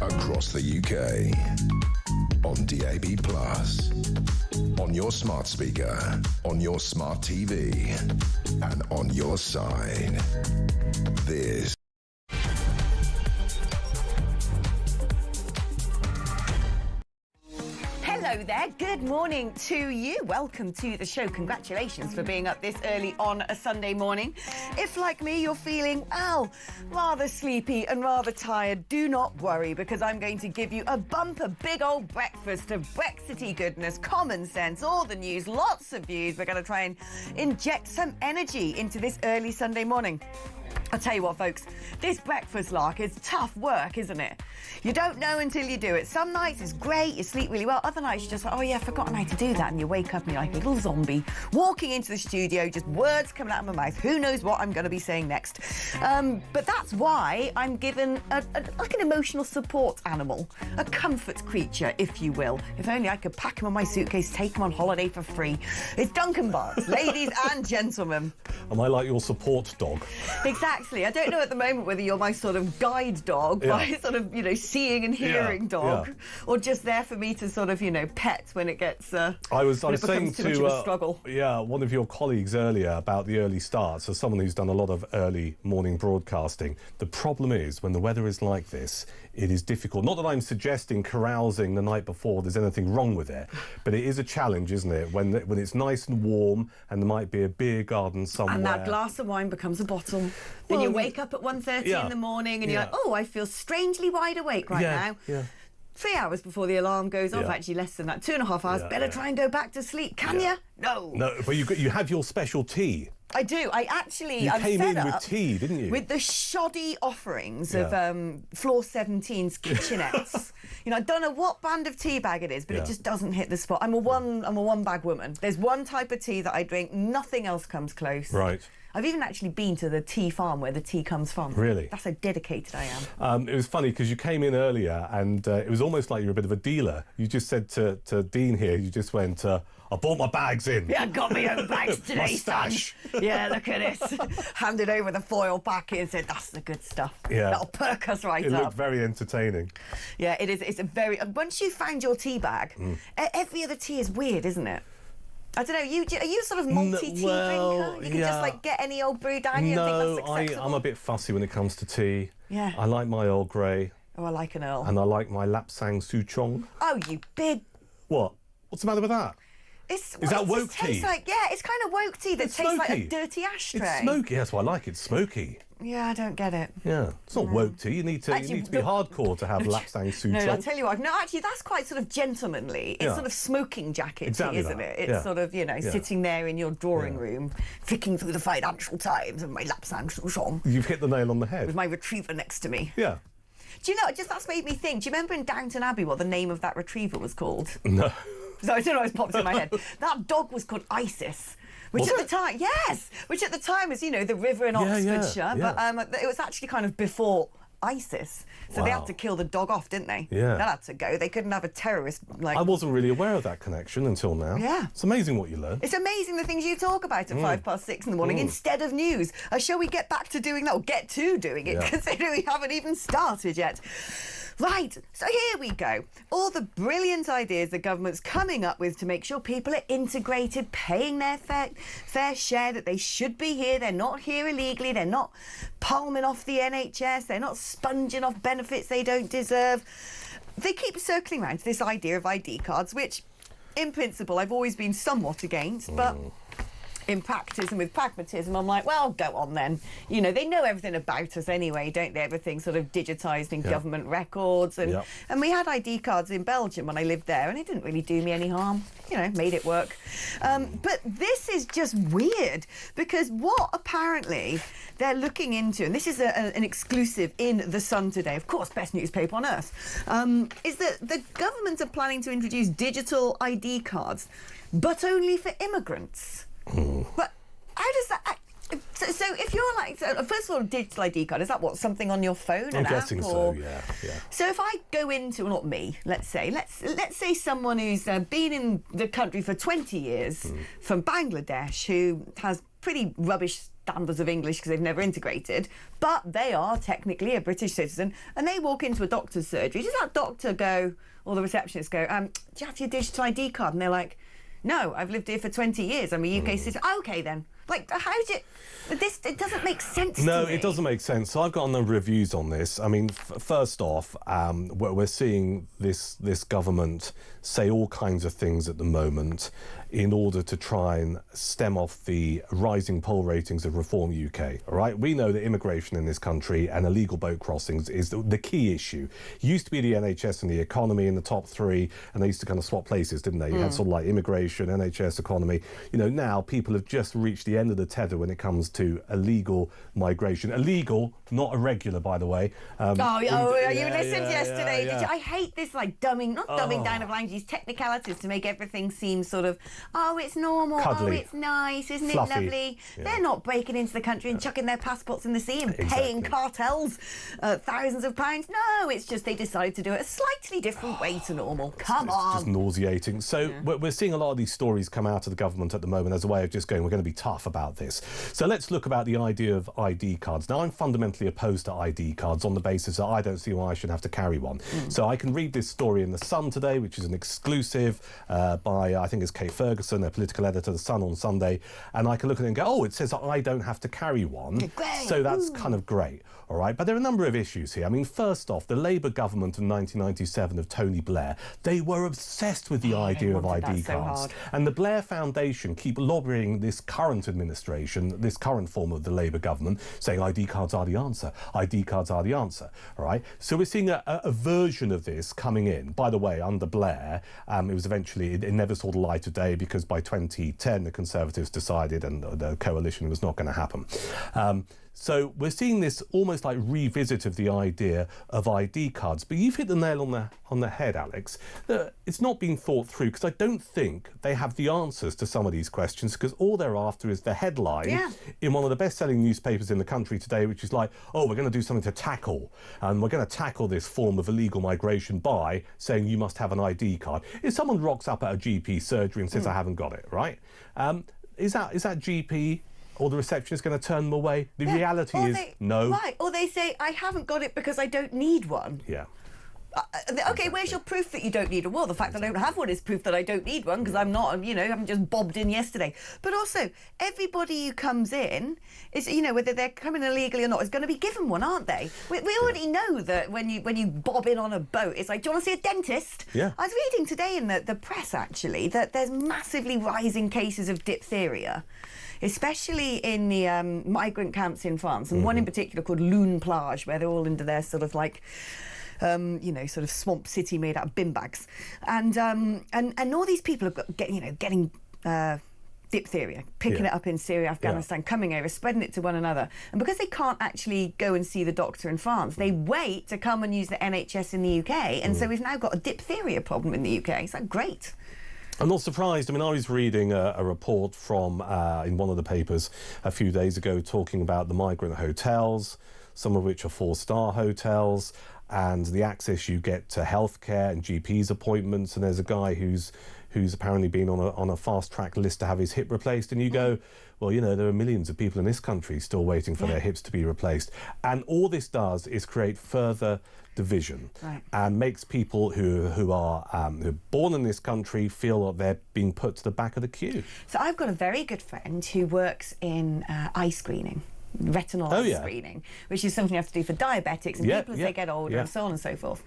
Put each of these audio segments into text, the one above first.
across the UK, on DAB+, on your smart speaker, on your smart TV, and on your side. This Hello there, good morning to you. Welcome to the show. Congratulations for being up this early on a Sunday morning. If, like me, you're feeling, well, rather sleepy and rather tired, do not worry, because I'm going to give you a bumper, big old breakfast of Brexity goodness, common sense, all the news, lots of views. We're going to try and inject some energy into this early Sunday morning. I'll tell you what, folks, this breakfast lark is tough work, isn't it? You don't know until you do it. Some nights it's great, you sleep really well. Other nights you're just like, oh yeah, I've forgotten how to do that. And you wake up and you're like a little zombie, walking into the studio, just words coming out of my mouth. Who knows what I'm going to be saying next? But that's why I'm given like an emotional support animal, a comfort creature, if you will. If only I could pack him on my suitcase, take him on holiday for free. It's Duncan Barnes, ladies and gentlemen. Am I like your support dog? Exactly. I don't know at the moment whether you're my sort of guide dog, my sort of, seeing and hearing dog, or just there for me to sort of, pet when it gets. I was saying to one of your colleagues earlier about the early starts. As someone who's done a lot of early morning broadcasting, the problem is when the weather is like this, it is difficult. Not that I'm suggesting carousing the night before. There's anything wrong with it, but it is a challenge, isn't it? When it's nice and warm and there might be a beer garden somewhere, and that glass of wine becomes a bottle. Then you wake up at 1:30 in the morning and you're like, oh, I feel strangely wide awake right now. 3 hours before the alarm goes off, actually less than that, 2.5 hours, better try and go back to sleep. Can you? No. No, but you have your special tea. I do. You came in with tea, didn't you? With the shoddy offerings of Floor 17's kitchenettes. I don't know what brand of tea bag it is, but it just doesn't hit the spot. I'm a one bag woman. There's one type of tea that I drink. Nothing else comes close. Right. I've even actually been to the tea farm where the tea comes from. Really? That's how dedicated I am. It was funny because you came in earlier and it was almost like you were a bit of a dealer. You just said to Dean here, you just went, I bought my bags in. Yeah, I got my own bags today, son. Yeah, look at this. Handed over the foil packet and said, that's the good stuff. Yeah. That'll perk us right up. It looked very entertaining. Yeah, it is. It's a very... Once you found your tea bag, every other tea is weird, isn't it? I don't know, are you sort of multi-tea drinker? You can just like get any old brew down here and think that's acceptable? I'm a bit fussy when it comes to tea. Yeah. I like my Earl Grey. Oh, I like an Earl. And I like my Lapsang Souchong. Oh, you big... What? What's the matter with that? Is that woke tea? It's kind of woke tea that tastes like a dirty ashtray. It's smoky, that's why I like it. It's smoky. Yeah, I don't get it. Yeah, it's not woke tea. You need to be hardcore to have Lapsang Souchong. No, I'll tell you what. No, actually, that's quite sort of gentlemanly. It's sort of smoking jacket tea, isn't it? It's sort of, sitting there in your drawing room, flicking through the Financial Times and my Lapsang Souchong. You've hit the nail on the head. With my retriever next to me. Yeah. Do you know, that's made me think. Do you remember in Downton Abbey what the name of that retriever was called? No. So I don't know, it's popped in my head. That dog was called Isis. Which at the time was, the river in Oxfordshire, but it was actually kind of before ISIS. So they had to kill the dog off, didn't they? Yeah. That had to go. They couldn't have a terrorist like... I wasn't really aware of that connection until now. Yeah. It's amazing what you learn. It's amazing the things you talk about at 6:05 in the morning instead of news. Shall we get back to doing that, or get to doing it, considering we haven't even started yet? Right, so here we go. All the brilliant ideas the government's coming up with to make sure people are integrated, paying their fair share, that they should be here, they're not here illegally, they're not palming off the NHS, they're not sponging off benefits they don't deserve. They keep circling around to this idea of ID cards, which, in principle, I've always been somewhat against, but... in practice and with pragmatism, I'm like, well, go on then. They know everything about us anyway, don't they? Everything sort of digitised in government records. And we had ID cards in Belgium when I lived there, and it didn't really do me any harm. Made it work. But this is just weird, because what apparently they're looking into, and this is an exclusive in The Sun today, of course, best newspaper on earth, is that the government are planning to introduce digital ID cards, but only for immigrants. But how does that... So if you're first of all, a digital ID card, is that something on your phone? I'm guessing so, yeah. So if I go into, well, not me, let's say someone who's been in the country for 20 years from Bangladesh, who has pretty rubbish standards of English because they've never integrated, but they are technically a British citizen, and they walk into a doctor's surgery. Does that doctor go, or the receptionist go, do you have your digital ID card? And they're like, no, I've lived here for 20 years. I'm a UK citizen. Oh, okay, then. Like, how's it... It doesn't make sense to me. No, it doesn't make sense. So I've got a number of views on this. I mean, first off, we're seeing this government say all kinds of things at the moment in order to try and stem off the rising poll ratings of Reform UK, all right? We know that immigration in this country and illegal boat crossings is the key issue. Used to be the NHS and the economy in the top three, and they used to kind of swap places, didn't they? You had sort of like immigration, NHS, economy. You know, now people have just reached the end of the tether when it comes to illegal migration. Illegal, not irregular, by the way. You listened yesterday, did you? I hate this, like, dumbing down of language, these technicalities to make everything seem sort of, oh, it's normal, cuddly. Oh, it's nice, isn't Fluffy. it lovely? Yeah. They're not breaking into the country and chucking their passports in the sea and paying cartels thousands of pounds. No, it's just they decided to do it a slightly different way to normal. Come on. It's just nauseating. So we're seeing a lot of these stories come out of the government at the moment as a way of just going, we're going to be tough about this. So let's look about the idea of ID cards. Now, I'm fundamentally opposed to ID cards on the basis that I don't see why I should have to carry one. So I can read this story in The Sun today, which is an exclusive by, I think it's Kate Ferguson, their political editor, The Sun on Sunday, and I can look at it and go, oh, it says that I don't have to carry one. Great. So that's kind of great, all right? But there are a number of issues here. I mean, first off, the Labour government of 1997 of Tony Blair, they were obsessed with the idea of ID cards. And the Blair Foundation keep lobbying this current administration, this current form of the Labour government, saying ID cards are the answer. ID cards are the answer, all right? So we're seeing a version of this coming in. By the way, under Blair, it was eventually, it never saw the light of day because by 2010, the Conservatives decided and the coalition was not going to happen. So we're seeing this almost like revisit of the idea of ID cards. But you've hit the nail on the head, Alex. It's not being thought through because I don't think they have the answers to some of these questions because all they're after is the headline in one of the best-selling newspapers in the country today, which is like, oh, we're going to do something to tackle. And we're going to tackle this form of illegal migration by saying you must have an ID card. If someone rocks up at a GP surgery and says, I haven't got it, right? Is that GP... or the receptionist going to turn them away? The reality is no. Right, or they say, I haven't got it because I don't need one. Yeah. Okay, where's your proof that you don't need one? Well, the fact that I don't have one is proof that I don't need one because I'm not, I haven't just bobbed in yesterday. But also, everybody who comes in is, whether they're coming illegally or not, is going to be given one, aren't they? We already know that when you bob in on a boat, it's like, do you want to see a dentist? Yeah. I was reading today in the press, actually, that there's massively rising cases of diphtheria, especially in the migrant camps in France, and one in particular called Lune Plage, where they're all into their sort of like, sort of swamp city made out of bin bags, and all these people have got getting diphtheria, picking it up in Syria, Afghanistan, coming over, spreading it to one another, and because they can't actually go and see the doctor in France, they wait to come and use the NHS in the UK, and so we've now got a diphtheria problem in the UK. Is that great? I'm not surprised. I mean, I was reading a report from in one of the papers a few days ago talking about the migrant hotels, some of which are 4-star hotels, and the access you get to healthcare and GP's appointments. And there's a guy who's apparently been on a fast-track list to have his hip replaced, and you go, well, there are millions of people in this country still waiting for their hips to be replaced. And all this does is create further division and makes people who are born in this country feel that they're being put to the back of the queue. So I've got a very good friend who works in eye screening. Retinal eye screening, which is something you have to do for diabetics and people as they get older and so on and so forth.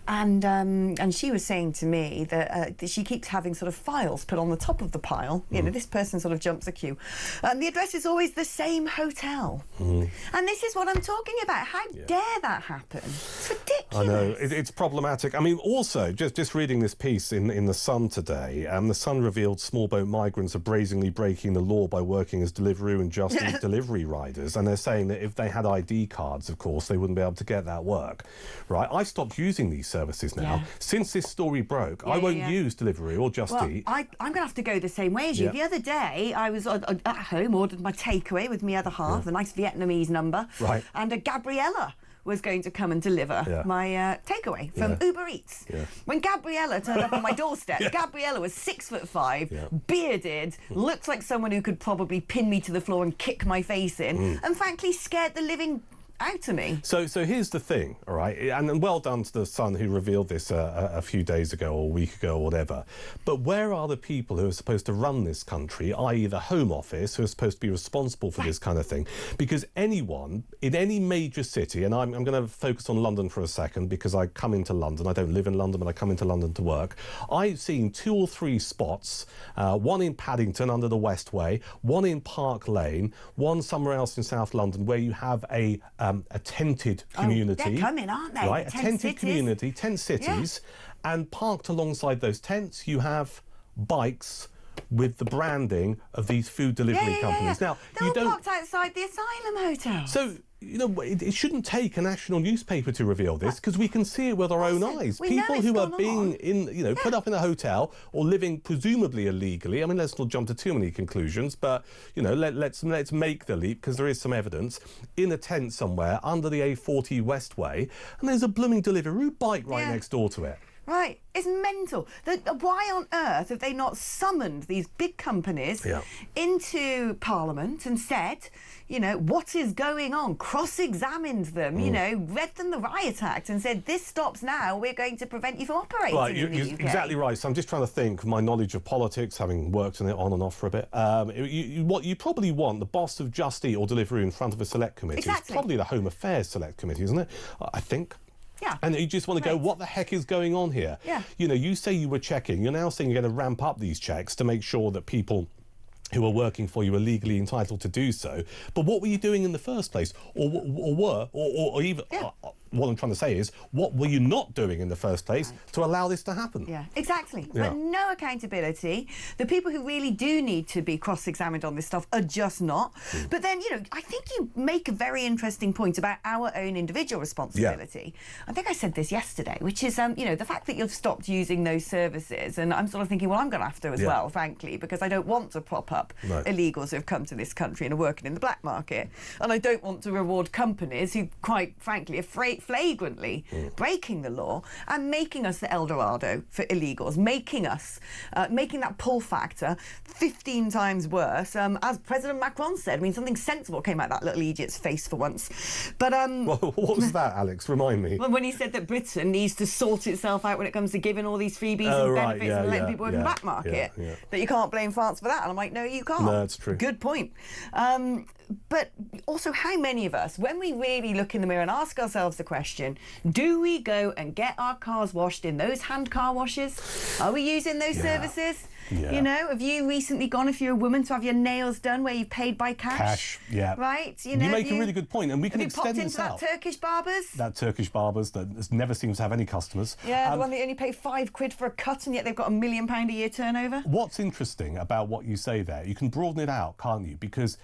And she was saying to me that she keeps having sort of files put on the top of the pile. This person sort of jumps a queue, and the address is always the same hotel. And this is what I'm talking about. How dare that happen? It's ridiculous. I know it's problematic. I mean, also just reading this piece in the Sun today, the Sun revealed small boat migrants are brazenly breaking the law by working as Deliveroo and Just Eat delivery riders. And they're saying that if they had ID cards, of course, they wouldn't be able to get that work, right? I stopped using these services now. Since this story broke, I won't use Deliveroo or Just Eat. I'm going to have to go the same way as you. The other day, I was at home, ordered my takeaway with my other half, a nice Vietnamese number, and a Gabriella was going to come and deliver my takeaway from Uber Eats. When Gabriella turned up on my doorstep, Gabriella was 6'5", bearded, looked like someone who could probably pin me to the floor and kick my face in, and frankly scared the living out of me. So here's the thing, all right, and well done to the Sun who revealed this a few days ago or a week ago or whatever, but where are the people who are supposed to run this country, i.e. the Home Office, who are supposed to be responsible for this kind of thing? Because anyone in any major city, and I'm going to focus on London for a second because I come into London, I don't live in London, but I come into London to work, I've seen 2 or 3 spots, one in Paddington under the Westway, one in Park Lane, one somewhere else in South London, where you have a tented community. They're coming, aren't they? Right, a tented community, tent cities, and parked alongside those tents you have bikes with the branding of these food delivery companies. Now, they're all parked outside the Asylum Hotel. So, you know, it shouldn't take a national newspaper to reveal this, because we can see it with our own eyes. People who are being put up in a hotel or living presumably illegally. I mean, let's not jump to too many conclusions, but you know, let's make the leap, because there is some evidence, in a tent somewhere under the A40 Westway, and there's a blooming Deliveroo bike right next door to it. Right, it's mental. Why on earth have they not summoned these big companies into Parliament and said, you know, what is going on? Cross-examined them, you know, read them the Riot Act and said, this stops now, we're going to prevent you from operating in the UK. Exactly right. So I'm just trying to think of my knowledge of politics, having worked in it on and off for a bit. What you probably want, the boss of Just Eat or Deliveroo in front of a select committee, is probably the Home Affairs Select Committee, isn't it? I think. Yeah. And you just want to go, what the heck is going on here? Yeah. You know, you say you were checking. You're now saying you're going to ramp up these checks to make sure that people who are working for you are legally entitled to do so. But what were you doing in the first place? Or even... what I'm trying to say is, what were you not doing in the first place to allow this to happen? Yeah, exactly. But no accountability. The people who really do need to be cross-examined on this stuff are just not. But then, you know, I think you make a very interesting point about our own individual responsibility. I think I said this yesterday, which is, you know, the fact that you've stopped using those services, and I'm sort of thinking, well, I'm going to have to as well, frankly, because I don't want to prop up illegals who have come to this country and are working in the black market. And I don't want to reward companies who, quite frankly, are flagrantly breaking the law and making us the El Dorado for illegals, making that pull factor 15 times worse. As President Macron said, I mean, something sensible came out of that little idiot's face for once. But well, what was that, Alex? Remind me. When he said that Britain needs to sort itself out when it comes to giving all these freebies and benefits and letting people work in the black market, that you can't blame France for that. And I'm like, no, you can't. No, that's true. Good point. But also, how many of us, when we really look in the mirror and ask ourselves the question, do we go and get our cars washed in those hand car washes? Are we using those services? Yeah. You know, have you recently gone, if you're a woman, to have your nails done where you paid by cash? Cash, yeah. Right? You know, you make a really good point, and we can extend this out. Have you popped into that Turkish barbers? That Turkish barbers that never seems to have any customers. Yeah, the one that only pay £5 for a cut, and yet they've got £1 million a year turnover. What's interesting about what you say there, you can broaden it out, can't you? Because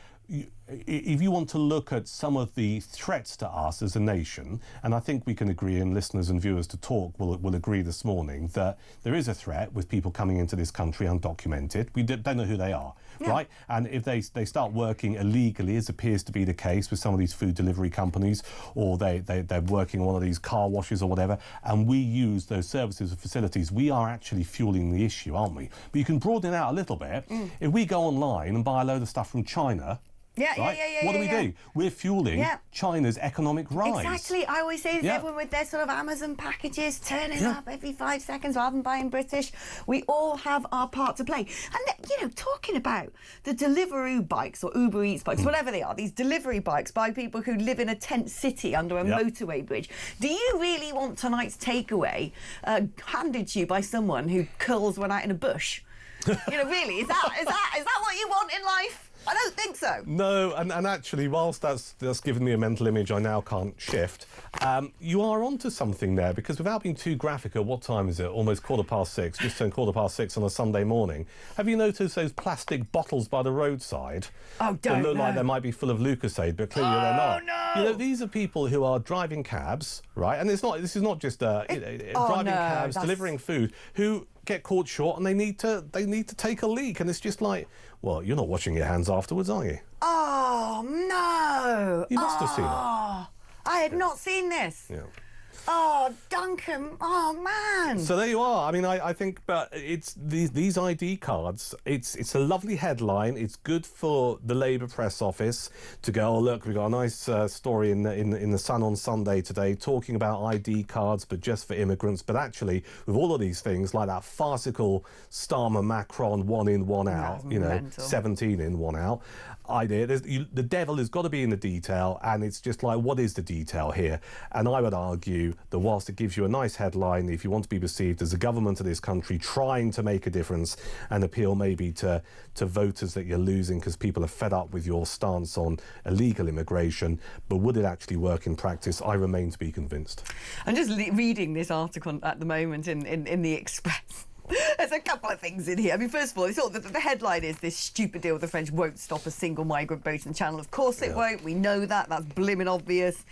if you want to look at some of the threats to us as a nation, and I think we can agree, and listeners and viewers to talk will agree this morning, that there is a threat with people coming into this country undocumented. We don't know who they are, right? And if they start working illegally, as appears to be the case with some of these food delivery companies, or they're working on one of these car washes or whatever, and we use those services and facilities, we are actually fueling the issue, aren't we? But you can broaden it out a little bit. If we go online and buy a load of stuff from China, what do we do? We're fueling China's economic rise. Exactly. I always say this, everyone with their sort of Amazon packages turning up every 5 seconds rather than buying British. We all have our part to play. And, you know, talking about the Deliveroo bikes or Uber Eats bikes, whatever they are, these delivery bikes by people who live in a tent city under a motorway bridge. Do you really want tonight's takeaway handed to you by someone who curls one out in a bush? You know, really, is that what you want in life? I don't think so. No, and actually, whilst that's given me a mental image I now can't shift, you are onto something there, because without being too graphic, at what time is it? Almost 6:15, just turned 6:15 on a Sunday morning. Have you noticed those plastic bottles by the roadside? Oh, don't That look like they might be full of Lucozade, but clearly they're not. No. You know, these are people who are driving cabs, right? And this is not just driving cabs, delivering food, who get caught short and they need to take a leak, and it's just like, well, you're not washing your hands afterwards, are you? Oh no! You must have seen it. I had not seen this. Yeah. Oh, Duncan. Oh, man. So there you are. I mean, I think, but it's these ID cards. It's a lovely headline. It's good for the Labour press office to go, oh, look, we got a nice story in the Sun on Sunday today talking about ID cards, but just for immigrants. But actually, with all of these things, like that farcical Starmer-Macron 1 in, 1 out, mental. 17 in, 1 out idea. The devil has got to be in the detail, and it's just like, what is the detail here? And I would argue that whilst it gives you a nice headline, if you want to be perceived as a government of this country trying to make a difference and appeal maybe to voters that you're losing because people are fed up with your stance on illegal immigration, but would it actually work in practice? I remain to be convinced. I'm just reading this article at the moment in the Express. There's a couple of things in here. I mean, first of all, the headline is this stupid deal with the French won't stop a single migrant boat in the Channel. Of course it won't. We know that. That's blimmin' obvious.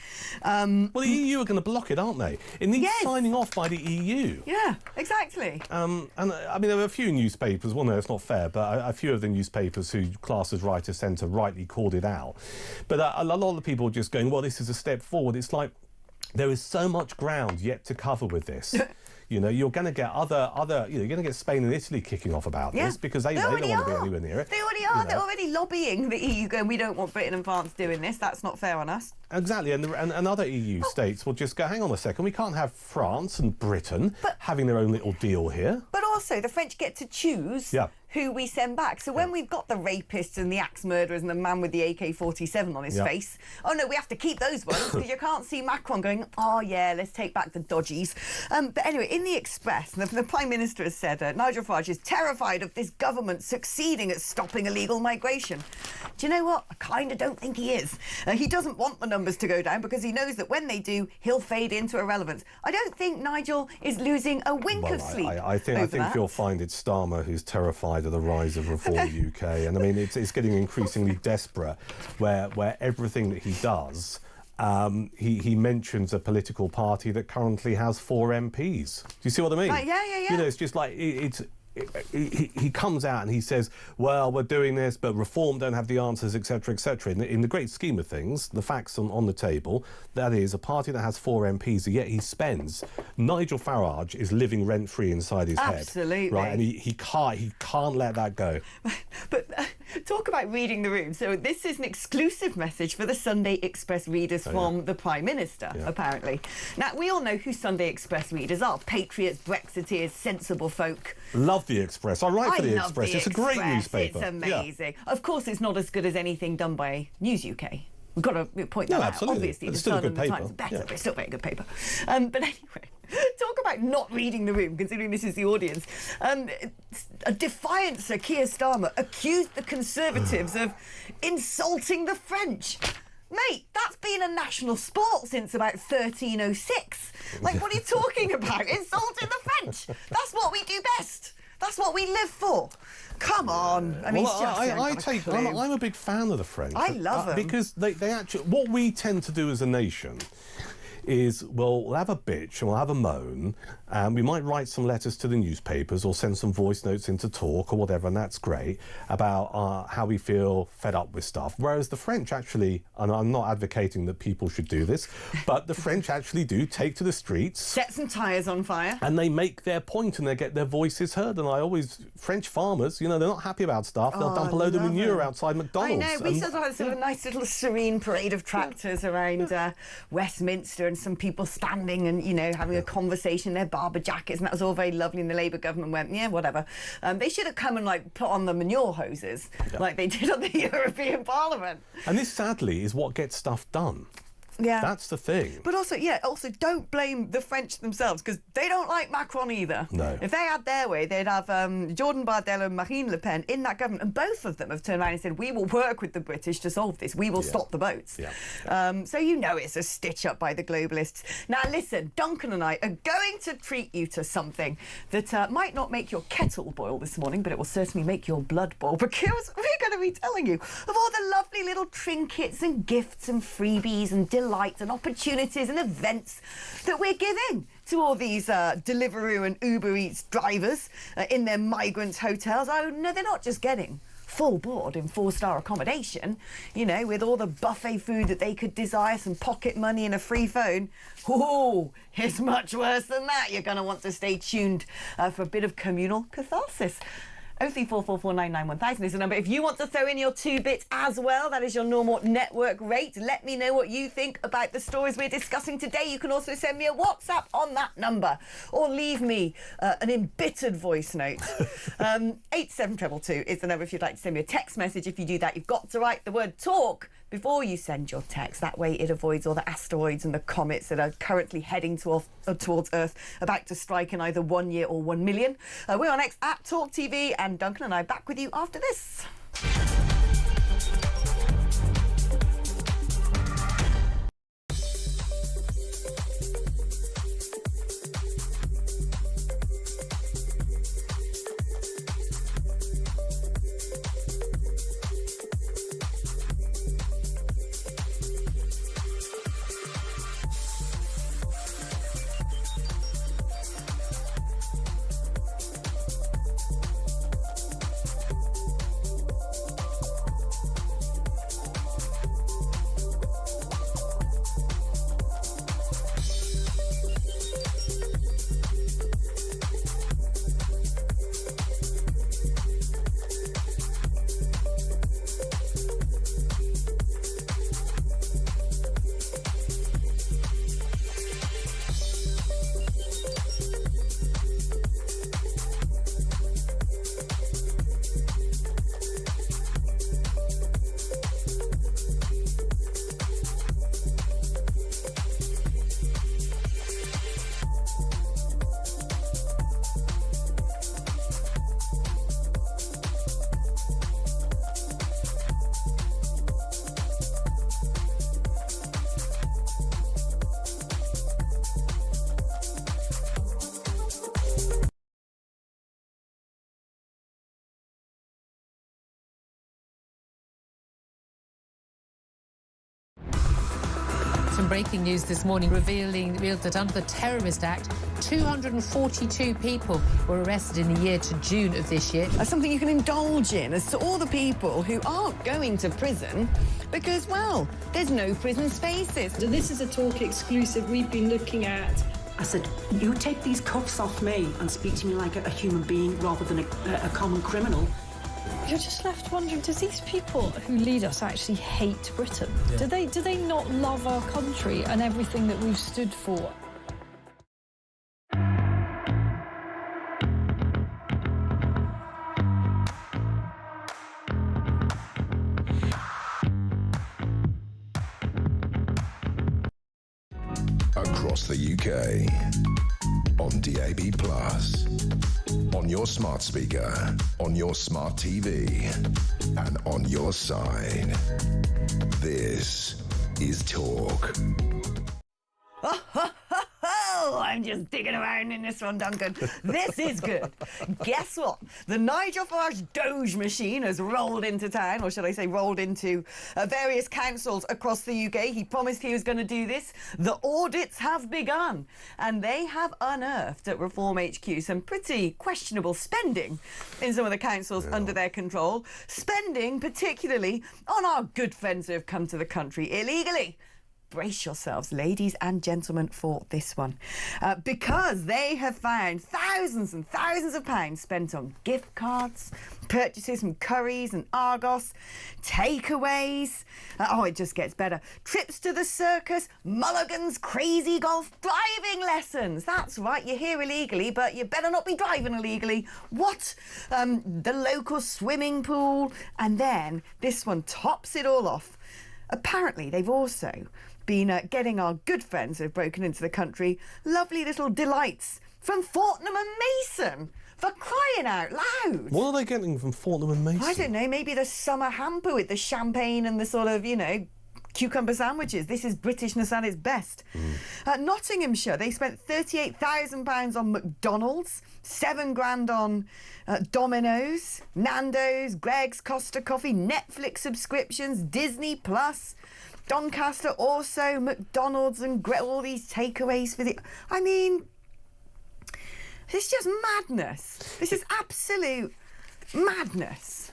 Well, the EU are going to block it, aren't they? It needs signing off by the EU. Yeah, exactly. And I mean, there were a few newspapers, well, no, it's not fair, but a few of the newspapers who class as right of centre rightly called it out. But a lot of the people are just going, well, this is a step forward. It's like there is so much ground yet to cover with this. You're going to get you're going to get Spain and Italy kicking off about this because they don't want to be anywhere near it. They already are. They're already lobbying the EU, going, we don't want Britain and France doing this. That's not fair on us. Exactly, and other EU states will just go, hang on a second, we can't have France and Britain having their own little deal here. But also, the French get to choose who we send back. So when we've got the rapists and the axe murderers and the man with the AK-47 on his face, oh no, we have to keep those ones because you can't see Macron going, oh yeah, let's take back the dodgies. But anyway, in the Express, the Prime Minister has said Nigel Farage is terrified of this government succeeding at stopping illegal migration. Do you know what? I kind of don't think he is. He doesn't want the numbers to go down because he knows that when they do, he'll fade into irrelevance. I don't think Nigel is losing a wink of sleep. I think you'll find it's Starmer who's terrified of the rise of Reform UK, and I mean it's getting increasingly desperate where everything that he does. He mentions a political party that currently has 4 MPs. Do you see what I mean? Yeah. It's just like he comes out and he says, well, we're doing this, but Reform don't have the answers, etc., etc. In the great scheme of things, the facts on the table, that is a party that has 4 MPs, yet he spends. Nigel Farage is living rent-free inside his head. Absolutely. Right, and he can't let that go. But talk about reading the room. So this is an exclusive message for the Sunday Express readers from the Prime Minister, apparently. Now, we all know who Sunday Express readers are. Patriots, Brexiteers, sensible folk. Love the Express. I write for the Express. It's a great newspaper. It's amazing. Yeah. Of course, it's not as good as anything done by News UK. We've got to point that out. Absolutely. Obviously, it's the still Sun a good and the paper. Times are better, but it's still a very good paper. But anyway, talk about not reading the room, considering this is the audience. A defiant Sir Keir Starmer accused the Conservatives of insulting the French. Mate, that's been a national sport since about 1306. Like, what are you talking about? Insulting the French. That's what we do best. That's what we live for. Come on. I mean, I'm a big fan of the French. I love them. Because they actually, what we tend to do as a nation is, well, we'll have a bitch and we'll have a moan, and we might write some letters to the newspapers or send some voice notes into Talk or whatever, and that's great, about how we feel fed up with stuff. Whereas the French actually, and I'm not advocating that people should do this, but the French actually do take to the streets. Set some tyres on fire. And they make their point and they get their voices heard. And French farmers, they're not happy about stuff. They'll dump a load of manure outside McDonald's. I know, we sort of had a nice little serene parade of tractors around Westminster, and some people standing and, having a conversation in their barber jackets, and that was all very lovely, and the Labour government went, yeah, whatever. They should have come and, put on the manure hoses like they did on the European Parliament. And this, sadly, is what gets stuff done. Yeah. That's the thing. But also don't blame the French themselves, because they don't like Macron either. No. If they had their way, they'd have Jordan Bardella and Marine Le Pen in that government, and both of them have turned around and said, we will work with the British to solve this. We will stop the boats. Yeah. So it's a stitch up by the globalists. Now listen, Duncan and I are going to treat you to something that might not make your kettle boil this morning, but it will certainly make your blood boil, because we're going to be telling you of all the lovely little trinkets and gifts and freebies and delights and opportunities and events that we're giving to all these Deliveroo and Uber Eats drivers in their migrant hotels. Oh no, they're not just getting full board in 4-star accommodation, you know, with all the buffet food that they could desire, some pocket money and a free phone. Oh, it's much worse than that. You're going to want to stay tuned for a bit of communal catharsis. 03444991000 is the number. If you want to throw in your 2 bits as well, that is your normal network rate. Let me know what you think about the stories we're discussing today. You can also send me a WhatsApp on that number, or leave me an embittered voice note. 87222 is the number if you'd like to send me a text message. If you do that, you've got to write the word talk before you send your text. That way it avoids all the asteroids and the comets that are currently heading towards Earth, about to strike in either 1 year or 1 million. We're on X at talkTV, and Duncan and I back with you after this. Some breaking news this morning revealed that under the Terrorist Act, 242 people were arrested in the year to June of this year. Something you can indulge in as to all the people who aren't going to prison because, well, there's no prison spaces. This is a Talk exclusive. We've been looking at... I said, you take these cuffs off me and speak to me like a human being rather than a common criminal. You're just left wondering, does these people who lead us actually hate Britain? Yeah. Do they not love our country and everything that we've stood for? Across the UK, on DAB+, on your smart speaker, on your smart TV, and on your side. This is Talk. Oh, I'm just digging around in this one, Duncan. This is good. Guess what? The Nigel Farage Doge machine has rolled into town, or should I say rolled into various councils across the UK. He promised he was going to do this. The audits have begun, and they have unearthed at Reform HQ some pretty questionable spending in some of the councils under their control. Spending particularly on our good friends who have come to the country illegally. Brace yourselves, ladies and gentlemen, for this one. Because they have found thousands and thousands of pounds spent on gift cards, purchases from Currys and Argos, takeaways. Oh, it just gets better. Trips to the circus, Mulligan's crazy golf, driving lessons. That's right, you're here illegally, but you better not be driving illegally. What? The local swimming pool. And then this one tops it all off. Apparently, they've also been getting our good friends who have broken into the country lovely little delights from Fortnum and Mason, for crying out loud. What are they getting from Fortnum and Mason? I don't know, maybe the summer hamper with the champagne and the sort of, you know, cucumber sandwiches. This is Britishness at its best. Nottinghamshire, they spent £38,000 on McDonald's, £7,000 on Domino's, Nando's, Greg's, Costa Coffee, Netflix subscriptions, Disney Plus, Doncaster also, McDonald's, and all these takeaways for the... I mean, it's just madness. This is absolute madness.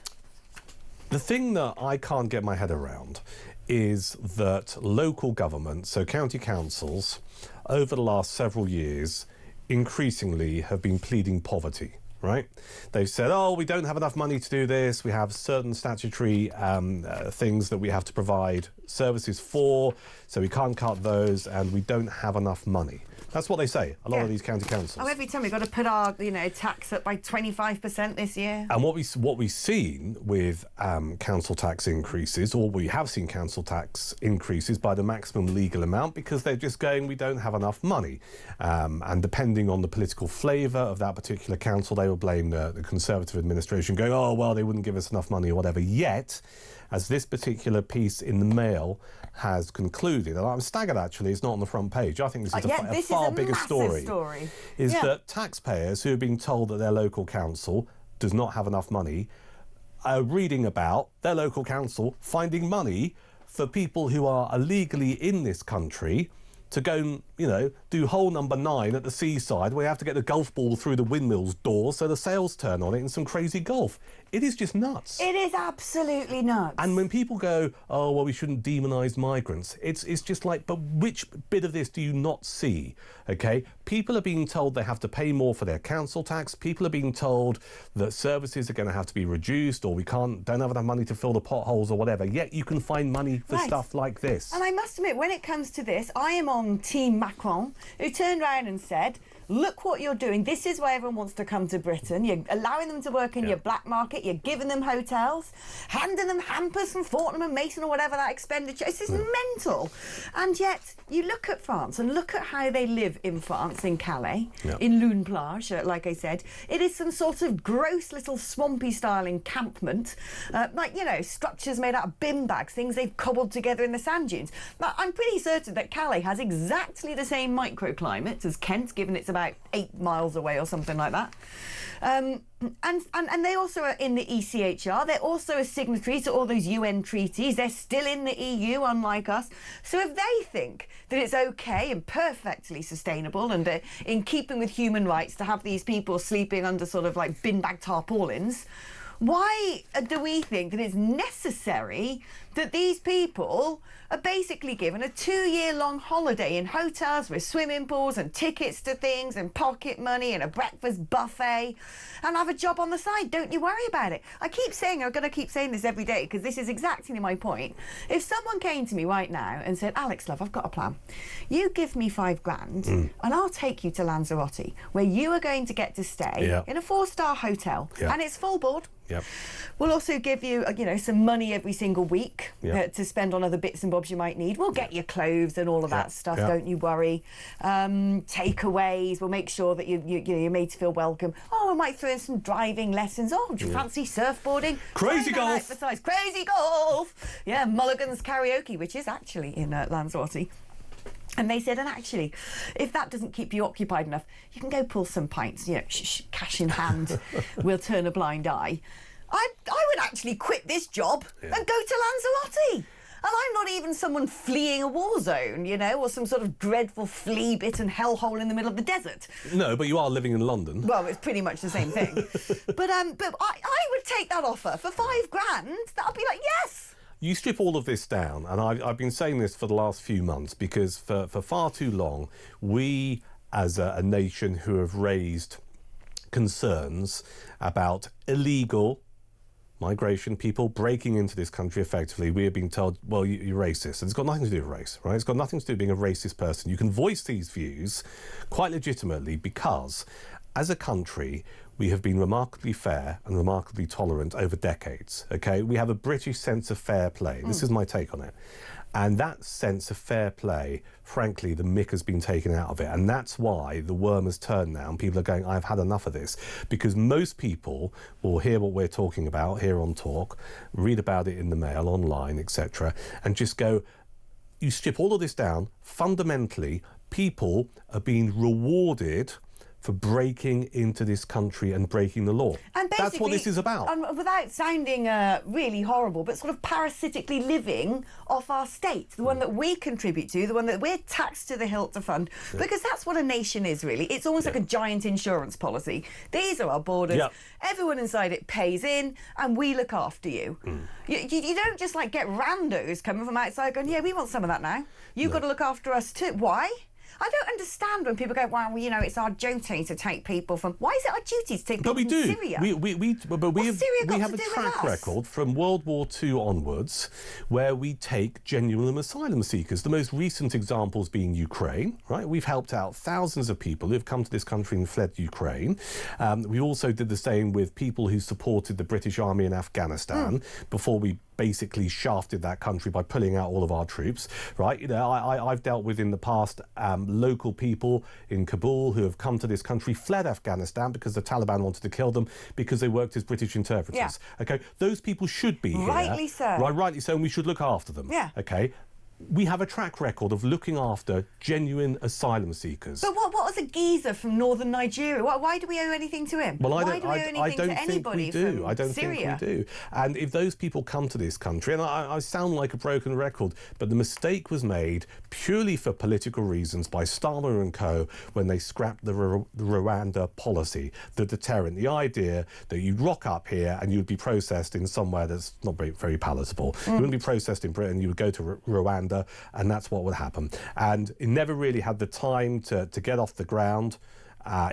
The thing that I can't get my head around is that local governments, so county councils, over the last several years, increasingly have been pleading poverty. Right? They've said, oh, we don't have enough money to do this. We have certain statutory things that we have to provide services for, so we can't cut those, and we don't have enough money. That's what they say, a lot of these county councils. Oh, every time we've got to put our, tax up by 25% this year. And what we've seen with council tax increases, or we have seen council tax increases by the maximum legal amount, because they're just going, we don't have enough money. And depending on the political flavour of that particular council, they will blame the Conservative administration, going, oh, well, they wouldn't give us enough money or whatever. Yet, as this particular piece in the Mail has concluded, and I'm staggered actually, it's not on the front page. I think this is a far bigger story. Is that taxpayers who are being told that their local council does not have enough money are reading about their local council finding money for people who are illegally in this country to go and, do hole number 9 at the seaside, where you have to get the golf ball through the windmill's door so the sails turn on it in some crazy golf. It is just nuts. It is absolutely nuts. And when people go, oh, well, we shouldn't demonise migrants, it's just like, but which bit of this do you not see? OK? People are being told they have to pay more for their council tax. People are being told that services are going to have to be reduced, or we don't have enough money to fill the potholes or whatever. Yet you can find money for stuff like this. And I must admit, when it comes to this, I am on Team Macron, who turned around and said, look what you're doing. This is why everyone wants to come to Britain. You're allowing them to work in your black market. You're giving them hotels, handing them hampers from Fortnum and Mason or whatever that expenditure is. This is mental. And yet, you look at France and look at how they live in France, in Calais, in Lune Plage, like I said. It is some sort of gross little swampy-style encampment, structures made out of bin bags, things they've cobbled together in the sand dunes. Now, I'm pretty certain that Calais has exactly the same microclimate as Kent, given it's about 8 miles away or something like that. And they also are in the ECHR. They're also a signatory to all those UN treaties. They're still in the EU, unlike us. So if they think that it's okay and perfectly sustainable and in keeping with human rights to have these people sleeping under sort of like bin bag tarpaulins, why do we think that it's necessary that these people are basically given a 2-year-long holiday in hotels with swimming pools and tickets to things and pocket money and a breakfast buffet and have a job on the side? Don't you worry about it. I'm going to keep saying this every day, because this is exactly my point. If someone came to me right now and said, Alex, love, I've got a plan. You give me $5,000 and I'll take you to Lanzarote, where you are going to get to stay in a 4-star hotel and it's full board. Yep. We'll also give you, some money every single week to spend on other bits and bobs you might need. We'll get you clothes and all of that stuff. Don't you worry. Takeaways. We'll make sure that you're made to feel welcome. Oh, we might throw in some driving lessons. Oh, do you fancy surfboarding? Crazy golf. Crazy golf. Yeah, Mulligan's karaoke, which is actually in Lanzarote. And they said, and actually, if that doesn't keep you occupied enough, you can go pull some pints, cash in hand. We'll turn a blind eye. I would actually quit this job and go to Lanzarote. And I'm not even someone fleeing a war zone, or some sort of dreadful flea-bitten hellhole in the middle of the desert. No, but you are living in London. Well, it's pretty much the same thing. But I would take that offer for $5,000. That'll be like, yes. You strip all of this down, and I've been saying this for the last few months, because for far too long, we as a nation who have raised concerns about illegal migration, people breaking into this country effectively, we are being told, well, you're racist. And it's got nothing to do with race, right? It's got nothing to do with being a racist person. You can voice these views quite legitimately, because as a country, we have been remarkably fair and remarkably tolerant over decades, OK? We have a British sense of fair play. This is my take on it. And that sense of fair play, frankly, the mick has been taken out of it. And that's why the worm has turned now and people are going, I've had enough of this. Because most people will hear what we're talking about here on Talk, read about it in the Mail, online, etc., and just go, you strip all of this down, fundamentally, people are being rewarded for breaking into this country and breaking the law. And that's what this is about. Without sounding really horrible, but sort of parasitically living off our state, the one that we contribute to, the one that we're taxed to the hilt to fund, because that's what a nation is, really. It's almost like a giant insurance policy. These are our borders. Everyone inside it pays in, and we look after you. You don't just like get randos coming from outside going, yeah, we want some of that now. You've got to look after us too. Why? I don't understand when people go, well, you know, it's our duty to take people from... Why is it our duty to take people from Syria? But we have a track record from World War II onwards where we take genuine asylum seekers. The most recent examples being Ukraine, right? We've helped out thousands of people who've come to this country and fled Ukraine. We also did the same with people who supported the British Army in Afghanistan before we basically shafted that country by pulling out all of our troops, right? You know, I've dealt with in the past local people in Kabul who have come to this country, fled Afghanistan because the Taliban wanted to kill them because they worked as British interpreters. Okay, those people should be here. Rightly so. Right, rightly so, and we should look after them. Okay. We have a track record of looking after genuine asylum seekers. But what was a geezer from northern Nigeria? Why do we owe anything to him? Well, why do we owe anything to anybody from Syria? I don't think we do. And if those people come to this country, and I sound like a broken record, but the mistake was made purely for political reasons by Starmer and co. when they scrapped the Rwanda policy, the deterrent, the idea that you'd rock up here and you'd be processed in somewhere that's not very palatable. You wouldn't be processed in Britain, you would go to Rwanda, and that's what would happen. And it never really had the time to get off the ground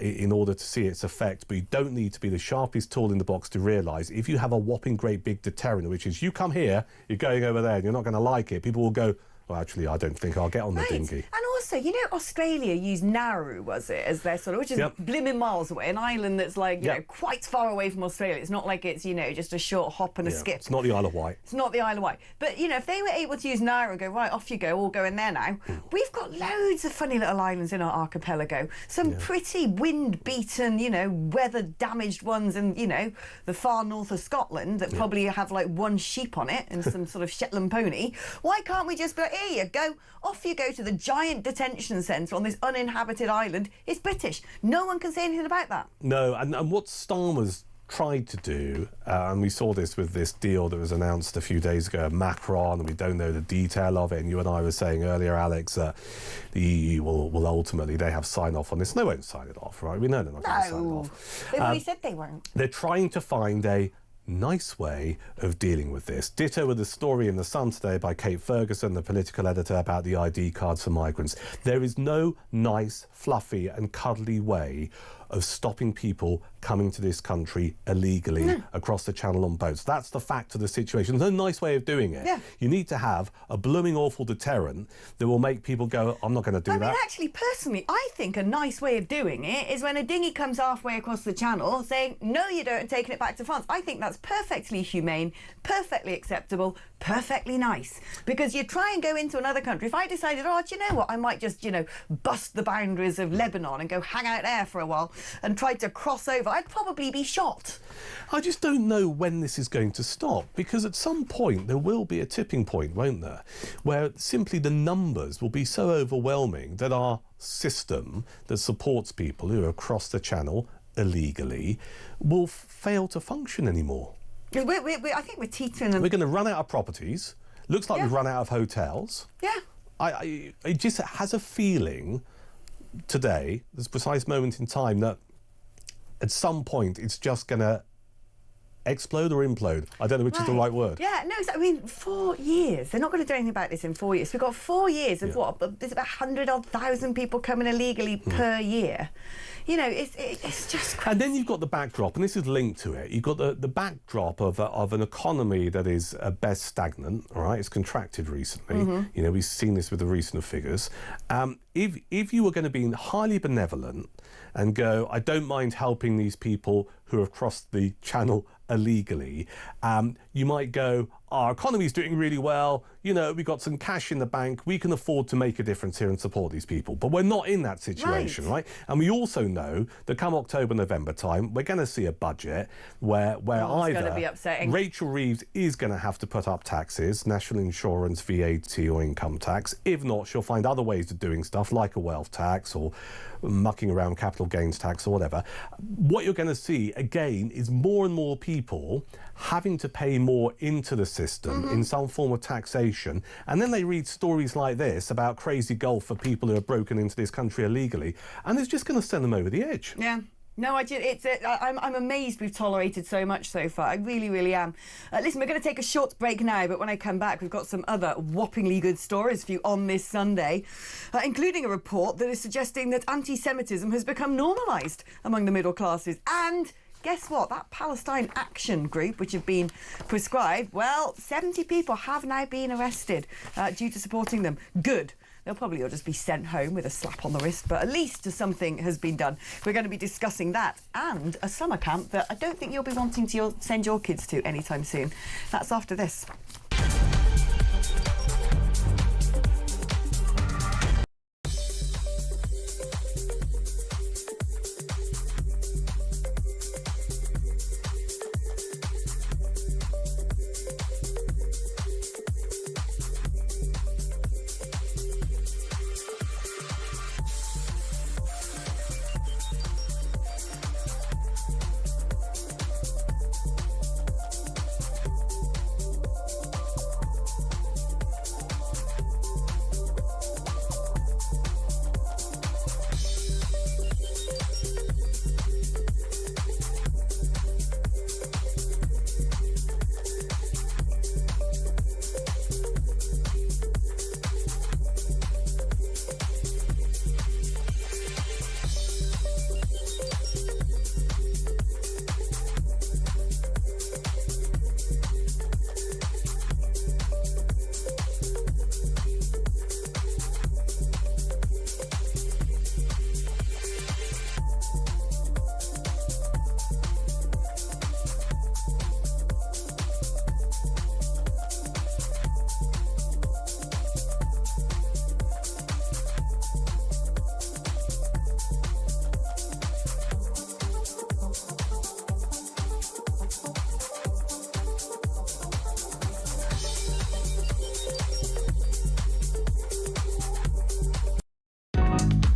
in order to see its effect. But you don't need to be the sharpest tool in the box to realise if you have a whopping great big deterrent, which is you come here, you're going over there and you're not going to like it, people will go, well, actually, I don't think I'll get on the dinghy. And also, you know, Australia used Nauru, was it, as their sort of, which is blimmin' miles away, an island that's like, you know, quite far away from Australia. It's not like it's, you know, just a short hop and a skip. It's not the Isle of Wight. It's not the Isle of Wight. But, you know, if they were able to use Nauru and go, right, off you go, all go in there now, we've got loads of funny little islands in our archipelago. Some pretty wind-beaten, you know, weather-damaged ones in, you know, the far north of Scotland that probably have like one sheep on it and some sort of Shetland pony. Why can't we just be like, here you go, off you go to the giant detention centre on this uninhabited island? It's British. No one can say anything about that. No, and what Starmer's tried to do, and we saw this with this deal that was announced a few days ago, Macron, and we don't know the detail of it, and you and I were saying earlier, Alex, that the EU will ultimately, they have sign off on this. No, they won't sign it off, right? We know they're not going to sign it off. They've already said they won't. They're trying to find a nice way of dealing with this. Ditto with the story in The Sun today by Kate Ferguson, the political editor, about the ID cards for migrants. There is no nice, fluffy and cuddly way of stopping people coming to this country illegally across the channel on boats. That's the fact of the situation. There's no nice way of doing it. You need to have a blooming awful deterrent that will make people go, I'm not going to do that. I mean, actually, personally, I think a nice way of doing it is when a dinghy comes halfway across the channel saying, no, you don't, and taking it back to France. I think that's perfectly humane, perfectly acceptable, perfectly nice. Because you try and go into another country. If I decided, oh, do you know what, I might just, you know, bust the boundaries of Lebanon and go hang out there for a while and tried to cross over, I'd probably be shot. I just don't know when this is going to stop, because at some point there will be a tipping point, won't there, where simply the numbers will be so overwhelming that our system that supports people who are across the channel illegally will fail to function anymore. I think we're teetering. We're going to run out of properties. Looks like we've run out of hotels. It just has a feeling today, this precise moment in time, that at some point it's just going to explode or implode. I don't know which is the right word. Yeah, no, I mean, 4 years. They're not going to do anything about this in 4 years. We've got 4 years of what? There's about 100,000 people coming illegally per year. You know, it's just crazy. And then you've got the backdrop, and this is linked to it. You've got the backdrop of an economy that is at best stagnant, all right? It's contracted recently. You know, we've seen this with the recent figures. If you were going to be highly benevolent and go, I don't mind helping these people who have crossed the channel illegally, you might go, our economy's doing really well, you know, we've got some cash in the bank, we can afford to make a difference here and support these people. But we're not in that situation, right? And we also know that come October, November time, we're going to see a budget where either Rachel Reeves is going to have to put up taxes, national insurance, VAT or income tax. If not, she'll find other ways of doing stuff like a wealth tax or mucking around capital gains tax or whatever. What you're going to see, again, is more and more people having to pay more into the system in some form of taxation. And then they read stories like this about crazy golf for people who have broken into this country illegally, and it's just going to send them over the edge. Yeah. No, I'm amazed we've tolerated so much so far. I really, really am. Listen, we're going to take a short break now, but when I come back, we've got some other whoppingly good stories for you on this Sunday, including a report that is suggesting that anti-Semitism has become normalised among the middle classes. And guess what? That Palestine Action Group, which have been prescribed, well, 70 people have now been arrested due to supporting them. Good. They'll probably all just be sent home with a slap on the wrist, but at least something has been done. We're going to be discussing that and a summer camp that I don't think you'll be wanting to send your kids to anytime soon. That's after this.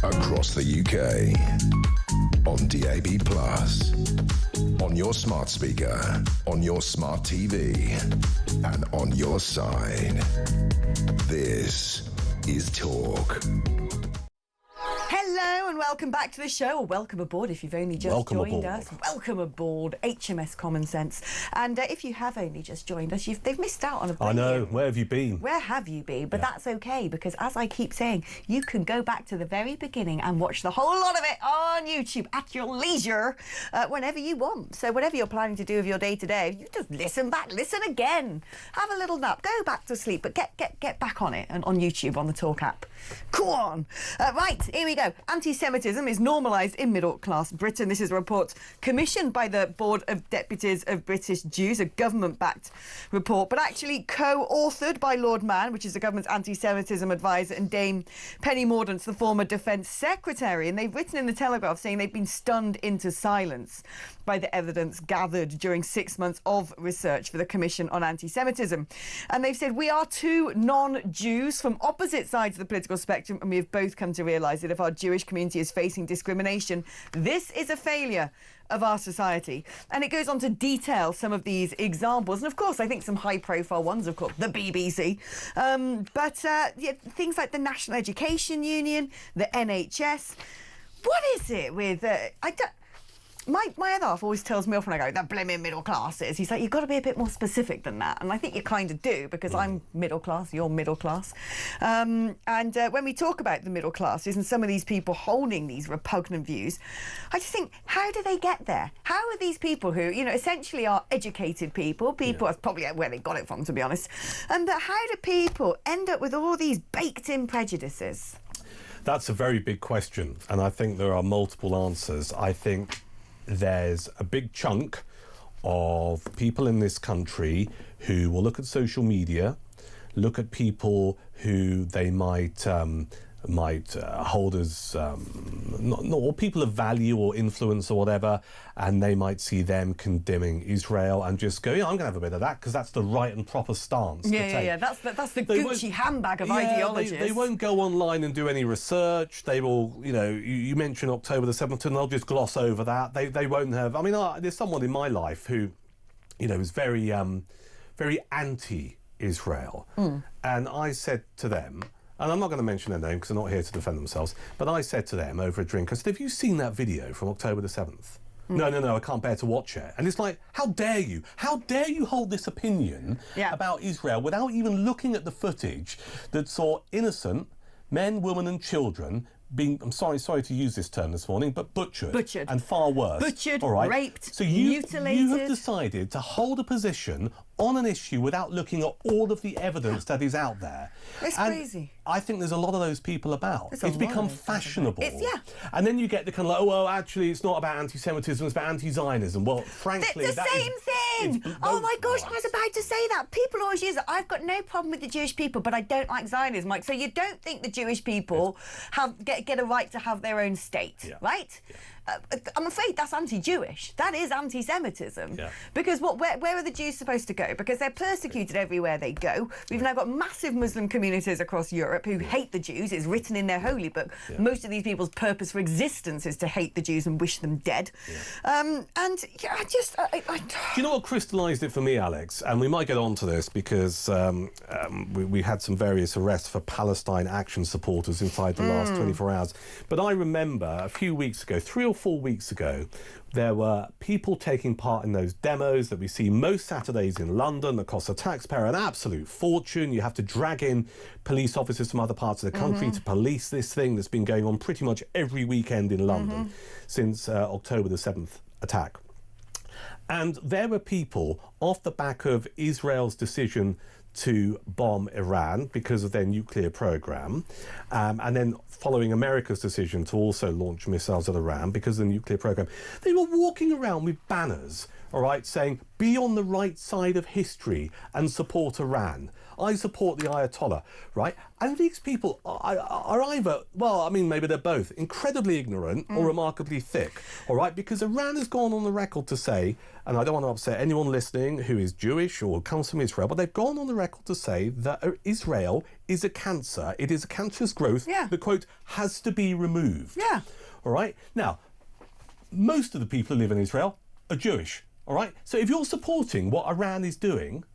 Across the UK, on DAB+, on your smart speaker, on your smart TV, and on your side. This is Talk. Hello and welcome back to the show, or welcome aboard if you've only just joined us. Welcome aboard, HMS Common Sense. And if you have only just joined us, they've missed out on a brilliant... I know, where have you been? Where have you been? But that's okay, because as I keep saying, you can go back to the very beginning and watch the whole lot of it on YouTube at your leisure whenever you want. So whatever you're planning to do with your day-to-day, you just listen back, listen again, have a little nap, go back to sleep, but get back on it and on YouTube on the Talk app. Go on. Right, here we go. Anti-Semitism is normalised in middle-class Britain. This is a report commissioned by the Board of Deputies of British Jews, a government-backed report, but actually co-authored by Lord Mann, which is the government's anti-Semitism advisor, and Dame Penny Mordaunt, the former Defence Secretary. And they've written in the Telegraph saying they've been stunned into silence by the evidence gathered during 6 months of research for the Commission on Anti-Semitism. And they've said, we are two non-Jews from opposite sides of the political spectrum, and we have both come to realise that if our Jewish community is facing discrimination, this is a failure of our society. And it goes on to detail some of these examples. And of course, I think some high-profile ones, of course, the BBC. Yeah, things like the National Education Union, the NHS. What is it with... My other half always tells me off when I go, the blimmin' middle classes. He's like, you've got to be a bit more specific than that. And I think you kind of do, because I'm middle class, you're middle class. And when we talk about the middle classes and some of these people holding these repugnant views, I just think, how do they get there? How are these people who, you know, essentially are educated people, that's probably where they got it from, to be honest, and how do people end up with all these baked-in prejudices? That's a very big question, and I think there are multiple answers. I think there's a big chunk of people in this country who will look at social media, look at people who they might might hold as or people of value or influence or whatever, and they might see them condemning Israel and just go, yeah, I'm going to have a bit of that because that's the right and proper stance to take. Yeah, that's the Gucci handbag of ideologies. They won't go online and do any research. They will, you mentioned October the 7th and they'll just gloss over that. They won't have, there's someone in my life who, is very, very anti-Israel. And I said to them, and I'm not going to mention their name because they're not here to defend themselves, but I said to them over a drink, I said, have you seen that video from October the 7th? No, I can't bear to watch it. And it's like, how dare you? How dare you hold this opinion about Israel without even looking at the footage that saw innocent men, women and children being, I'm sorry to use this term this morning, but butchered. And far worse. Butchered, all right? raped, so mutilated. You have decided to hold a position on an issue without looking at all of the evidence that is out there. It's crazy. I think there's a lot of those people about. It's become fashionable. Yeah. And then you get the kind of like, oh, well, actually, it's not about anti-Semitism, it's about anti-Zionism. Well, frankly, the same thing. Oh my gosh, I was about to say that. People always use it. I've got no problem with the Jewish people, but I don't like Zionism. Like, so you don't think the Jewish people get a right to have their own state, right? Yeah. I'm afraid that's anti-Jewish. That is anti-Semitism. Yeah. Because where are the Jews supposed to go? Because they're persecuted everywhere they go. We've now got massive Muslim communities across Europe who hate the Jews. It's written in their holy book. Yeah. Most of these people's purpose for existence is to hate the Jews and wish them dead. Yeah. Do you know what crystallised it for me, Alex? And we might get on to this because we had some various arrests for Palestine Action supporters inside the last 24 hours. But I remember a few weeks ago, 3 or 4 weeks ago, there were people taking part in those demos that we see most Saturdays in London that cost the taxpayer an absolute fortune. You have to drag in police officers from other parts of the country to police this thing that's been going on pretty much every weekend in London since October the 7th attack. And there were people off the back of Israel's decision to bomb Iran because of their nuclear program, and then following America's decision to also launch missiles at Iran because of the nuclear program. They were walking around with banners, all right, saying, be on the right side of history and support Iran. I support the Ayatollah, right? And these people are either, well, I mean, maybe they're both incredibly ignorant or remarkably thick, all right? Because Iran has gone on the record to say, and I don't want to upset anyone listening who is Jewish or comes from Israel, but they've gone on the record to say that Israel is a cancer. It is a cancerous growth that, quote, has to be removed. Yeah. All right? Now, most of the people who live in Israel are Jewish, all right? So if you're supporting what Iran is doing,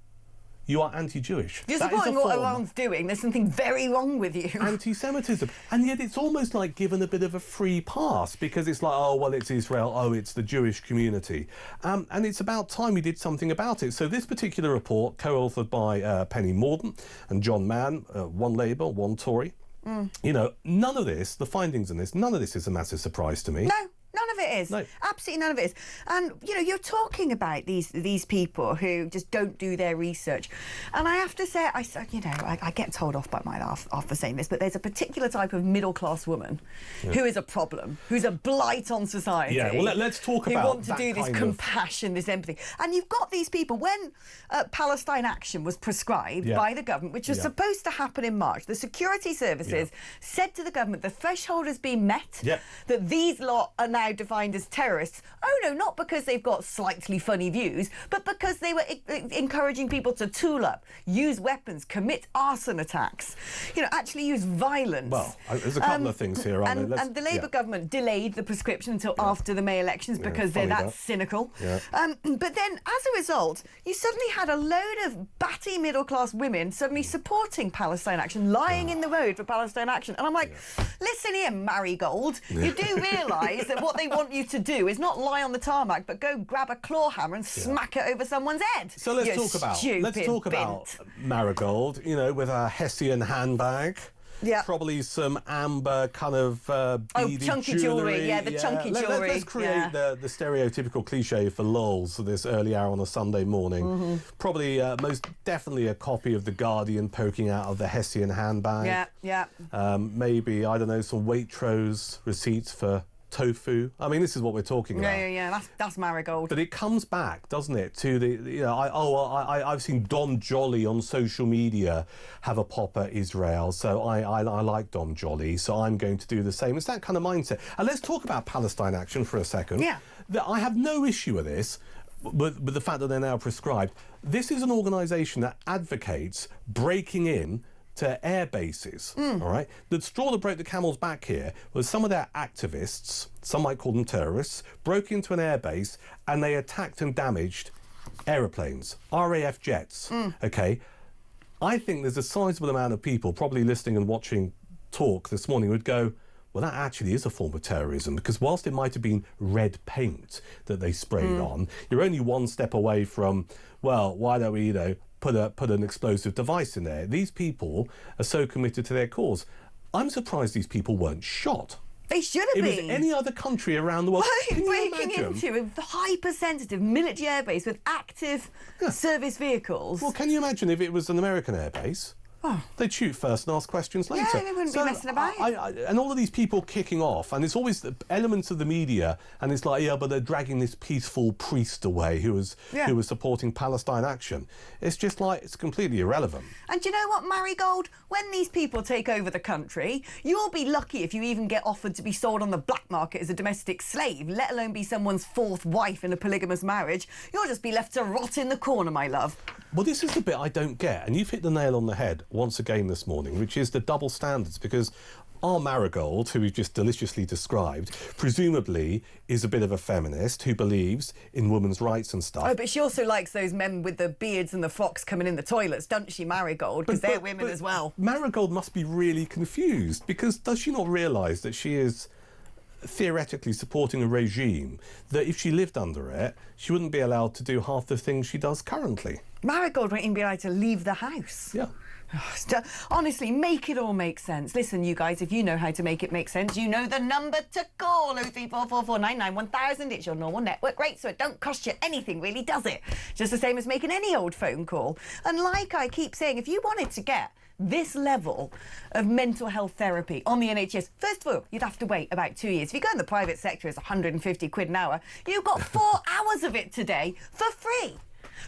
you are anti-Jewish. You're supporting what Iran's doing. There's something very wrong with you. Anti-Semitism. And yet it's almost like given a bit of a free pass because it's like, oh, well, it's Israel. Oh, it's the Jewish community. And it's about time we did something about it. So this particular report, co-authored by Penny Mordaunt and John Mann, one Labour, one Tory, none of this, the findings in this, none of this is a massive surprise to me. No. None of it is. No. Absolutely none of it is. And, you're talking about these people who just don't do their research. And I have to say, I get told off by my laugh after saying this, but there's a particular type of middle-class woman who is a problem, who's a blight on society. Yeah, well, let's talk about who want to do this compassion, this empathy. And you've got these people, when Palestine Action was prescribed by the government, which was supposed to happen in March, the security services said to the government, the threshold has been met, that these lot are now defined as terrorists. Oh no, not because they've got slightly funny views, but because they were encouraging people to tool up, use weapons, commit arson attacks, actually use violence. Well, there's a couple of things here, aren't there? And the Labour government delayed the prescription until after the May elections because they're that cynical. Yeah. But then, as a result, you suddenly had a load of batty middle-class women suddenly supporting Palestine Action, lying in the road for Palestine Action. And I'm like, listen here, Marigold, you do realise that what they want you to do is not lie on the tarmac, but go grab a claw hammer and smack it over someoan's head. So let's talk about Marigold, with a Hessian handbag. Yeah. Probably some amber kind of beady chunky jewellery. Yeah, the chunky jewellery. Let's create the stereotypical cliche for lols this early hour on a Sunday morning. Probably most definitely a copy of The Guardian poking out of the Hessian handbag. Yeah, yeah. Maybe, I don't know, some Waitrose receipts for tofu. I mean, this is what we're talking about. Yeah. That's marigold. But it comes back, doesn't it, to I've seen Dom Jolly on social media have a pop at Israel, so I like Dom Jolly, so I'm going to do the same. It's that kind of mindset. And let's talk about Palestine Action for a second. Yeah. I have no issue with this, with the fact that they're now prescribed. This is an organisation that advocates breaking in to air bases, all right? The straw that broke the camel's back here was some of their activists, some might call them terrorists, broke into an air base and they attacked and damaged aeroplanes, RAF jets, okay? I think there's a sizable amount of people probably listening and watching talk this morning would go, well, that actually is a form of terrorism, because whilst it might have been red paint that they sprayed on, you're only one step away from, well, why don't we, put an explosive device in there? These people are so committed to their cause. I'm surprised these people weren't shot. They should have been. It was any other country around the world. Breaking into a hypersensitive military airbase with active service vehicles. Well, can you imagine if it was an American airbase? Oh. They'd shoot first and ask questions later. Yeah, they wouldn't be messing about. And all of these people kicking off, and it's always the elements of the media, and it's like, yeah, but they're dragging this peaceful priest away who was supporting Palestine Action. It's just like, it's completely irrelevant. And do you know what, Marigold? When these people take over the country, you'll be lucky if you even get offered to be sold on the black market as a domestic slave, let alone be someone's fourth wife in a polygamous marriage. You'll just be left to rot in the corner, my love. Well, this is the bit I don't get, and you've hit the nail on the head once again this morning, which is the double standards, because our Marigold, who we've just deliciously described, presumably is a bit of a feminist who believes in women's rights and stuff. Oh, but she also likes those men with the beards and the frocks coming in the toilets, doesn't she, Marigold? Because they're women as well. Marigold must be really confused, because does she not realise that she is theoretically supporting a regime that if she lived under it, she wouldn't be allowed to do half the things she does currently? Marigold won't even be allowed to leave the house. Yeah. Honestly, make it all make sense. Listen, you guys, if you know how to make it make sense, you know the number to call. 03444991000. It's your normal network rate, so it don't cost you anything, really, does it? Just the same as making any old phone call. And like I keep saying, if you wanted to get this level of mental health therapy on the NHS, first of all, you'd have to wait about 2 years. If you go in the private sector, it's 150 quid an hour. You've got 4 hours of it today for free.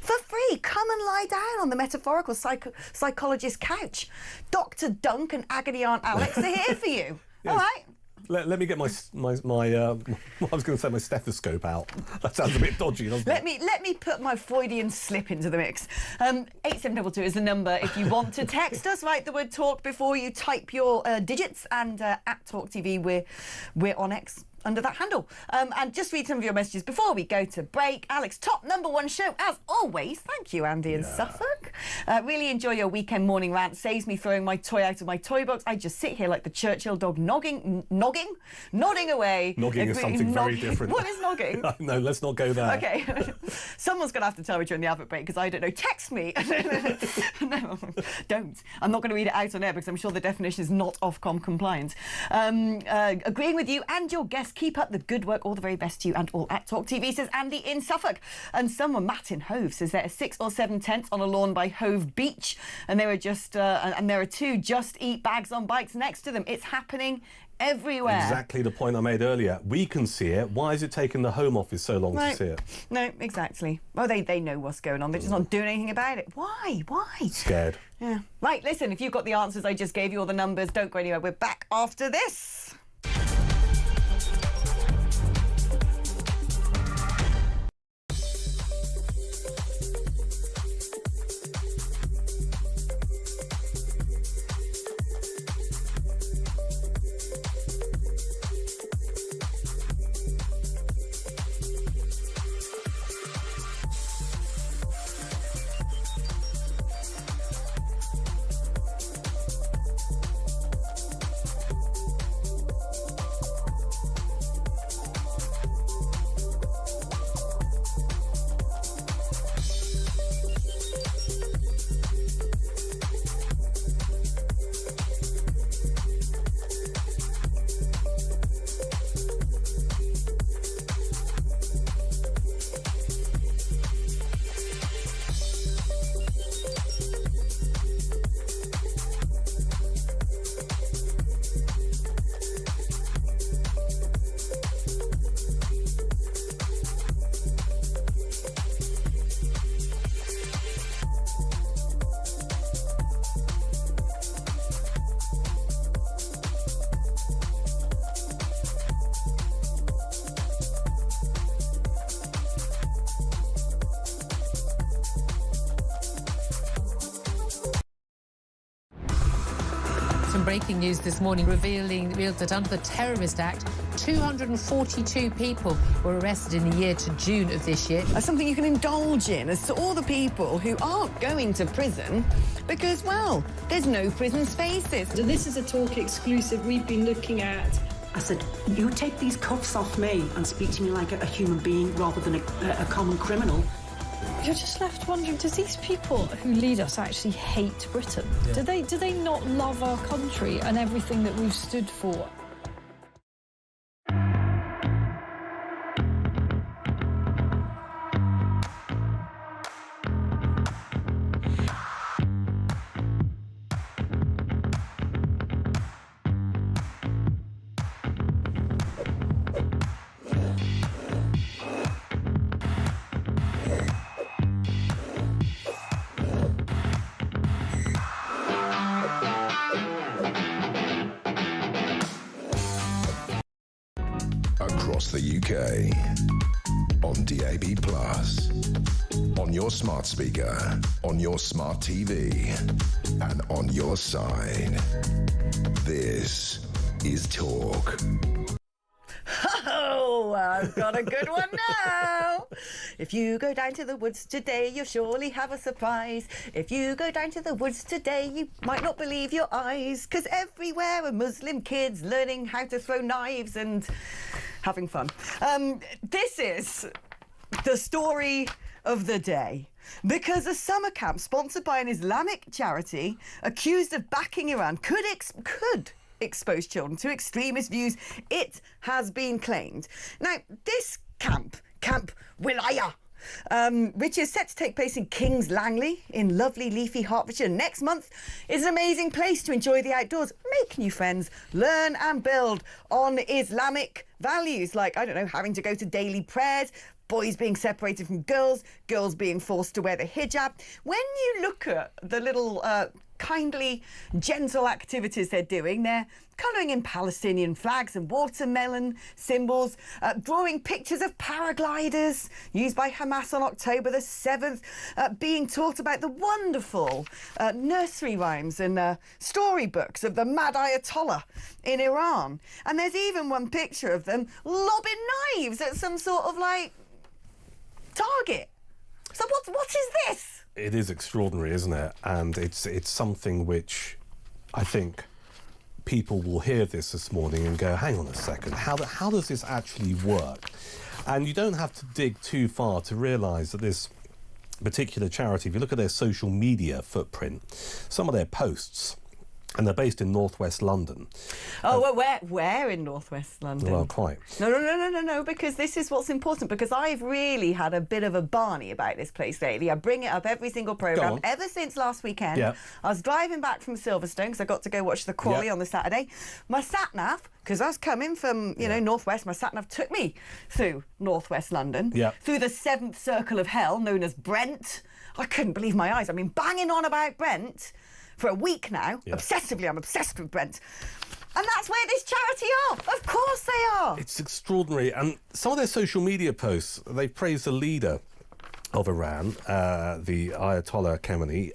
For free. Come and lie down on the metaphorical psychologist couch. Dr. Dunk and Agony Aunt Alex are here for you. Yes. All right? Let me get my I was going to say my stethoscope out. That sounds a bit dodgy, doesn't it? Let me put my Freudian slip into the mix. 8722 is the number if you want to text us. Write the word talk before you type your digits, and at talkTV we're on X under that handle. And just read some of your messages before we go to break. Alex, top #1 show, as always. Thank you, Andy in Suffolk. Really enjoy your weekend morning rant. Saves me throwing my toy out of my toy box. I just sit here like the Churchill dog nodding away. Nogging is something very different. What is nogging? No, let's not go there. Okay. Someone's going to have to tell me during the advert break, because I don't know. Text me. No, don't. I'm not going to read it out on air, because I'm sure the definition is not Ofcom compliant. Agreeing with you and your guest. Keep up the good work. All the very best to you and all at talkTV, says Andy in Suffolk. And someone, Matt in Hove, says there are 6 or 7 tents on a lawn by Hove Beach, and there are and there are 2 Just Eat bags on bikes next to them. It's happening everywhere. Exactly the point I made earlier. We can see it. Why is it taking the Home Office so long to see it? No, exactly. Well, they know what's going on. They're just not doing anything about it. Why? Scared. Yeah. Right, listen, if you've got the answers I just gave you, all the numbers, don't go anywhere. We're back after this. breaking news this morning revealed that under the Terrorist Act, 242 people were arrested in the year to June of this year. As something you can indulge in as to all the people who aren't going to prison because, well, there's no prison spaces. So this is a talk exclusive we've been looking at. I said, you take these cuffs off me and speak to me like a human being rather than a common criminal. You're just left wondering, does these people who lead us actually hate Britain? Yeah. Do they not love our country and everything that we've stood for? Across the UK, on DAB+, on your smart speaker, on your smart TV, and on your side. This is Talk. Oh, I've got a good one now. If you go down to the woods today, you'll surely have a surprise. If you go down to the woods today, you might not believe your eyes, 'cause everywhere are Muslim kids learning how to throw knives and having fun. This is the story of the day, because a summer camp sponsored by an Islamic charity accused of backing Iran could expose children to extremist views, it has been claimed. Now, this Camp Wilaya, which is set to take place in Kings Langley in lovely leafy Hertfordshire next month, is an amazing place to enjoy the outdoors, make new friends, learn and build on Islamic values like, I don't know, having to go to daily prayers, boys being separated from girls, girls being forced to wear the hijab. When you look at the little kindly, gentle activities they're doing, they're colouring in Palestinian flags and watermelon symbols, drawing pictures of paragliders used by Hamas on October the 7th, being taught about the wonderful nursery rhymes and storybooks of the Mad Ayatollah in Iran. And there's even one picture of them lobbing knives at some sort of, like, target. So what is this? It is extraordinary, isn't it? And it's something which I think people will hear this morning and go, hang on a second, how does this actually work? And you don't have to dig too far to realise that this particular charity, if you look at their social media footprint, some of their posts, and they're based in northwest London. Oh, well, where in northwest London? Well, quite. No, because this is what's important, because I've really had a bit of a barney about this place lately. I bring it up every single programme ever since last weekend. Yeah. I was driving back from Silverstone because I got to go watch the Crawley on the Saturday. My sat-nav, because I was coming from, you know, northwest, my sat-nav took me through northwest London, through the 7th circle of hell known as Brent. I couldn't believe my eyes. I've been banging on about Brent for a week now. Obsessively, I'm obsessed with Brent. And that's where this charity are. Of course they are. It's extraordinary. And some of their social media posts, they praise the leader of Iran, the Ayatollah Khamenei,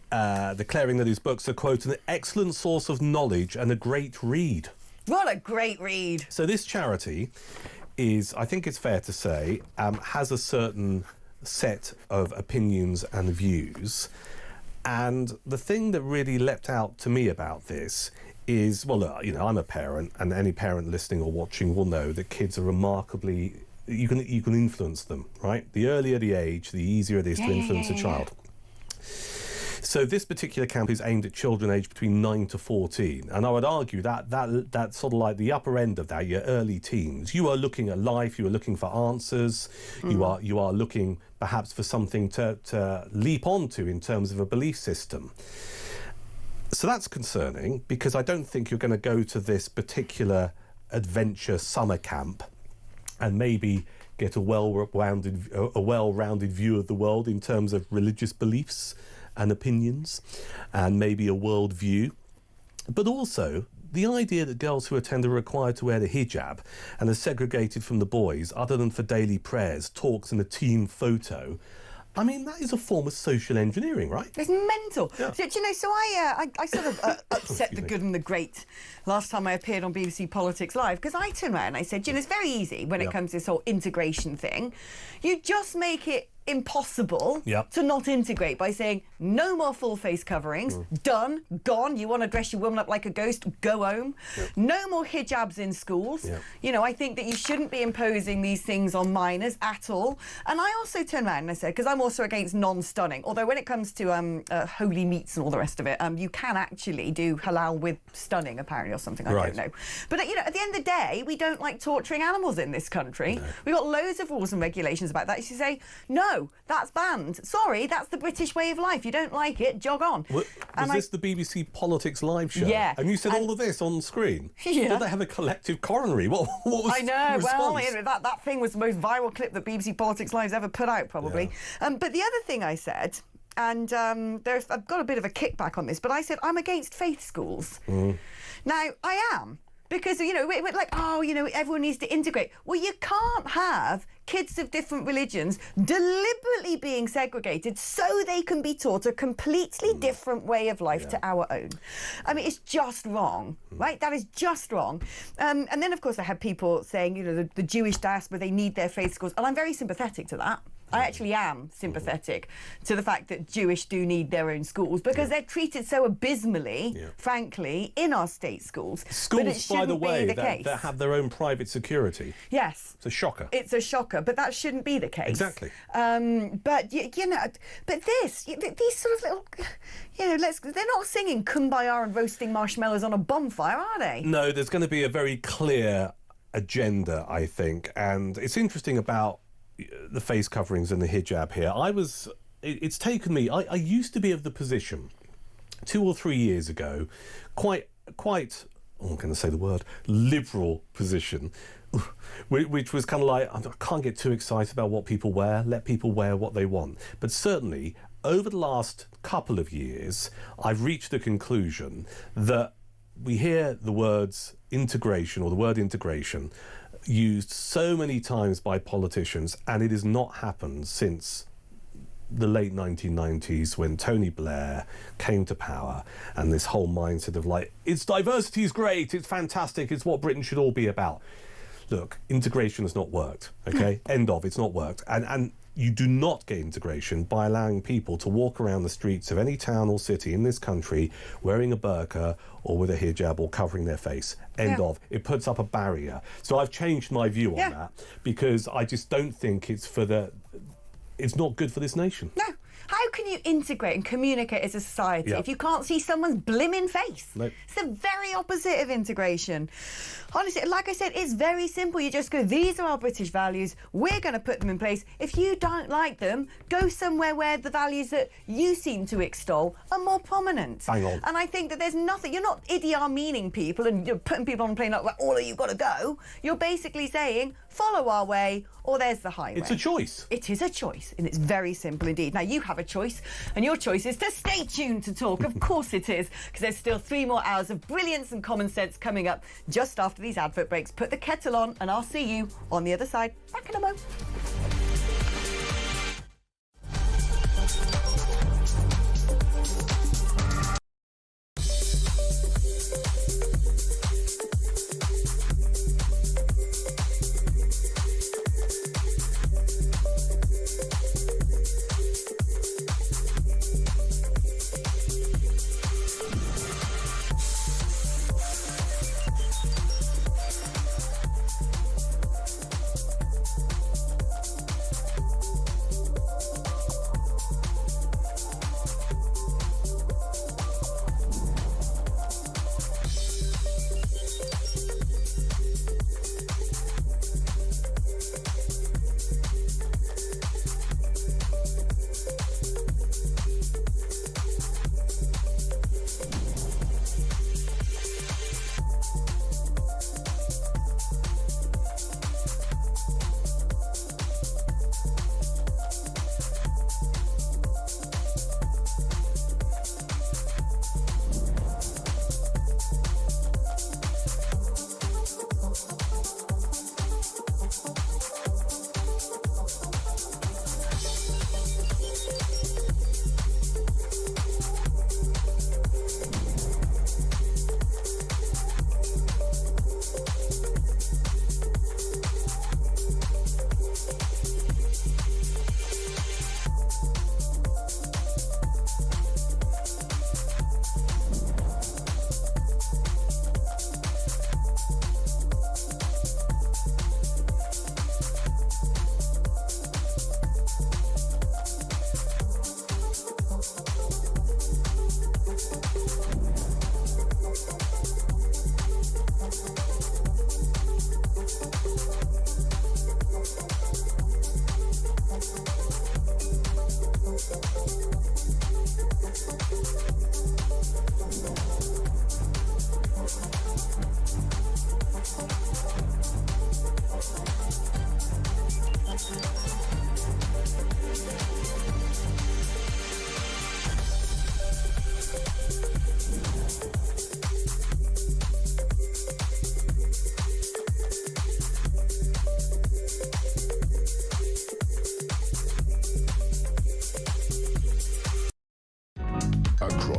declaring that his books are, quote, an excellent source of knowledge and a great read. What a great read. So this charity is, I think it's fair to say, has a certain set of opinions and views. And the thing that really leapt out to me about this is, well, look, you know, I'm a parent, and any parent listening or watching will know that kids are remarkably, you can influence them, right? The earlier the age, the easier it is to influence a child. So this particular camp is aimed at children aged between 9 to 14. And I would argue that that's sort of like the upper end of that, your early teens. You are looking at life, you are looking for answers, you are looking perhaps for something to leap onto in terms of a belief system. So that's concerning, because I don't think you're going to go to this particular adventure summer camp and maybe get a well-rounded view of the world in terms of religious beliefs and opinions, and maybe a world view. But also, the idea that girls who attend are required to wear the hijab and are segregated from the boys, other than for daily prayers, talks and a team photo, I mean, that is a form of social engineering, right? It's mental. Yeah. So, you know, so I sort of upset the good and the great last time I appeared on BBC Politics Live, because I turned around and I said, you know, it's very easy when it comes to this whole integration thing. You just make it impossible to not integrate by saying no more full face coverings, done, gone. You want to dress your woman up like a ghost, go home. No more hijabs in schools. You know, I think that you shouldn't be imposing these things on minors at all. And I also turned around and I said, because I'm also against non-stunning, although when it comes to holy meats and all the rest of it, you can actually do halal with stunning apparently or something, I don't know. But you know, at the end of the day, we don't like torturing animals in this country. We've got loads of rules and regulations about that. You say, no, that's banned. Sorry, that's the British way of life. You don't like it, jog on. Was this the BBC Politics Live show? Yeah. And you said all of this on screen? Yeah. Did they have a collective coronary? What was I know, the well, response? that thing was the most viral clip that BBC Politics Live's ever put out, probably. But the other thing I said, and I've got a bit of a kickback on this, but I said I'm against faith schools. Now, I am. Because, you know, we're like, oh, you know, everyone needs to integrate. Well, you can't have kids of different religions deliberately being segregated so they can be taught a completely different way of life to our own. I mean, it's just wrong, right? That is just wrong. And then, of course, I had people saying, you know, the Jewish diaspora, they need their faith schools. And I'm very sympathetic to that. I actually am sympathetic to the fact that Jewish do need their own schools because they're treated so abysmally, frankly, in our state schools. Schools, by the way, that have their own private security. Yes. It's a shocker. It's a shocker, but that shouldn't be the case. Exactly. But, you know, but these sort of little, you know, they're not singing Kumbaya and roasting marshmallows on a bonfire, are they? No, there's going to be a very clear agenda, I think. And it's interesting about the face coverings and the hijab here. It's taken me, I used to be of the position 2 or 3 years ago, quite, I'm going to say the word, liberal position, which was kind of like, I can't get too excited about what people wear, let people wear what they want. But certainly, over the last couple of years, I've reached the conclusion that we hear the words integration or the word integration used so many times by politicians, and it has not happened since the late 1990s when Tony Blair came to power, and this whole mindset of like, it's diversity is great, it's fantastic, it's what Britain should all be about. Look, integration has not worked, okay? End of, it's not worked. And you do not get integration by allowing people to walk around the streets of any town or city in this country wearing a burqa or with a hijab or covering their face. End of. It puts up a barrier. So I've changed my view on that because I just don't think it's not good for this nation. No. How can you integrate and communicate as a society if you can't see someone's blimmin' face? Nope. It's the very opposite of integration. Honestly, like I said, it's very simple. You just go, these are our British values. We're going to put them in place. If you don't like them, go somewhere where the values that you seem to extol are more prominent. Bang on. And I think that there's nothing, you're not Idi Amining people and you're putting people on a plane like, well, all of you got to go. You're basically saying, follow our way or there's the highway. It's a choice. It is a choice, and it's very simple indeed. Now, you have a choice, and your choice is to stay tuned to talk. Of course it is, because there's still 3 more hours of brilliance and common sense coming up just after these advert breaks. Put the kettle on, and I'll see you on the other side. Back in a moment.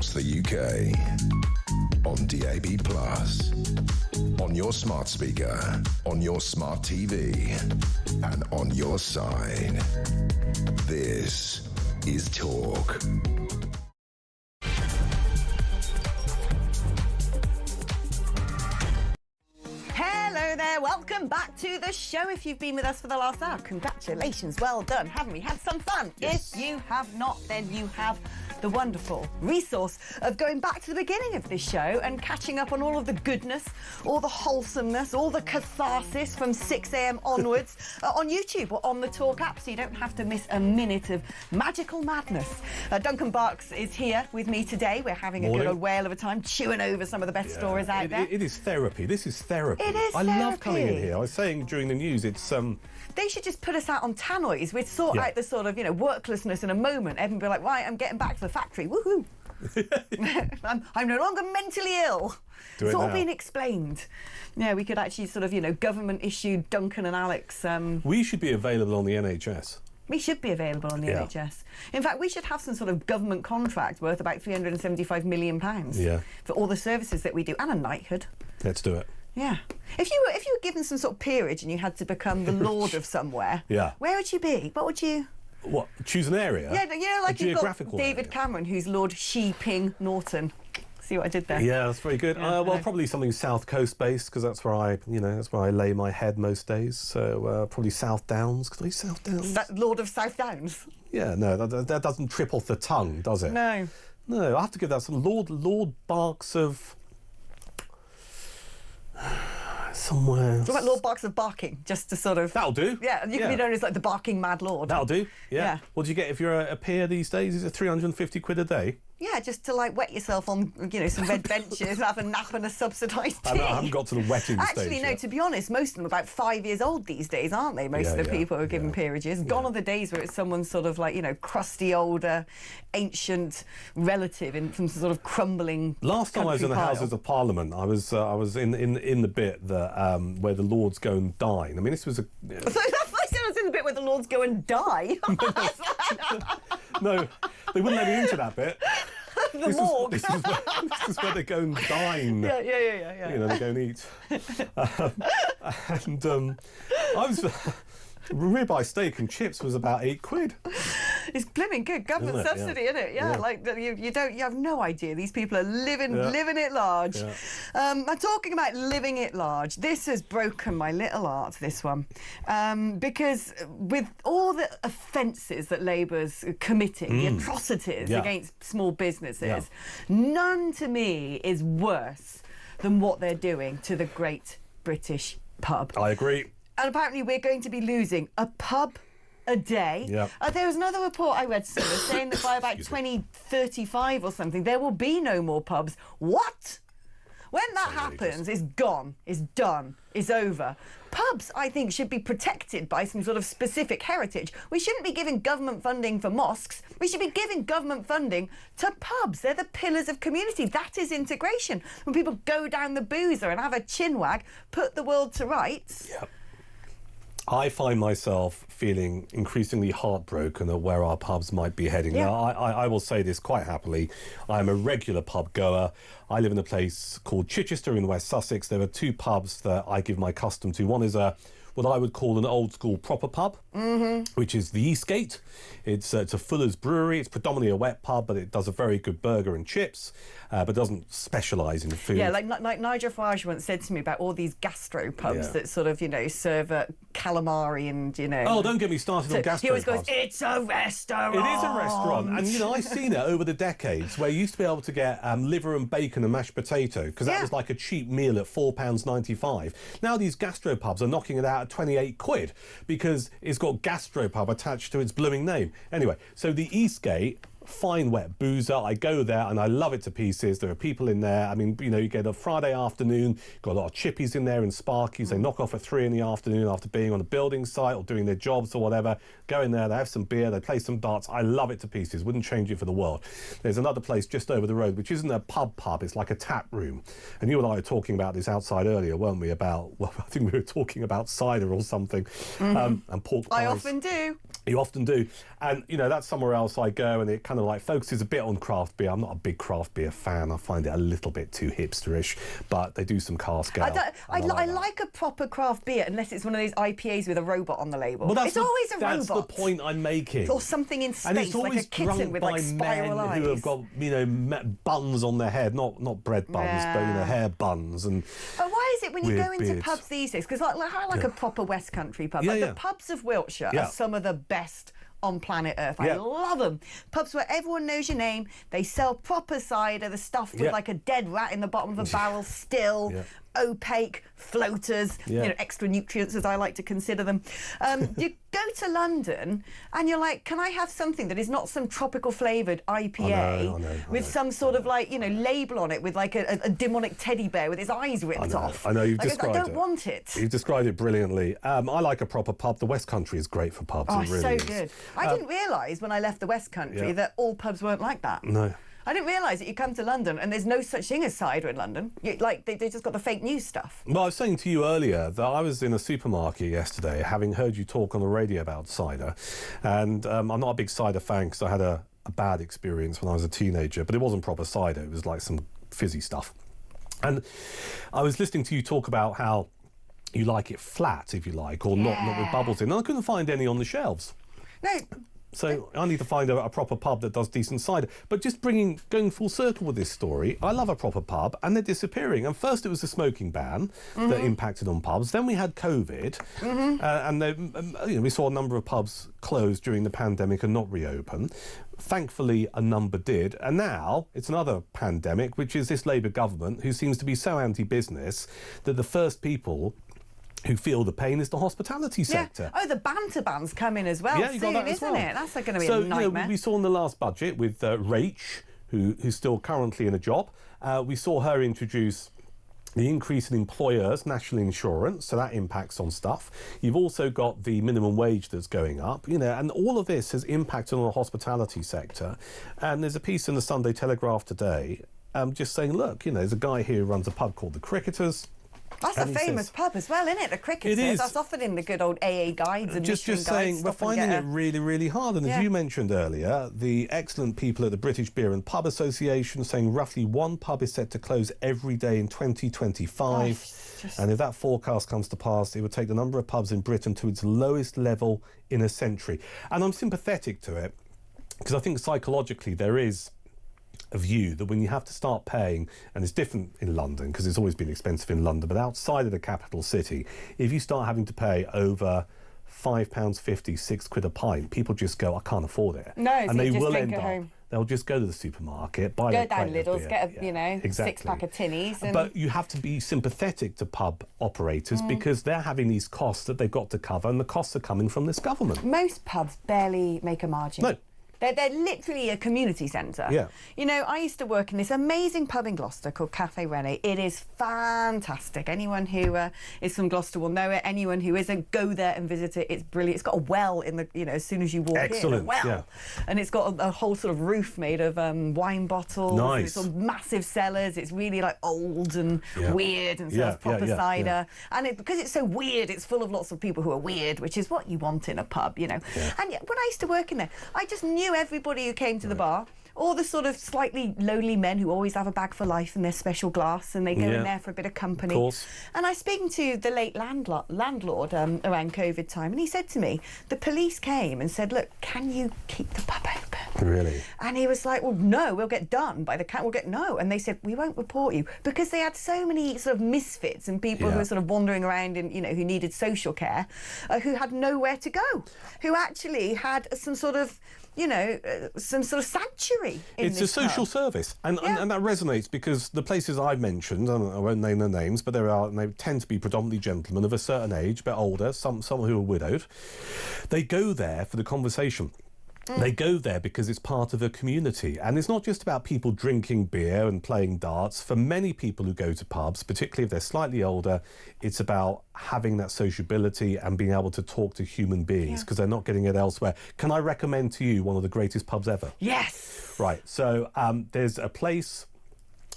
across the UK. On DAB+, on your smart speaker, on your smart TV, and on your side. This is Talk. Hello there, welcome back to the show. If you've been with us for the last hour, congratulations, well done. Haven't we had some fun? Yes. If you have not, then you have the wonderful resource of going back to the beginning of this show and catching up on all of the goodness, all the wholesomeness, all the catharsis from 6 a.m. onwards on YouTube or on the Talk app, so you don't have to miss a minute of magical madness. Duncan Barks is here with me today. We're having a good old whale of a time chewing over some of the best stories out there. It is therapy. This is therapy. It is I love coming in therapy. here. I was saying during the news, it's They should just put us out on tannoys. We'd sort out the sort of, worklessness in a moment. Everyone would be like, right, I'm getting back to the factory. Woohoo! I'm no longer mentally ill. It's all been explained. Yeah, we could actually sort of, government-issued Duncan and Alex. We should be available on the NHS. We should be available on the NHS. In fact, we should have some sort of government contract worth about £375 million for all the services that we do, and a knighthood. Let's do it. Yeah. If you were given some sort of peerage and you had to become the lord of somewhere, where would you be? What would you... What? Choose an area? Yeah, like you've got David area. Cameron, who's Lord Shi Ping Norton. See what I did there? Yeah, that's very good. Yeah, well, probably something South Coast based, because that's where I lay my head most days. So probably South Downs. Could I say South Downs? Lord of South Downs. Yeah, no, that doesn't trip off the tongue, does it? No. No, I have to give that some Lord Barks of somewhere. What about Lord Barks of Barking? Just to sort of... That'll do. Yeah, you can be known as like the Barking Mad Lord. That'll do. Yeah. What do you get if you're a peer these days? Is it 350 quid a day? Yeah, just to like wet yourself on, some red benches, have a nap and a subsidised tea. I haven't got to the wetting stage. Actually, no, to be honest, most of them are about 5 years old these days, aren't they? Most of the people who are given peerages. Gone are the days where it's someone's sort of like, crusty, older, ancient relative in some sort of crumbling Last time I was in the Houses of Parliament, I was in the bit that where the Lords go and dine. I mean, this was a... So that's like I was in the bit where the Lords go and die. No, they wouldn't let me into that bit. The morgue. This is where they go and dine. Yeah. They go and eat. I was... ribeye steak and chips was about £8. It's blimmin' good government subsidy, isn't it? Yeah, like you have no idea. These people are living it large. Yeah. I'm talking about living it large. This has broken my little heart, this one, because with all the offences that Labour's committing, the atrocities against small businesses, none to me is worse than what they're doing to the great British pub. I agree. And apparently we're going to be losing a pub a day. Yeah. There was another report I read somewhere saying that by about 2035 or something, there will be no more pubs. What? When that happens, it's gone, it's done, it's over. Pubs, I think, should be protected by some sort of specific heritage. We shouldn't be giving government funding for mosques. We should be giving government funding to pubs. They're the pillars of community. That is integration. When people go down the boozer and have a chinwag, put the world to rights. Yep. I find myself feeling increasingly heartbroken at where our pubs might be heading. Yeah. Now, I will say this quite happily. I'm a regular pub goer. I live in a place called Chichester in West Sussex. There are two pubs that I give my custom to. One is what I would call an old school proper pub, which is the Eastgate. It's a Fuller's Brewery. It's predominantly a wet pub, but it does a very good burger and chips, but doesn't specialise in food. Yeah, like Nigel Farage once said to me about all these gastro pubs that sort of, serve calamari and, Oh, don't get me started on gastro He always pubs. goes, it's a restaurant. It is a restaurant. And, I've seen it over the decades where you used to be able to get liver and bacon and mashed potato because that was like a cheap meal at £4.95. Now these gastro pubs are knocking it out at 28 quid because it's got gastropub attached to its blooming name. Anyway, so the Eastgate, fine wet boozer. I go there and I love it to pieces. There are people in there. I mean, you get a Friday afternoon, got a lot of chippies in there and sparkies. They knock off at 3 in the afternoon after being on a building site or doing their jobs or whatever. Go in there, they have some beer, they play some darts. I love it to pieces. Wouldn't change it for the world. There's another place just over the road, which isn't a pub. It's like a tap room. And you and I were talking about this outside earlier, weren't we? About, well, I think we were talking about cider or something. And pork pies. I often do. You often do. And, you know, that's somewhere else I go, and it kind of like focuses a bit on craft beer. I'm not a big craft beer fan. I find it a little bit too hipsterish, but they do some cask ale. I like a proper craft beer, unless it's one of those IPAs with a robot on the label. Well, it's always a robot. That's the point I'm making. Or something in space, and it's always like a kitten with like spiral eyes. who have got, you know, buns on their head, not bread buns, but, you know, hair buns. And but why is it when you go into beards. pubs these days? Because I like a proper West Country pub. Yeah, Like yeah. the pubs of Wiltshire are some of the best on planet Earth. I Yeah. love them. Pubs where everyone knows your name. They sell proper cider, the stuff with like a dead rat in the bottom of a barrel still. Yeah. Opaque floaters, you know, extra nutrients as I like to consider them. You go to London and you're like, can I have something that is not some tropical flavoured IPA with some sort of like, you know, label on it with like a demonic teddy bear with his eyes ripped off? I know, you've like, described I it. don't want it. You've described it brilliantly. I like a proper pub. The West Country is great for pubs. Oh, it really so is. good. I didn't realise when I left the West Country that all pubs weren't like that. No. I didn't realise that you come to London and there's no such thing as cider in London. Like, they just got the fake news stuff. Well, I was saying to you earlier that I was in a supermarket yesterday, having heard you talk on the radio about cider. And I'm not a big cider fan because I had a bad experience when I was a teenager, but it wasn't proper cider. It was like some fizzy stuff. And I was listening to you talk about how you like it flat, if you like, or not with bubbles in. And I couldn't find any on the shelves. No. So I need to find a proper pub that does decent cider. But just going full circle with this story, I love a proper pub, and they're disappearing. And first it was the smoking ban that impacted on pubs. Then we had COVID, and we saw a number of pubs close during the pandemic and not reopen. Thankfully, a number did. And now it's another pandemic, which is this Labour government who seems to be so anti-business that the first people who feel the pain is the hospitality sector. Oh, the banter ban's coming as well soon, isn't it? That's going to be a nightmare. You know, we saw in the last budget with Rach, who's still currently in a job, we saw her introduce the increase in employers' national insurance, so that impacts on stuff. You've also got the minimum wage that's going up, you know, and all of this has impacted on the hospitality sector. And there's a piece in the Sunday Telegraph today just saying, look, you know, there's a guy here who runs a pub called the Cricketers. That's a famous pub as well, isn't it? The Cricketers. It is. That's often in the good old AA guides and just Michelin saying, guides. we're finding it really, really hard. And as you mentioned earlier, the excellent people at the British Beer and Pub Association saying roughly one pub is set to close every day in 2025. And if that forecast comes to pass, it would take the number of pubs in Britain to its lowest level in a century. And I'm sympathetic to it because I think psychologically there is a view that when you have to start paying, and it's different in London because it's always been expensive in London, but outside of the capital city, if you start having to pay over £5.50, £6 a pint, people just go, I can't afford it. No, and so they you just will drink end at up. home. They'll just go to the supermarket, buy go a down crate of Lidl's, beer. get a six-pack of tinnies. And But you have to be sympathetic to pub operators because they're having these costs that they've got to cover, and the costs are coming from this government. most pubs barely make a margin. No. They're literally a community centre. Yeah. You know, I used to work in this amazing pub in Gloucester called Cafe Rene. It is fantastic. Anyone who is from Gloucester will know it. Anyone who isn't, go there and visit it. It's brilliant. It's got a well in the, you know, as soon as you walk in, a well. And it's got a whole sort of roof made of wine bottles. Nice. And it's on massive cellars. It's really like old and weird and serves proper cider. And because it's so weird, it's full of lots of people who are weird, which is what you want in a pub, you know. And yet, when I used to work in there, I just knew everybody who came to the bar, all the sort of slightly lonely men who always have a bag for life in their special glass, and they go in there for a bit of company. Of course. And I was speaking to the late landlord around COVID time, and he said to me, the police came and said, look, can you keep the pub open? Really? And he was like, well, no, we'll get done by the cat. We'll get no. And they said, we won't report you, because they had so many sort of misfits and people who were sort of wandering around and, you know, who needed social care, who had nowhere to go, who actually had some sort of, you know, some sort of sanctuary in It's this a social pub. service, and that resonates because the places I've mentioned, I won't name their names, but they tend to be predominantly gentlemen of a certain age, a bit older, some who are widowed. They go there for the conversation. They go there because it's part of a community, and it's not just about people drinking beer and playing darts. For many people who go to pubs, particularly if they're slightly older, it's about having that sociability and being able to talk to human beings because they're not getting it elsewhere. Can I recommend to you one of the greatest pubs ever? Yes. Right, so there's a place,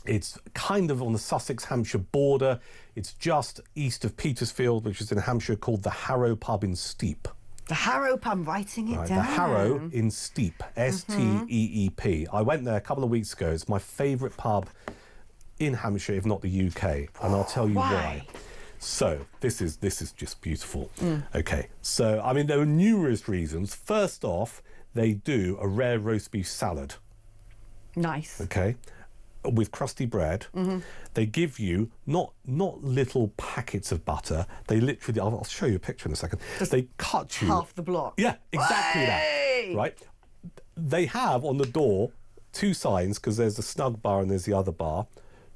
it's kind of on the Sussex-Hampshire border. It's just east of Petersfield, which is in Hampshire, called the Harrow Pub in Steep. The Harrow pub, I'm writing it Right, down. the Harrow in Steep, S-T-E-E-P. I went there a couple of weeks ago. It's my favourite pub in Hampshire, if not the UK, and I'll tell you why. So this is just beautiful. Okay, so I mean there are numerous reasons. First off, they do a rare roast beef salad. Nice. Okay, with crusty bread. They give you not little packets of butter. They literally, I'll show you a picture in a second. They cut you half the block. Yeah, exactly Hey! that. Right. They have on the door 2 signs, because there's the snug bar and there's the other bar.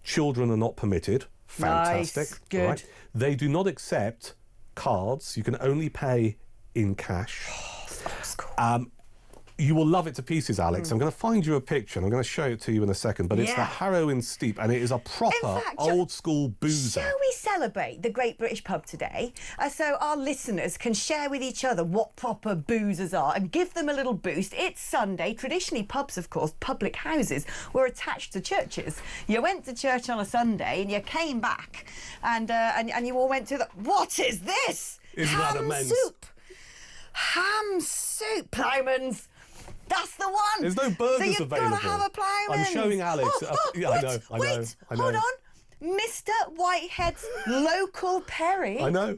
Children are not permitted. Fantastic. Nice. Good. Right? They do not accept cards. You can only pay in cash. That's cool. You will love it to pieces, Alex. I'm going to find you a picture and I'm going to show it to you in a second. But it's the Yeah. Harrow in Steep, and it is a proper old school boozer. Shall we celebrate the Great British Pub today, so our listeners can share with each other what proper boozers are and give them a little boost? It's Sunday. Traditionally, pubs, of course, public houses, were attached to churches. You went to church on a Sunday and you came back, and you all went to the. What is this? Isn't that immense? Soup. Ham soup, Plowman's. That's the one. There's no burgers so you've available. Got to have a Plowman's. I'm showing Alex. Yeah, wait, I know. Wait, hold on. Mr. Whitehead's local Perry. I know.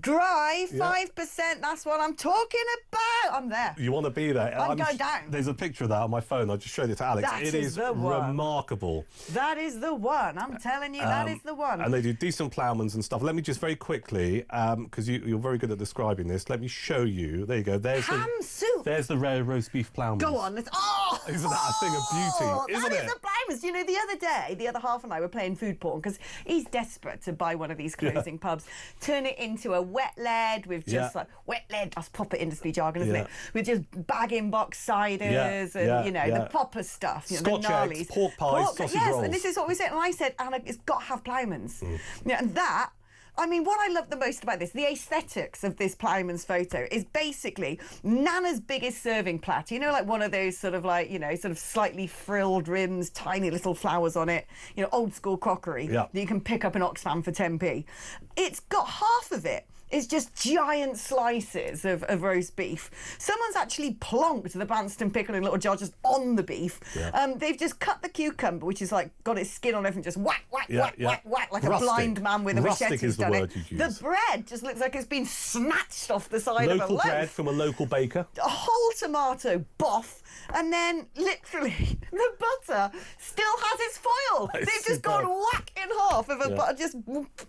Dry, 5%. That's what I'm talking about. I'm there. You want to be there. I'm going down. There's a picture of that on my phone. I just showed it to Alex. That It is is the one. remarkable. That is the one. I'm telling you, that is the one. And they do decent ploughmans and stuff. Let me just very quickly, because you're very good at describing this, let me show you. There you go. There's Ham soup. There's the rare roast beef ploughmans. Go on. Isn't that a thing of beauty? Isn't That it? is the Plowman's. You know, the other day, the other half and I were playing food porn because he's desperate to buy one of these closing pubs, turn it into a wet lead with just like wet lead. That's proper industry jargon, isn't it? With just bag-in-box ciders and, you know, the proper stuff. You know, Scotch the gnarlies. eggs, pork pies, sausage rolls. And this is what we said. And I said, Anna, it's got to have Plowman's. Yeah, and that. I mean, what I love the most about this, the aesthetics of this Plowman's photo, is basically Nana's biggest serving platter. You know, like one of those sort of like, you know, sort of slightly frilled rims, tiny little flowers on it, you know, old school crockery that you can pick up in Oxfam for 10p. It's got half of it. It's just giant slices of roast beef. Someone's actually plonked the Branston pickle in a little jar just on the beef. They've just cut the cucumber, which is like got its skin on everything, just whack, whack, whack, whack, whack, like Rustic. a blind man with a machete. Rustic is the word you'd use. The bread just looks like it's been snatched off the side of a Local loaf. bread from a local baker. A whole tomato, boff, and then literally the butter still has its foil. That is They've just superb. gone whack in half of a butter, just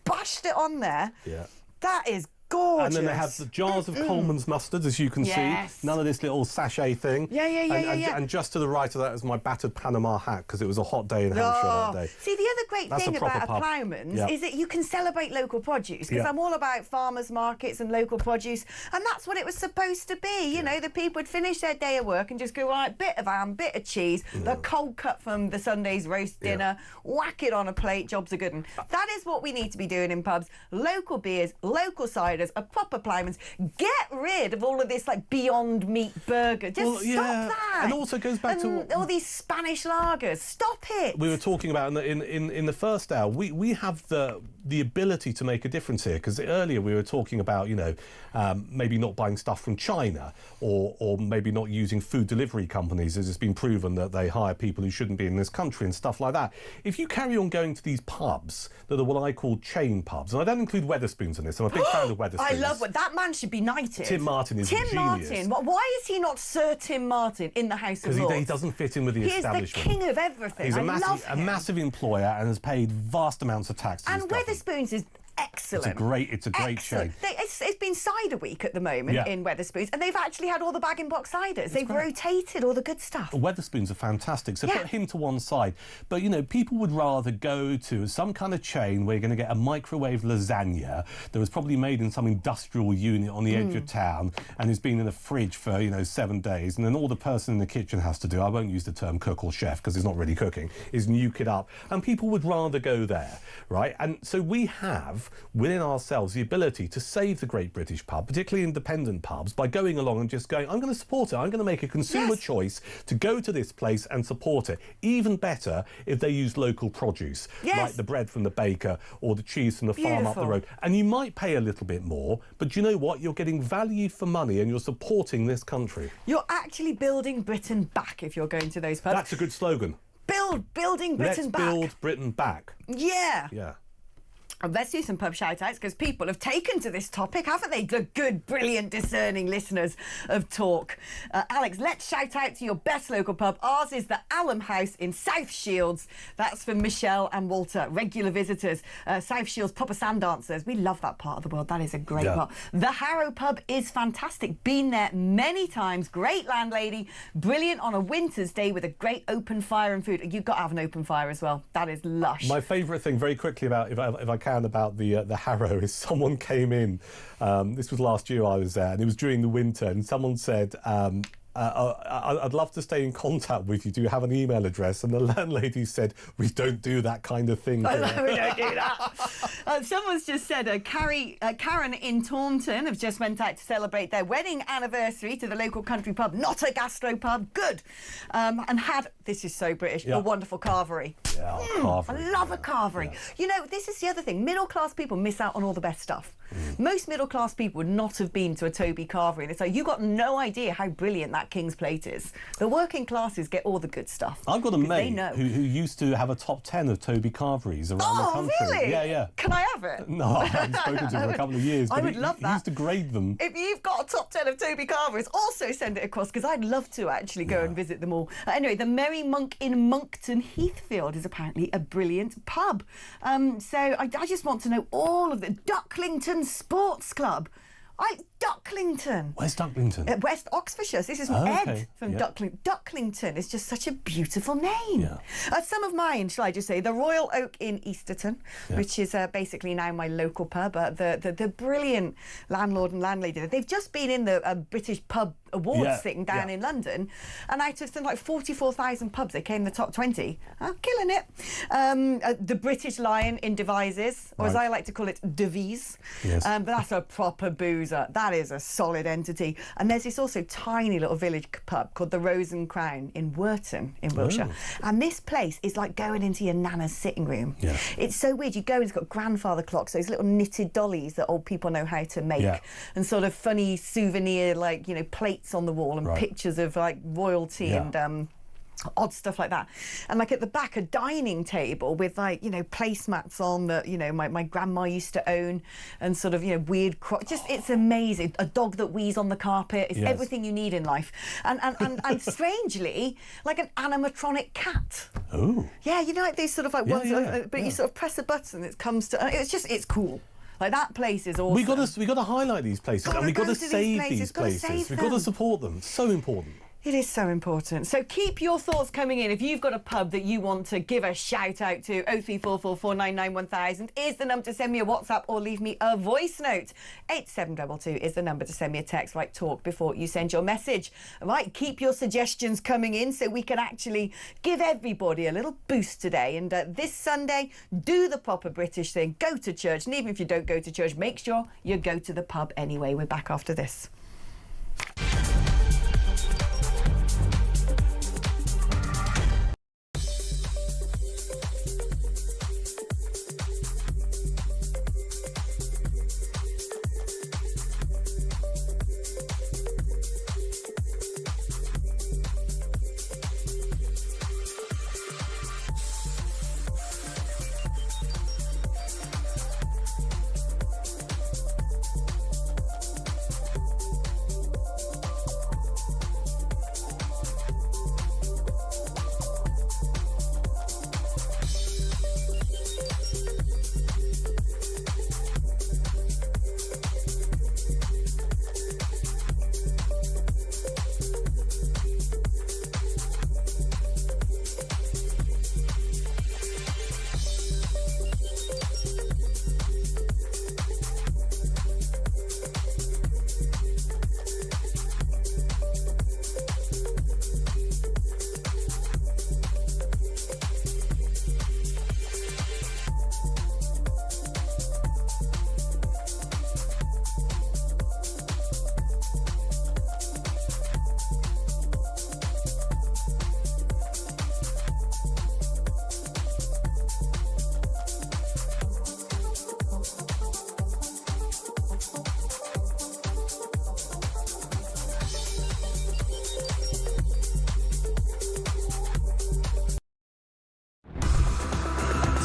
bashed it on there. Yeah. That is gorgeous. And then they have the jars of Coleman's mustards, as you can see. None of this little sachet thing. And just to the right of that is my battered Panama hat, because it was a hot day in Hampshire that day. See, the other great thing about a Plowman's is that you can celebrate local produce, because I'm all about farmers markets and local produce, and that's what it was supposed to be. You know, the people would finish their day of work and just go, right, bit of ham, bit of cheese, the cold cut from the Sunday's roast dinner, whack it on a plate, jobs are good. And that is what we need to be doing in pubs. Local beers, local ciders, a proper Plowman's. Get rid of all of this like Beyond Meat burger. Just stop that. And also goes back to all these Spanish lagers. Stop it. We were talking about in the first hour. We have the ability to make a difference here, because earlier we were talking about, you know, maybe not buying stuff from China, or maybe not using food delivery companies, as it's been proven that they hire people who shouldn't be in this country and stuff like that. If you carry on going to these pubs that are what I call chain pubs, and I don't include Wetherspoons in this, I'm a big fan of Wetherspoons. I love that man should be knighted. Tim Martin is a genius. Martin. Why is he not Sir Tim Martin in the House of Lords? Because he doesn't fit in with the establishment. He is the king of everything. He's love a him. massive employer and has paid vast amounts of tax. And Wetherspoons is excellent. It's a great chain. It's been cider week at the moment in Wetherspoons, and they've actually had all the bag-in-box ciders. They've rotated all the good stuff. Wetherspoons are fantastic, so put him to one side. But, you know, people would rather go to some kind of chain where you're going to get a microwave lasagna that was probably made in some industrial unit on the edge of town and has been in the fridge for, you know, 7 days, and then all the person in the kitchen has to do, I won't use the term cook or chef because it's not really cooking, is nuke it up. And people would rather go there, right? And so we have have within ourselves the ability to save the Great British pub, particularly independent pubs, by going along and just going, I'm going to support it. I'm going to make a consumer choice to go to this place and support it. Even better if they use local produce, like the bread from the baker or the cheese from the farm up the road. And you might pay a little bit more, but you know what? You're getting value for money and you're supporting this country. You're actually building Britain back if you're going to those pubs. That's a good slogan. Building Britain back. Let's build Britain back. Yeah. Yeah. Let's do some pub shout-outs because people have taken to this topic, haven't they? The good, brilliant, discerning listeners of Talk. Alex, let's shout out to your best local pub. Ours is the Alum House in South Shields. That's from Michelle and Walter, regular visitors. South Shields, proper sand dancers. We love that part of the world. That is a great part. The Harrow pub is fantastic. Been there many times. Great landlady. Brilliant on a winter's day with a great open fire and food. You've got to have an open fire as well. That is lush. My favourite thing, very quickly, about if I can, about the Harrow is someone came in, this was last year I was there, and it was during the winter, and someone said, I'd love to stay in contact with you. Do you have an email address? And the landlady said, we don't do that kind of thing. No, we don't do that. Someone's just said, Karen in Taunton have just went out to celebrate their wedding anniversary to the local country pub, not a gastropub, good. And had, this is so British, a wonderful carvery. Yeah, carvery. I love a carvery. Yeah. You know, this is the other thing. Middle-class people miss out on all the best stuff. Most middle-class people would not have been to a Toby carvery. And it's like, you got no idea how brilliant that King's Plate is. The working classes get all the good stuff. I've got a mate who used to have a top 10 of Toby carveries around the country. Oh, really? Yeah, yeah. Can I have it? No, I haven't spoken to him for a couple of years. I but would love that. He used to grade them. If you've got a top 10 of Toby carveries, also send it across, because I'd love to actually go and visit them all. Anyway, the Merry Monk in Monkton Heathfield is apparently a brilliant pub. So I just want to know all of the Ducklington Sports Club. Ducklington. Where's Ducklington? West Oxfordshire. This is from Ed from Ducklington. Ducklington is just such a beautiful name. Yeah. Some of mine, shall I just say, the Royal Oak in Easterton, which is basically now my local pub. The brilliant landlord and landlady. They've just been in the British Pub Awards thing down in London, and out of something like 44,000 pubs, they came in the top 20. Killing it. The British Lion in Devizes, or as I like to call it, Devise. Yes. But that's a proper boozer. That is a solid entity. And there's this also tiny little village pub called the Rose and Crown in Worton in Wiltshire. And this place is like going into your nana's sitting room. Yeah. It's so weird. You go and it's got grandfather clocks, those little knitted dollies that old people know how to make, and sort of funny souvenir, like, you know, plates on the wall and pictures of like royalty and odd stuff like that. And like at the back, a dining table with, like, you know, placemats on that, you know, my grandma used to own, and sort of, you know, weird just it's amazing. A dog that wheezes on the carpet. It's everything you need in life. And strangely, like an animatronic cat. Oh. Yeah, you know, like these sort of like ones, but you sort of press a button, it comes to, it's cool. Like, that place is awesome. We got to highlight these places, and we've got to save these places. We've got to support them. It's so important. It is so important. So keep your thoughts coming in. If you've got a pub that you want to give a shout out to, 03444991000 is the number to send me a WhatsApp or leave me a voice note. 8722 is the number to send me a text. Right, talk before you send your message. Right, keep your suggestions coming in so we can actually give everybody a little boost today. And this Sunday, do the proper British thing. Go to church. And even if you don't go to church, make sure you go to the pub anyway. We're back after this.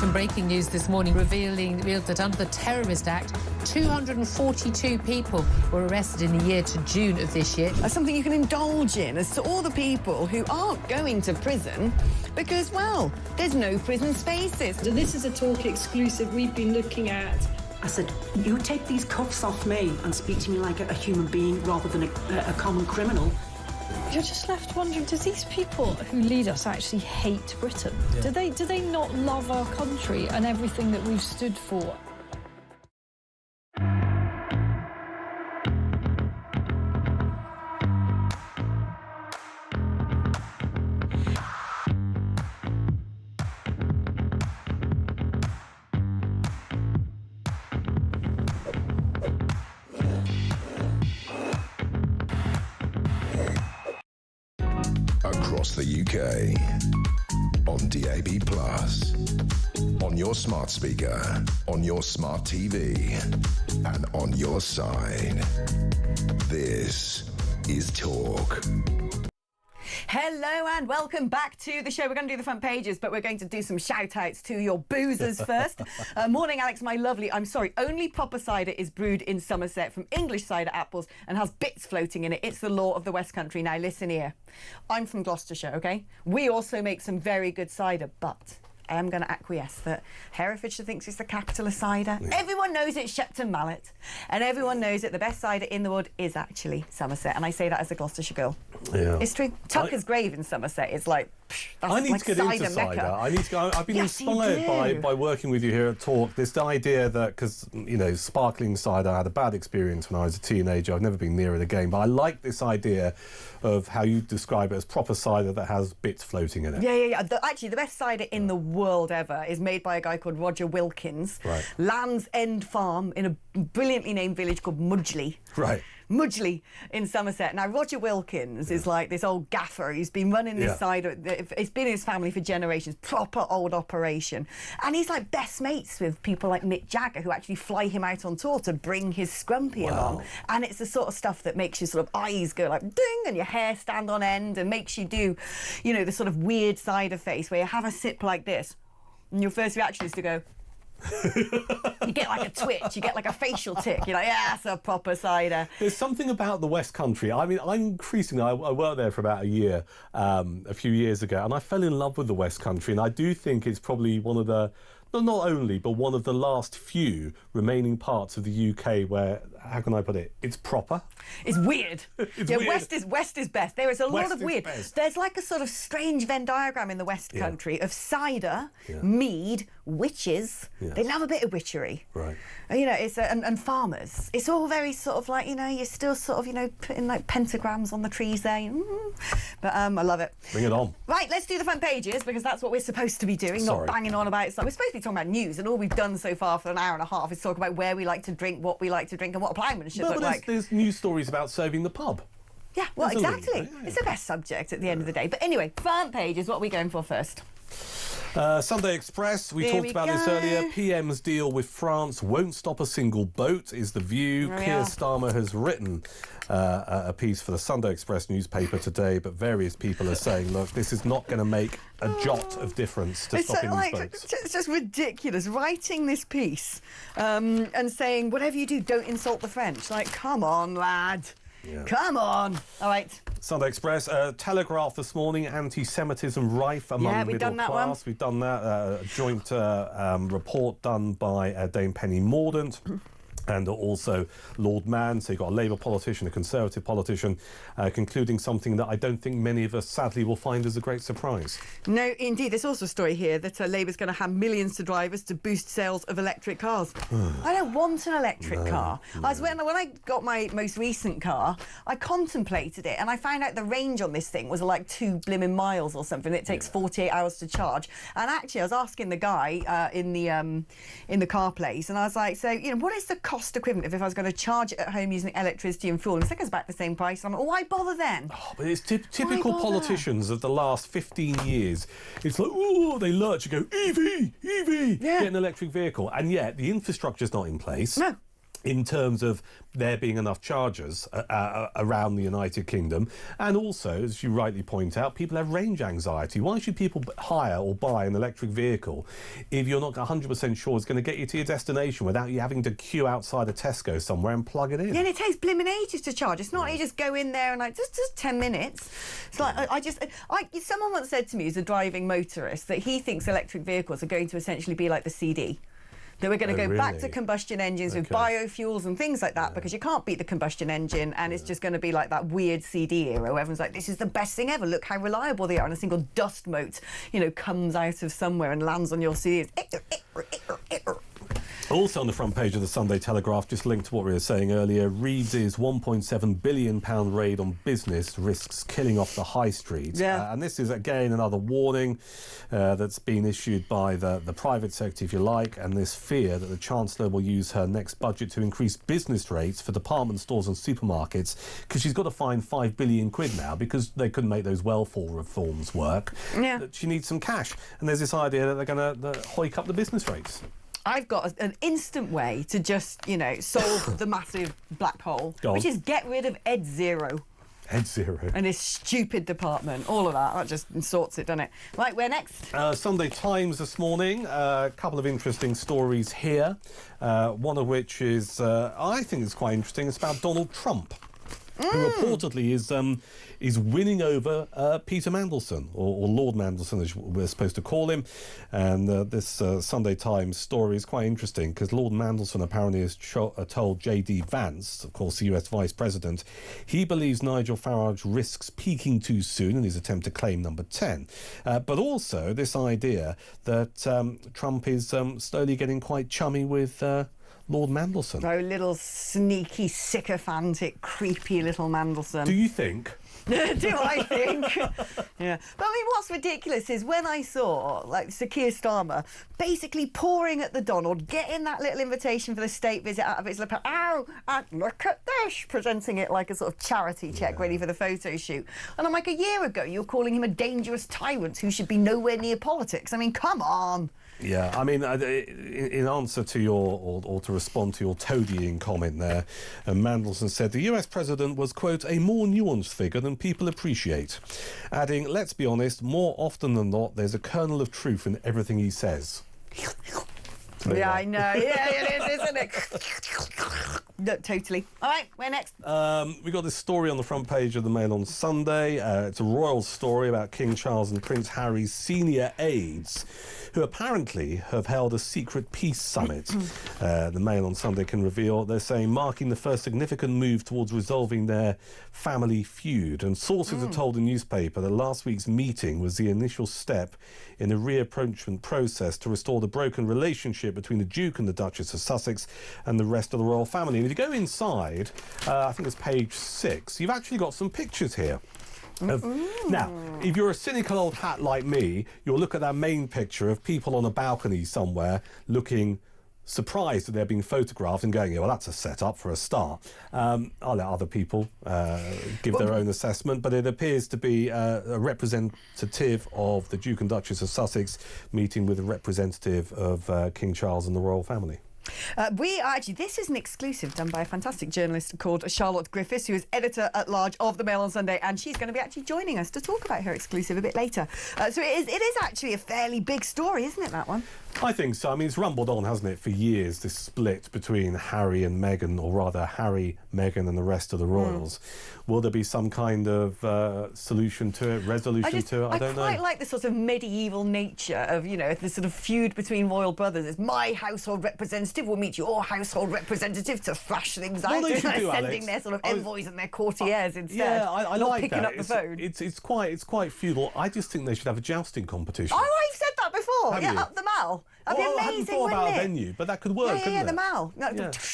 Some breaking news this morning revealed that under the Terrorist Act, 242 people were arrested in the year to June of this year. Something you can indulge in as to all the people who aren't going to prison because, well, there's no prison spaces. So this is a talk exclusive we've been looking at. I said, you take these cuffs off me and speak to me like a human being rather than a common criminal. You're just left wondering, do these people who lead us actually hate Britain? Yeah. Do they not love our country and everything that we've stood for? Across the UK, on DAB+, on your smart speaker, on your smart TV, and on your side. This is Talk. Hello and welcome back to the show. We're going to do the front pages, but we're going to do some shout-outs to your boozers first. Morning, Alex, my lovely. I'm sorry, only proper cider is brewed in Somerset from English cider apples and has bits floating in it. It's the law of the West Country. Now, listen here. I'm from Gloucestershire, OK? We also make some very good cider, but I am going to acquiesce that Herefordshire thinks it's the capital of cider. Yeah. Everyone knows it's Shepton Mallet, and everyone knows that the best cider in the world is actually Somerset, and I say that as a Gloucestershire girl. Yeah. It's true. Tucker's Grave in Somerset is like, that's I need like to get into cider. I need to go. I've been inspired by working with you here at Talk. This idea that, because, you know, sparkling cider, I had a bad experience when I was a teenager. I've never been near it again. But I like this idea of how you describe it as proper cider that has bits floating in it. Yeah. Actually, the best cider in the world ever is made by a guy called Roger Wilkins. Right. Land's End Farm in a brilliantly named village called Mudgley. Right. Mudgley in Somerset. Now, Roger Wilkins is like this old gaffer. He's been running this cider. It's been in his family for generations. Proper old operation. And he's like best mates with people like Mick Jagger, who actually fly him out on tour to bring his scrumpy along. And it's the sort of stuff that makes your sort of eyes go like ding and your hair stand on end and makes you do, you know, the sort of weird cider face where you have a sip like this and your first reaction is to go... You get like a twitch, you get like a facial tick. You're like, yeah, that's a proper cider. There's something about the West Country. I mean, I worked there for about a year, a few years ago, and I fell in love with the West Country. And I do think it's probably one of the, not only, but one of the last few remaining parts of the UK where, how can I put it, it's proper. It's weird. It's weird. West is best. There is a lot of weird. Best. There's like a sort of strange Venn diagram in the West Country of cider, mead, witches. Yes. They love a bit of witchery. Right. You know, it's and farmers. It's all very sort of like, you know, you're still sort of, you know, putting like pentagrams on the trees there. But I love it. Bring it on. Right, let's do the front pages because that's what we're supposed to be doing, not banging on about stuff. We're supposed to be talking about news, and all we've done so far for an hour and a half is talk about where we like to drink, what we like to drink, and what a ploughman should look like. There's news stories about serving the pub. Yeah, well, exactly. It's the best subject at the end of the day. But anyway, front page is what we're going for first. Sunday Express, we talked about this earlier. PM's deal with France won't stop a single boat, is the view. Keir Starmer has written a piece for the Sunday Express newspaper today, but various people are saying, look, this is not going to make a jot of difference to stopping these boats. It's just ridiculous, writing this piece and saying, whatever you do, don't insult the French. Like, come on, lad. Yeah. Come on. All right. Sunday Express, Telegraph this morning, anti-Semitism rife among middle class. We've done that. A joint report done by Dame Penny Mordaunt. And also Lord Mann, so you've got a Labour politician, a Conservative politician, concluding something that I don't think many of us, sadly, will find as a great surprise. No, indeed. There's also a story here that Labour's going to hand millions to drivers to boost sales of electric cars. I don't want an electric car. No. When I got my most recent car, I contemplated it, and I found out the range on this thing was like 2 blimmin' miles or something. It takes 48 hours to charge. And actually, I was asking the guy in the car place, and I was like, so, you know, what is the cost equivalent if I was going to charge it at home using electricity and fuel? And it's about the same price. I'm like, why bother then? Oh, but it's typical politicians of the last 15 years. It's like, oh, they lurch and go, EV, get an electric vehicle. And yet the infrastructure's not in place. No. in terms of there being enough chargers around the United Kingdom. And also, as you rightly point out, people have range anxiety. Why should people hire or buy an electric vehicle if you're not 100% sure it's going to get you to your destination without you having to queue outside a Tesco somewhere and plug it in? Yeah, and it takes blimmin' ages to charge. It's not like you just go in there and like, just 10 minutes. It's like, someone once said to me, who's a driving motorist, that he thinks electric vehicles are going to essentially be like the CD. That we're going to go back to combustion engines with biofuels and things like that, because you can't beat the combustion engine, and it's just going to be like that weird CD era where everyone's like, this is the best thing ever, look how reliable they are, and a single dust mote, you know, comes out of somewhere and lands on your CD. Also on the front page of the Sunday Telegraph, just linked to what we were saying earlier, Reed's £1.7 billion raid on business risks killing off the high street. Yeah. And this is, again, another warning that's been issued by the private sector, if you like, and this fear that the Chancellor will use her next budget to increase business rates for department stores and supermarkets, because she's got to find £5 billion now because they couldn't make those welfare reforms work. Yeah. She needs some cash. And there's this idea that they're going to hike up the business rates. I've got an instant way to just, you know, solve the massive black hole, which is get rid of Ed Zero. Ed Zero. And his stupid department. All of that just sorts it, doesn't it? Right, where next? Sunday Times this morning. A couple of interesting stories here. One of which is, I think is quite interesting. It's about Donald Trump, who reportedly is winning over Peter Mandelson, or Lord Mandelson, as we're supposed to call him. And this Sunday Times story is quite interesting because Lord Mandelson apparently has told J.D. Vance, of course, the US Vice President, he believes Nigel Farage risks peaking too soon in his attempt to claim number 10. But also this idea that Trump is slowly getting quite chummy with Lord Mandelson. Oh, little sneaky, sycophantic, creepy little Mandelson. Do you think? Do I think? Yeah. But I mean, what's ridiculous is when I saw, like, Sir Keir Starmer basically pouring at the Donald, getting that little invitation for the state visit out of his lapel. Oh, look at this! Presenting it like a sort of charity check ready for the photo shoot. And I'm like, a year ago, you were calling him a dangerous tyrant who should be nowhere near politics. I mean, come on. Yeah, I mean, in answer to your, or to respond to your toadying comment there, Mandelson said the US president was, quote, a more nuanced figure than people appreciate, adding, let's be honest, more often than not, there's a kernel of truth in everything he says. Yeah, I know. Yeah, it is, isn't it? No, totally. All right, where next? We got this story on the front page of the Mail on Sunday. It's a royal story about King Charles and Prince Harry's senior aides, who apparently have held a secret peace summit. The Mail on Sunday can reveal, they're saying, marking the first significant move towards resolving their family feud. And sources have told the newspaper that last week's meeting was the initial step in a reapproachment process to restore the broken relationship between the Duke and the Duchess of Sussex and the rest of the royal family. And if you go inside, I think it's page 6, you've actually got some pictures here. Now, if you're a cynical old hat like me, you'll look at that main picture of people on a balcony somewhere looking surprised that they're being photographed and going, yeah, well, that's a setup for a start. I'll let other people give their own assessment, but it appears to be a representative of the Duke and Duchess of Sussex meeting with a representative of King Charles and the royal family. This is an exclusive done by a fantastic journalist called Charlotte Griffiths, who is editor-at-large of the Mail on Sunday, and she's going to be actually joining us to talk about her exclusive a bit later. So it is actually a fairly big story, isn't it, that one? I think so. I mean, it's rumbled on, hasn't it, for years, this split between Harry and Meghan, or rather Harry, Meghan and the rest of the royals. Will there be some kind of solution to it, resolution to it? I don't know. I quite like the sort of medieval nature of, you know, the sort of feud between royal brothers. It's my household representative will meet your household representative to thrash things out. They should do, sending Alex, their sort of envoys and their courtiers instead. Yeah, I not like picking that. up the phone. It's quite feudal. I just think they should have a jousting competition. Oh, I've said that before. Have yeah, you? Up the Mall. That'd be amazing, I hadn't thought about wouldn't a it? venue, but that could work, couldn't it? The Mall.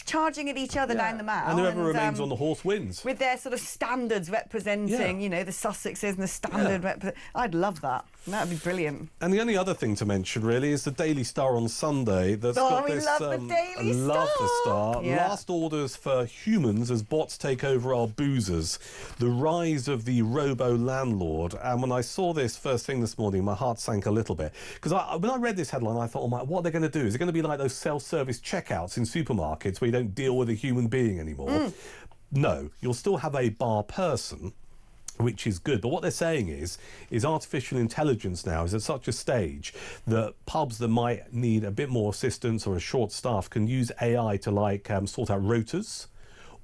Charging at each other down the Mall. And whoever remains on the horse wins. With their sort of standards representing, you know, the Sussexes and the standard I'd love that. That'd be brilliant. And the only other thing to mention, really, is the Daily Star on Sunday. That's got this, love the Daily Star. Love the Star. Yeah. Last orders for humans as bots take over our boozers. The rise of the robo-landlord. And when I saw this first thing this morning, my heart sank a little bit. Because when I read this headline, I thought, oh my, what they're going to do? Is it going to be like those self-service checkouts in supermarkets where you don't deal with a human being anymore? No, you'll still have a bar person, which is good. But what they're saying is artificial intelligence now is at such a stage that pubs that might need a bit more assistance or a short staff can use AI to sort out rotas,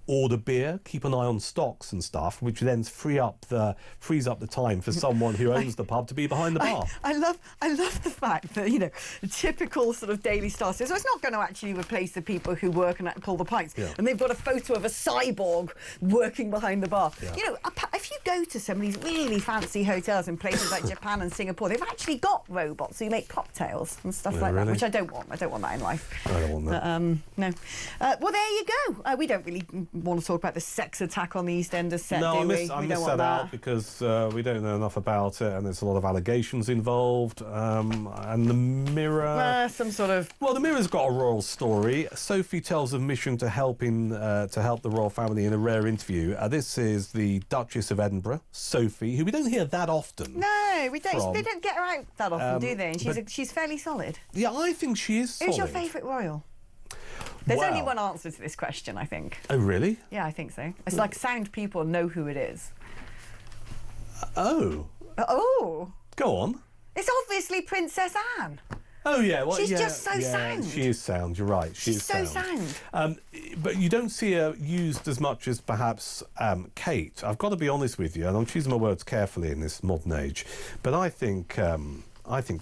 order beer, keep an eye on stocks and stuff, which then frees up the time for someone who owns the pub to be behind the bar. I love the fact that, you know, the typical sort of daily star says, so it's not going to actually replace the people who work and pull the pints. Yeah. And they've got a photo of a cyborg working behind the bar. Yeah. You know, if you go to some of these really fancy hotels in places like Japan and Singapore, they've actually got robots who make cocktails and stuff like that, which I don't want. I don't want that in life. I don't want that. No. Well, there you go. We don't really want to talk about the sex attack on the EastEnders set, No, do I we? missed that out because we don't know enough about it, and there's a lot of allegations involved. And the Mirror, some sort of. Well, the Mirror's got a royal story. Sophie tells of mission to help the royal family in a rare interview. This is the Duchess of Edinburgh, Sophie, who we don't hear that often. No, we don't. They don't get her out that often, do they? And she's fairly solid. Yeah, I think she is solid. Who's your favourite royal? There's only one answer to this question, I think. Oh, really? Yeah, I think so. It's like sound people know who it is. Oh. Oh. Go on. It's obviously Princess Anne. Oh, yeah. Well, she's just so sound. She is sound, you're right. She's so sound. But you don't see her used as much as perhaps Kate. I've got to be honest with you, and I'm choosing my words carefully in this modern age, but I think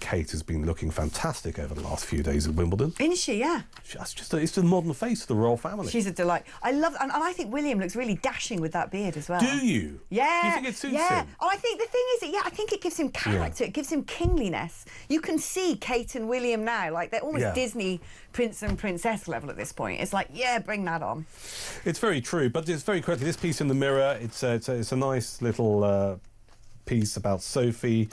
Kate has been looking fantastic over the last few days at Wimbledon. Isn't she? Yeah. It's the modern face of the royal family. She's a delight. I love, and I think William looks really dashing with that beard as well. Do you? Yeah. Do you think it suits him? Yeah. Oh, I think the thing is that, I think it gives him character. It gives him kingliness. You can see Kate and William now, like they're almost Disney prince and princess level at this point. It's like, bring that on. It's very true, but it's very quickly. This piece in the Mirror, it's a nice little piece about Sophie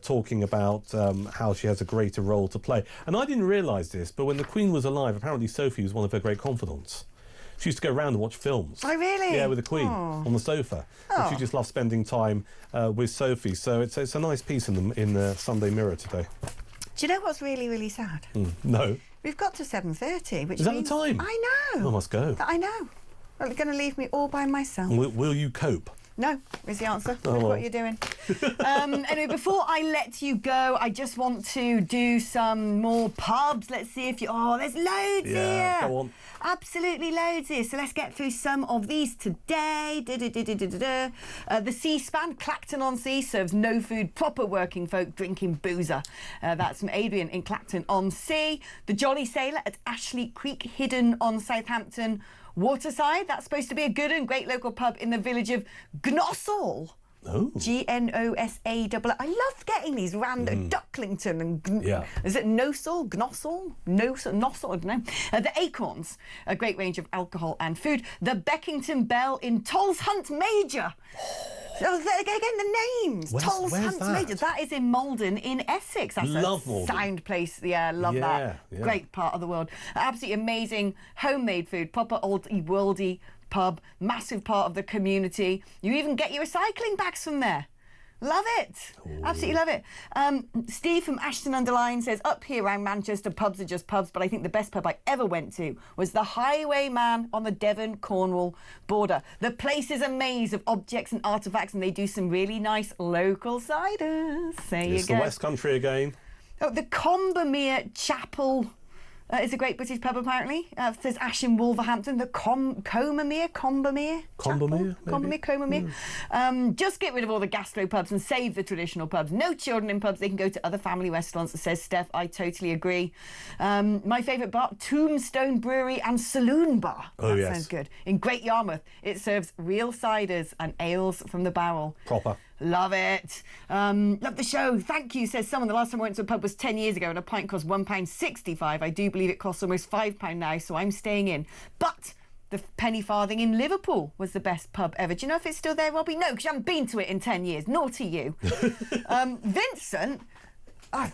talking about how she has a greater role to play. And I didn't realise this, but when the Queen was alive, apparently Sophie was one of her great confidants. She used to go around and watch films. Oh, really? Yeah, with the Queen on the sofa. And she just loved spending time with Sophie. So it's a nice piece in the Sunday Mirror today. Do you know what's really, really sad? No. We've got to 7:30, which Is that means the time? I know. I must go. I know. Well, they're going to leave me all by myself. Will you cope? No, is the answer. Oh, That's well. what you're doing. Anyway, before I let you go, I just want to do some more pubs. Let's see if you... Oh, there's loads here. Go on. Absolutely loads here. So let's get through some of these today. The C-SPAN, Clacton-on-Sea, serves no food, proper working folk drinking boozer. That's from Adrian in Clacton-on-Sea. The Jolly Sailor at Ashley Creek, hidden on Southampton Waterside. That's supposed to be a good and great local pub in the village of Gnossall. Oh. Gnossall. I love getting these random Ducklington and is it Nosal? Gnossall? Nossal, I don't know. The Acorns, a great range of alcohol and food. The Beckington Bell in Tolls Hunt Major. Oh, again, the names. Tolls Hunt Major. That is in Malden in Essex. That's love a Malden. sound place. Yeah, love that. Yeah. Great part of the world. Absolutely amazing homemade food. Proper oldie worldy pub. Massive part of the community. You even get your recycling bags from there. Love it. Ooh. Absolutely love it. Steve from Ashton-under-Lyne says, up here around Manchester, pubs are just pubs, but I think the best pub I ever went to was the Highwayman on the Devon-Cornwall border. The place is a maze of objects and artefacts, and they do some really nice local ciders. There you go. It's the West Country again. Oh, the Combermere Chapel is a great British pub, apparently. Says Ash in Wolverhampton. The Combermere. Just get rid of all the gastro pubs and save the traditional pubs. No children in pubs. They can go to other family restaurants, says Steph. I totally agree. My favourite bar, Tombstone Brewery and Saloon Bar. That sounds good. In Great Yarmouth, it serves real ciders and ales from the barrel. Proper. Love it. Love the show. Thank you, says someone. The last time I went to a pub was 10 years ago and a pint cost £1.65. I do believe it costs almost £5 now, so I'm staying in. But the Penny Farthing in Liverpool was the best pub ever. Do you know if it's still there, Robbie? No, because you haven't been to it in 10 years. Naughty you. Vincent,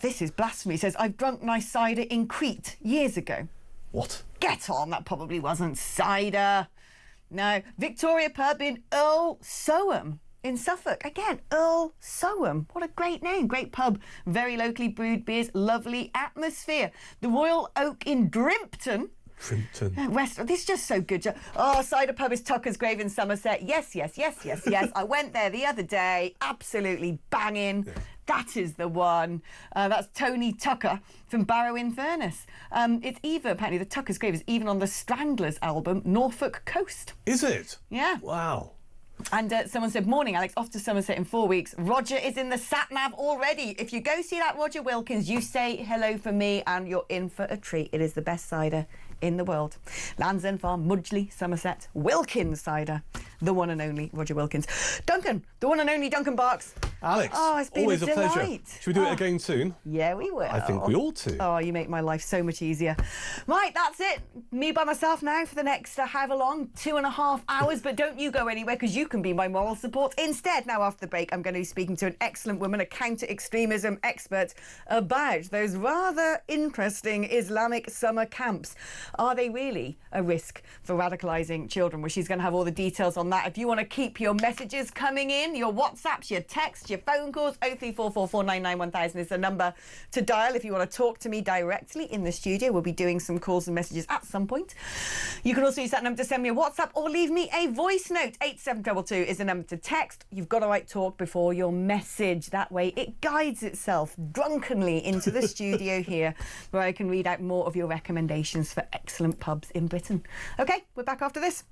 this is blasphemy, says, I've drunk nice cider in Crete years ago. What? Get on, that probably wasn't cider. No, Victoria Pub in Earl Soham. in Suffolk. Again, Earl Soham. What a great name. Great pub. Very locally brewed beers. Lovely atmosphere. The Royal Oak in Drimpton. West. This is just so good. Oh, cider pub is Tucker's Grave in Somerset. Yes. I went there the other day. Absolutely banging. Yeah. That is the one. That's Tony Tucker from Barrow-in-Furness. It's even, apparently, the Tucker's Grave is even on the Stranglers album, Norfolk Coast. Is it? Yeah. Wow. And someone said, morning, Alex, off to Somerset in 4 weeks. Roger is in the sat-nav already. If you go see that Roger Wilkins, you say hello for me and you're in for a treat. It is the best cider in the world. Land's End Farm, Mudgley, Somerset. Wilkins cider. The one and only Roger Wilkins. Duncan, the one and only Duncan Barks. Alex, oh, it's been always a pleasure. delight. Should we do it again soon? Yeah, we will. I think we ought to. Oh, you make my life so much easier. Right, that's it. Me by myself now for the next however long, 2.5 hours. But don't you go anywhere, because you can be my moral support instead. Now, after the break, I'm going to be speaking to an excellent woman, a counter-extremism expert, about those rather interesting Islamic summer camps. Are they really a risk for radicalising children? Well, she's going to have all the details on that. If you want to keep your messages coming in, your WhatsApps, your texts, your phone calls, 03444991000 is the number to dial if you want to talk to me directly in the studio. We'll be doing some calls and messages at some point. You can also use that number to send me a WhatsApp or leave me a voice note. 8722 is the number to text. You've got to write talk before your message. That way it guides itself drunkenly into the studio here, where I can read out more of your recommendations for excellent pubs in Britain. OK, we're back after this.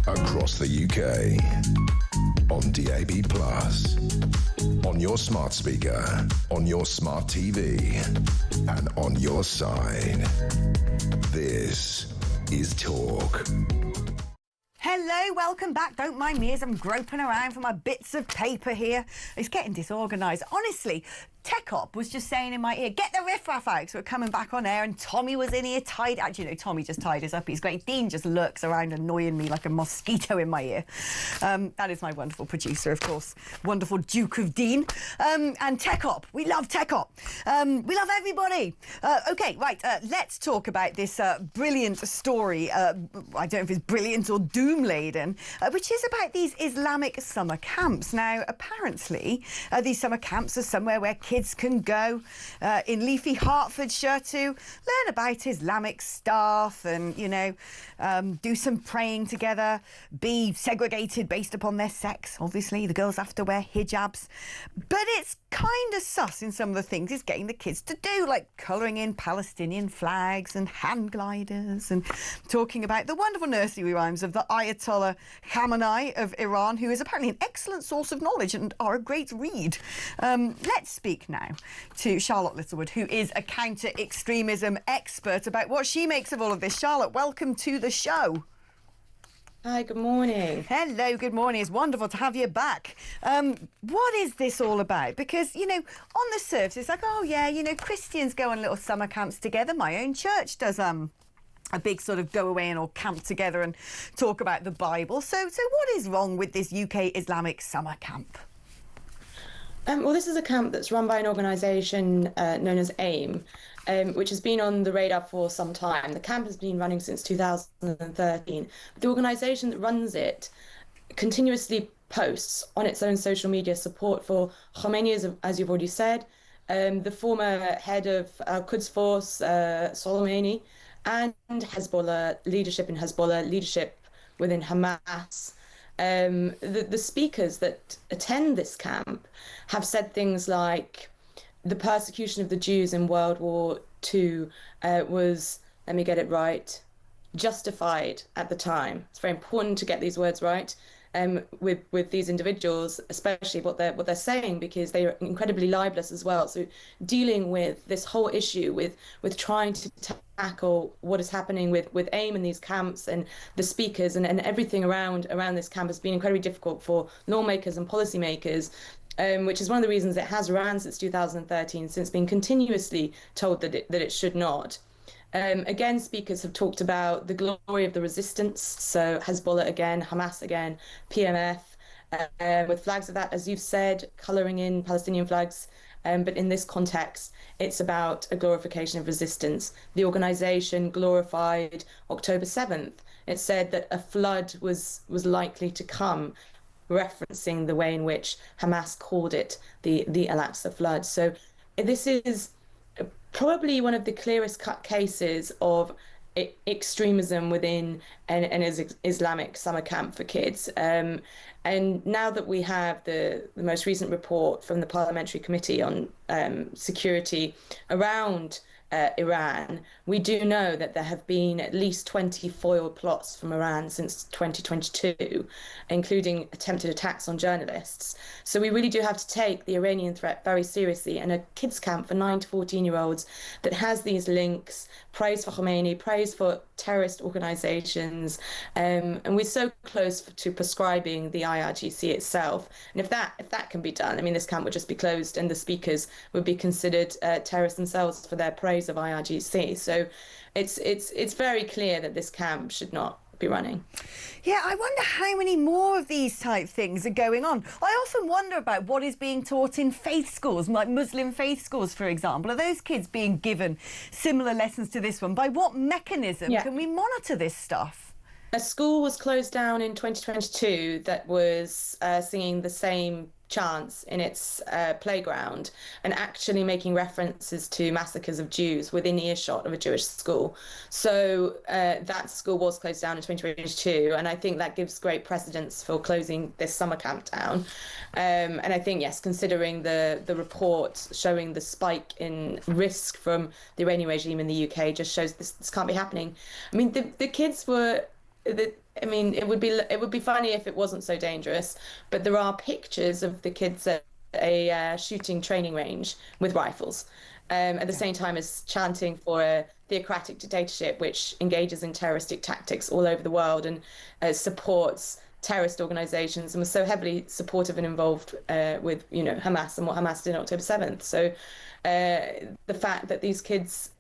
Across the UK, on DAB+, on your smart speaker, on your smart TV, and on your side. This is Talk. Hello, welcome back. Don't mind me as I'm groping around for my bits of paper here. It's getting disorganised. Honestly, Tech-Op was just saying in my ear, get the riff-raff out, so we're coming back on air, and Tommy was in here tied. Actually, no, Tommy just tied us up. He's great. Dean just lurks around annoying me like a mosquito in my ear. That is my wonderful producer, of course. Wonderful Duke of Dean. And Tech-Op. We love Tech-Op. We love everybody. OK, right, let's talk about this brilliant story. I don't know if it's brilliant or doom-laden, which is about these Islamic summer camps. Now, apparently, these summer camps are somewhere where kids can go in leafy Hertfordshire to learn about Islamic stuff and, you know, do some praying together, be segregated based upon their sex. Obviously, the girls have to wear hijabs. But it's kind of sus in some of the things it's getting the kids to do, like colouring in Palestinian flags and hand gliders and talking about the wonderful nursery rhymes of the Ayatollah Khamenei of Iran, who is apparently an excellent source of knowledge and are a great read. Let's speak now to Charlotte Littlewood, who is a counter-extremism expert, about what she makes of all of this. Charlotte, welcome to the show. Hi, good morning. Hello, good morning. It's wonderful to have you back. What is this all about? Because, you know, on the surface, it's like, oh, yeah, you know, Christians go on little summer camps together. My own church does a big sort of go away and all camp together and talk about the Bible. So what is wrong with this UK Islamic summer camp? Well, this is a camp that's run by an organisation known as AIM, which has been on the radar for some time. The camp has been running since 2013. The organisation that runs it continuously posts on its own social media support for Khomeini, as you've already said, the former head of Quds Force, Soleimani, and Hezbollah, leadership in Hezbollah, leadership within Hamas. The speakers that attend this camp have said things like the persecution of the Jews in World War II was, let me get it right, justified at the time. It's very important to get these words right. With these individuals, especially what they're saying, because they are incredibly libelous as well. So dealing with this whole issue with trying to tackle what is happening with AIM in these camps and the speakers and everything around this camp has been incredibly difficult for lawmakers and policymakers. Which is one of the reasons it has ran since 2013, since being continuously told that it should not. Again, speakers have talked about the glory of the resistance. So Hezbollah again, Hamas again, PMF, with flags of that, as you've said, colouring in Palestinian flags. But in this context, it's about a glorification of resistance. The organisation glorified October 7th. It said that a flood was likely to come, referencing the way in which Hamas called it the Al-Aqsa flood. So this is probably one of the clearest cut cases of extremism within an Islamic summer camp for kids. And now that we have the most recent report from the Parliamentary Committee on Security around Iran, we do know that there have been at least 20 foiled plots from Iran since 2022, including attempted attacks on journalists. So we really do have to take the Iranian threat very seriously. And a kids camp for 9 to 14-year-olds that has these links, praise for Khomeini, praise for terrorist organizations, and we're so close to prescribing the IRGC itself. And if that can be done, I mean, this camp would just be closed and the speakers would be considered terrorists themselves for their praise of IRGC. So it's very clear that this camp should not be running. Yeah, I wonder how many more of these type things are going on. I often wonder about what is being taught in faith schools, like Muslim faith schools, for example. Are those kids being given similar lessons to this one? By what mechanism can we monitor this stuff? A school was closed down in 2022 that was singing the same chants in its playground and actually making references to massacres of Jews within earshot of a Jewish school. So that school was closed down in 2022, and I think that gives great precedence for closing this summer camp down. And I think, yes, considering the report showing the spike in risk from the Iranian regime in the UK just shows this can't be happening. I mean, the kids were... I mean, it would be funny if it wasn't so dangerous, but there are pictures of the kids at a shooting training range with rifles, at the same time as chanting for a theocratic dictatorship which engages in terroristic tactics all over the world and supports terrorist organizations and was so heavily supportive and involved with Hamas and what Hamas did on October 7th. So the fact that these kids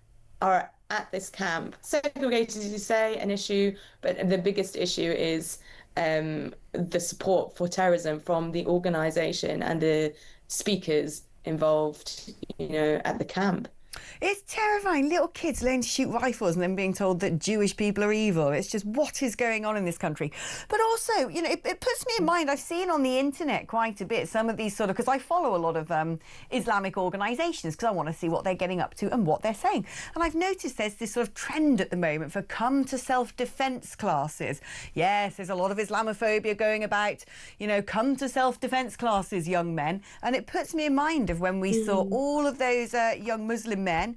are at this camp, segregated, as you say, an issue, but the biggest issue is the support for terrorism from the organisation and the speakers involved, at the camp. It's terrifying. Little kids learning to shoot rifles and then being told that Jewish people are evil. It's just what is going on in this country. But also, it puts me in mind, I've seen on the internet quite a bit some of these sort of, because I follow a lot of Islamic organisations because I want to see what they're getting up to and what they're saying. And I've noticed there's this sort of trend at the moment for come to self-defence classes. Yes, there's a lot of Islamophobia going about, come to self-defence classes, young men. And it puts me in mind of when we saw all of those young Muslim men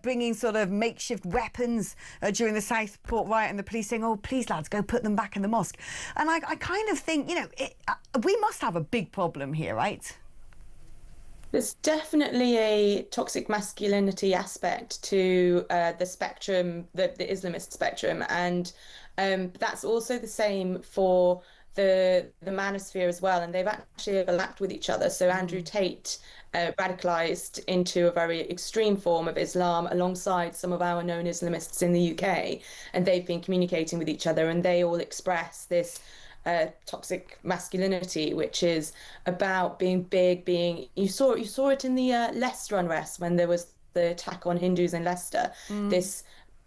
bringing sort of makeshift weapons during the Southport riot and the police saying, oh, please, lads, go put them back in the mosque. And I kind of think, we must have a big problem here, right? There's definitely a toxic masculinity aspect to the spectrum, the Islamist spectrum. And that's also the same for the manosphere as well, and they've actually overlapped with each other. So Andrew Tate radicalised into a very extreme form of Islam alongside some of our known Islamists in the UK, and they've been communicating with each other, and they all express this toxic masculinity, which is about being big, you saw it in the Leicester unrest when there was the attack on Hindus in Leicester. This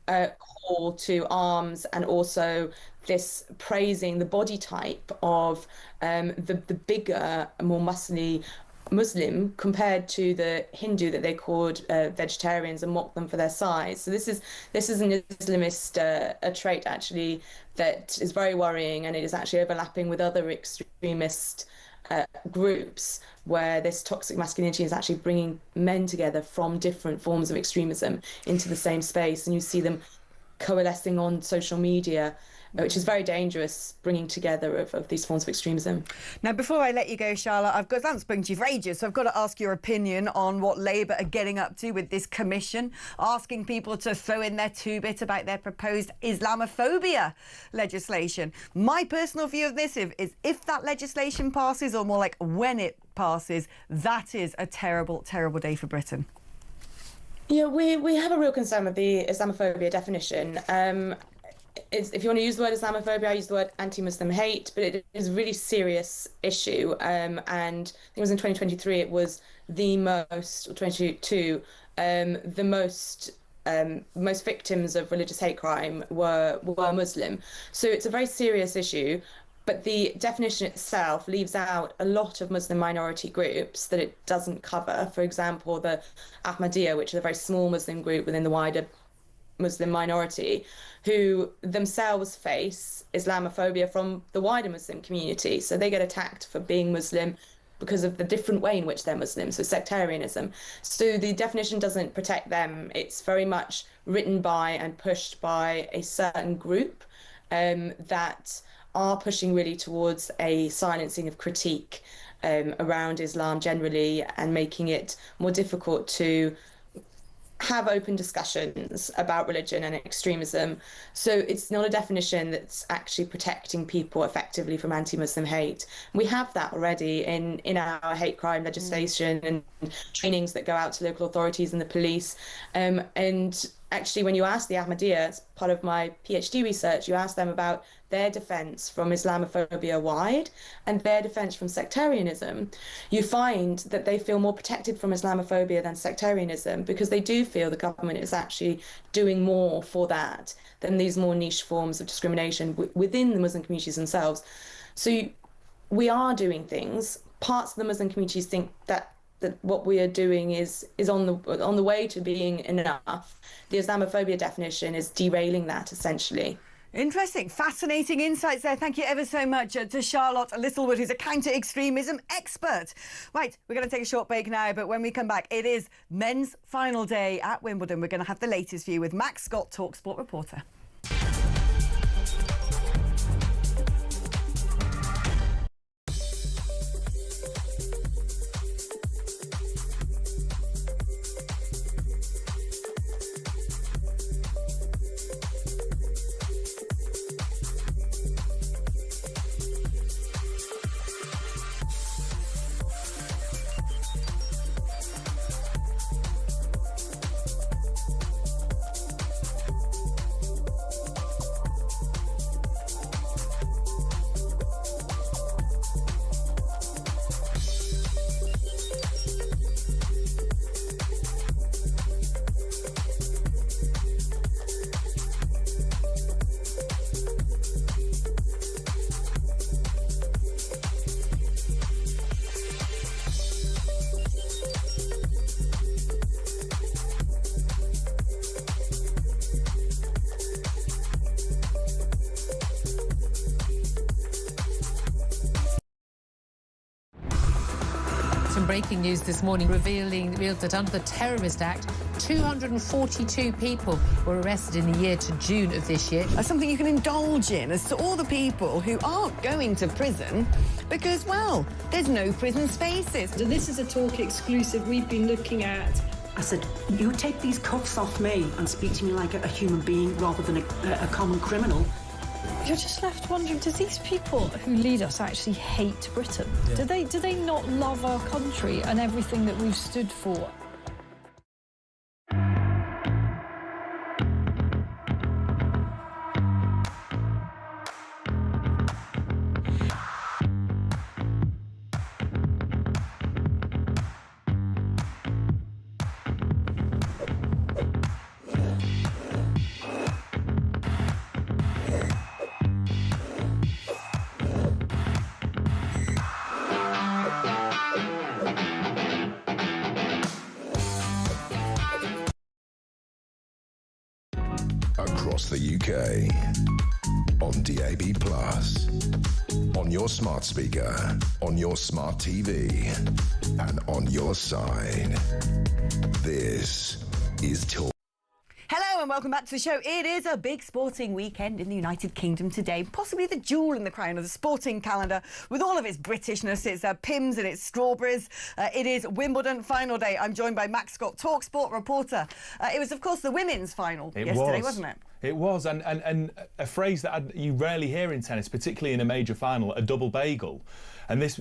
call to arms, and also this praising the body type of the bigger, more muscly Muslim compared to the Hindu that they called vegetarians and mocked them for their size. So this is an Islamist a trait actually that is very worrying, and it is actually overlapping with other extremist groups where this toxic masculinity is actually bringing men together from different forms of extremism into the same space, and you see them coalescing on social media, which is very dangerous, bringing together of these forms of extremism. Now, before I let you go, Charlotte, I haven't spoken to you for ages, so I've got to ask your opinion on what Labour are getting up to with this commission, asking people to throw in their two-bit about their proposed Islamophobia legislation. My personal view of this is if that legislation passes, or more like when it passes, that is a terrible, terrible day for Britain. Yeah, we have a real concern with the Islamophobia definition. If you want to use the word Islamophobia, I use the word anti-Muslim hate, but it is a really serious issue. And I think it was in 2023, it was the most, or 2022, the most victims of religious hate crime were Muslim. So it's a very serious issue. But the definition itself leaves out a lot of Muslim minority groups that it doesn't cover. For example, the Ahmadiyya, which is a very small Muslim group within the wider Muslim minority, who themselves face Islamophobia from the wider Muslim community. So they get attacked for being Muslim because of the different way in which they're Muslim, so sectarianism. So the definition doesn't protect them. It's very much written by and pushed by a certain group that are pushing really towards a silencing of critique around Islam generally, and making it more difficult to have open discussions about religion and extremism. So it's not a definition that's actually protecting people effectively from anti-Muslim hate. We have that already in our hate crime legislation and trainings that go out to local authorities and the police. And actually, when you ask the Ahmadiyya, as part of my PhD research, you ask them about their defence from Islamophobia wide and their defence from sectarianism, you find that they feel more protected from Islamophobia than sectarianism, because they do feel the government is actually doing more for that than these more niche forms of discrimination within the Muslim communities themselves. So we are doing things. Parts of the Muslim communities think that what we are doing is on the way to being enough. The Islamophobia definition is derailing that, essentially. Interesting, fascinating insights there. Thank you ever so much to Charlotte Littlewood, who's a counter-extremism expert. Right, we're going to take a short break now, but when we come back, it is men's final day at Wimbledon. We're going to have the latest view with Max Scott, talkSPORT reporter. Breaking news this morning revealed that under the Terrorist Act, 242 people were arrested in the year to June of this year. Something you can indulge in as to all the people who aren't going to prison because, well, there's no prison spaces. So this is a talk exclusive we've been looking at. I said, you take these cuffs off me and speak to me like a human being rather than a common criminal. You're just left wondering, do these people who lead us actually hate Britain? Yeah. Do they not love our country and everything that we've stood for? across the UK. On DAB+, on your smart speaker, on your smart TV, and on your side. This is Talk. Hello and welcome back to the show. It is a big sporting weekend in the United Kingdom today, possibly the jewel in the crown of the sporting calendar with all of its Britishness, its Pims and its strawberries. It is Wimbledon final day. I'm joined by Max Scott, TalkSport reporter. It was, of course, the women's final yesterday, wasn't it? It was, and a phrase that you rarely hear in tennis, particularly in a major final, a double bagel. And this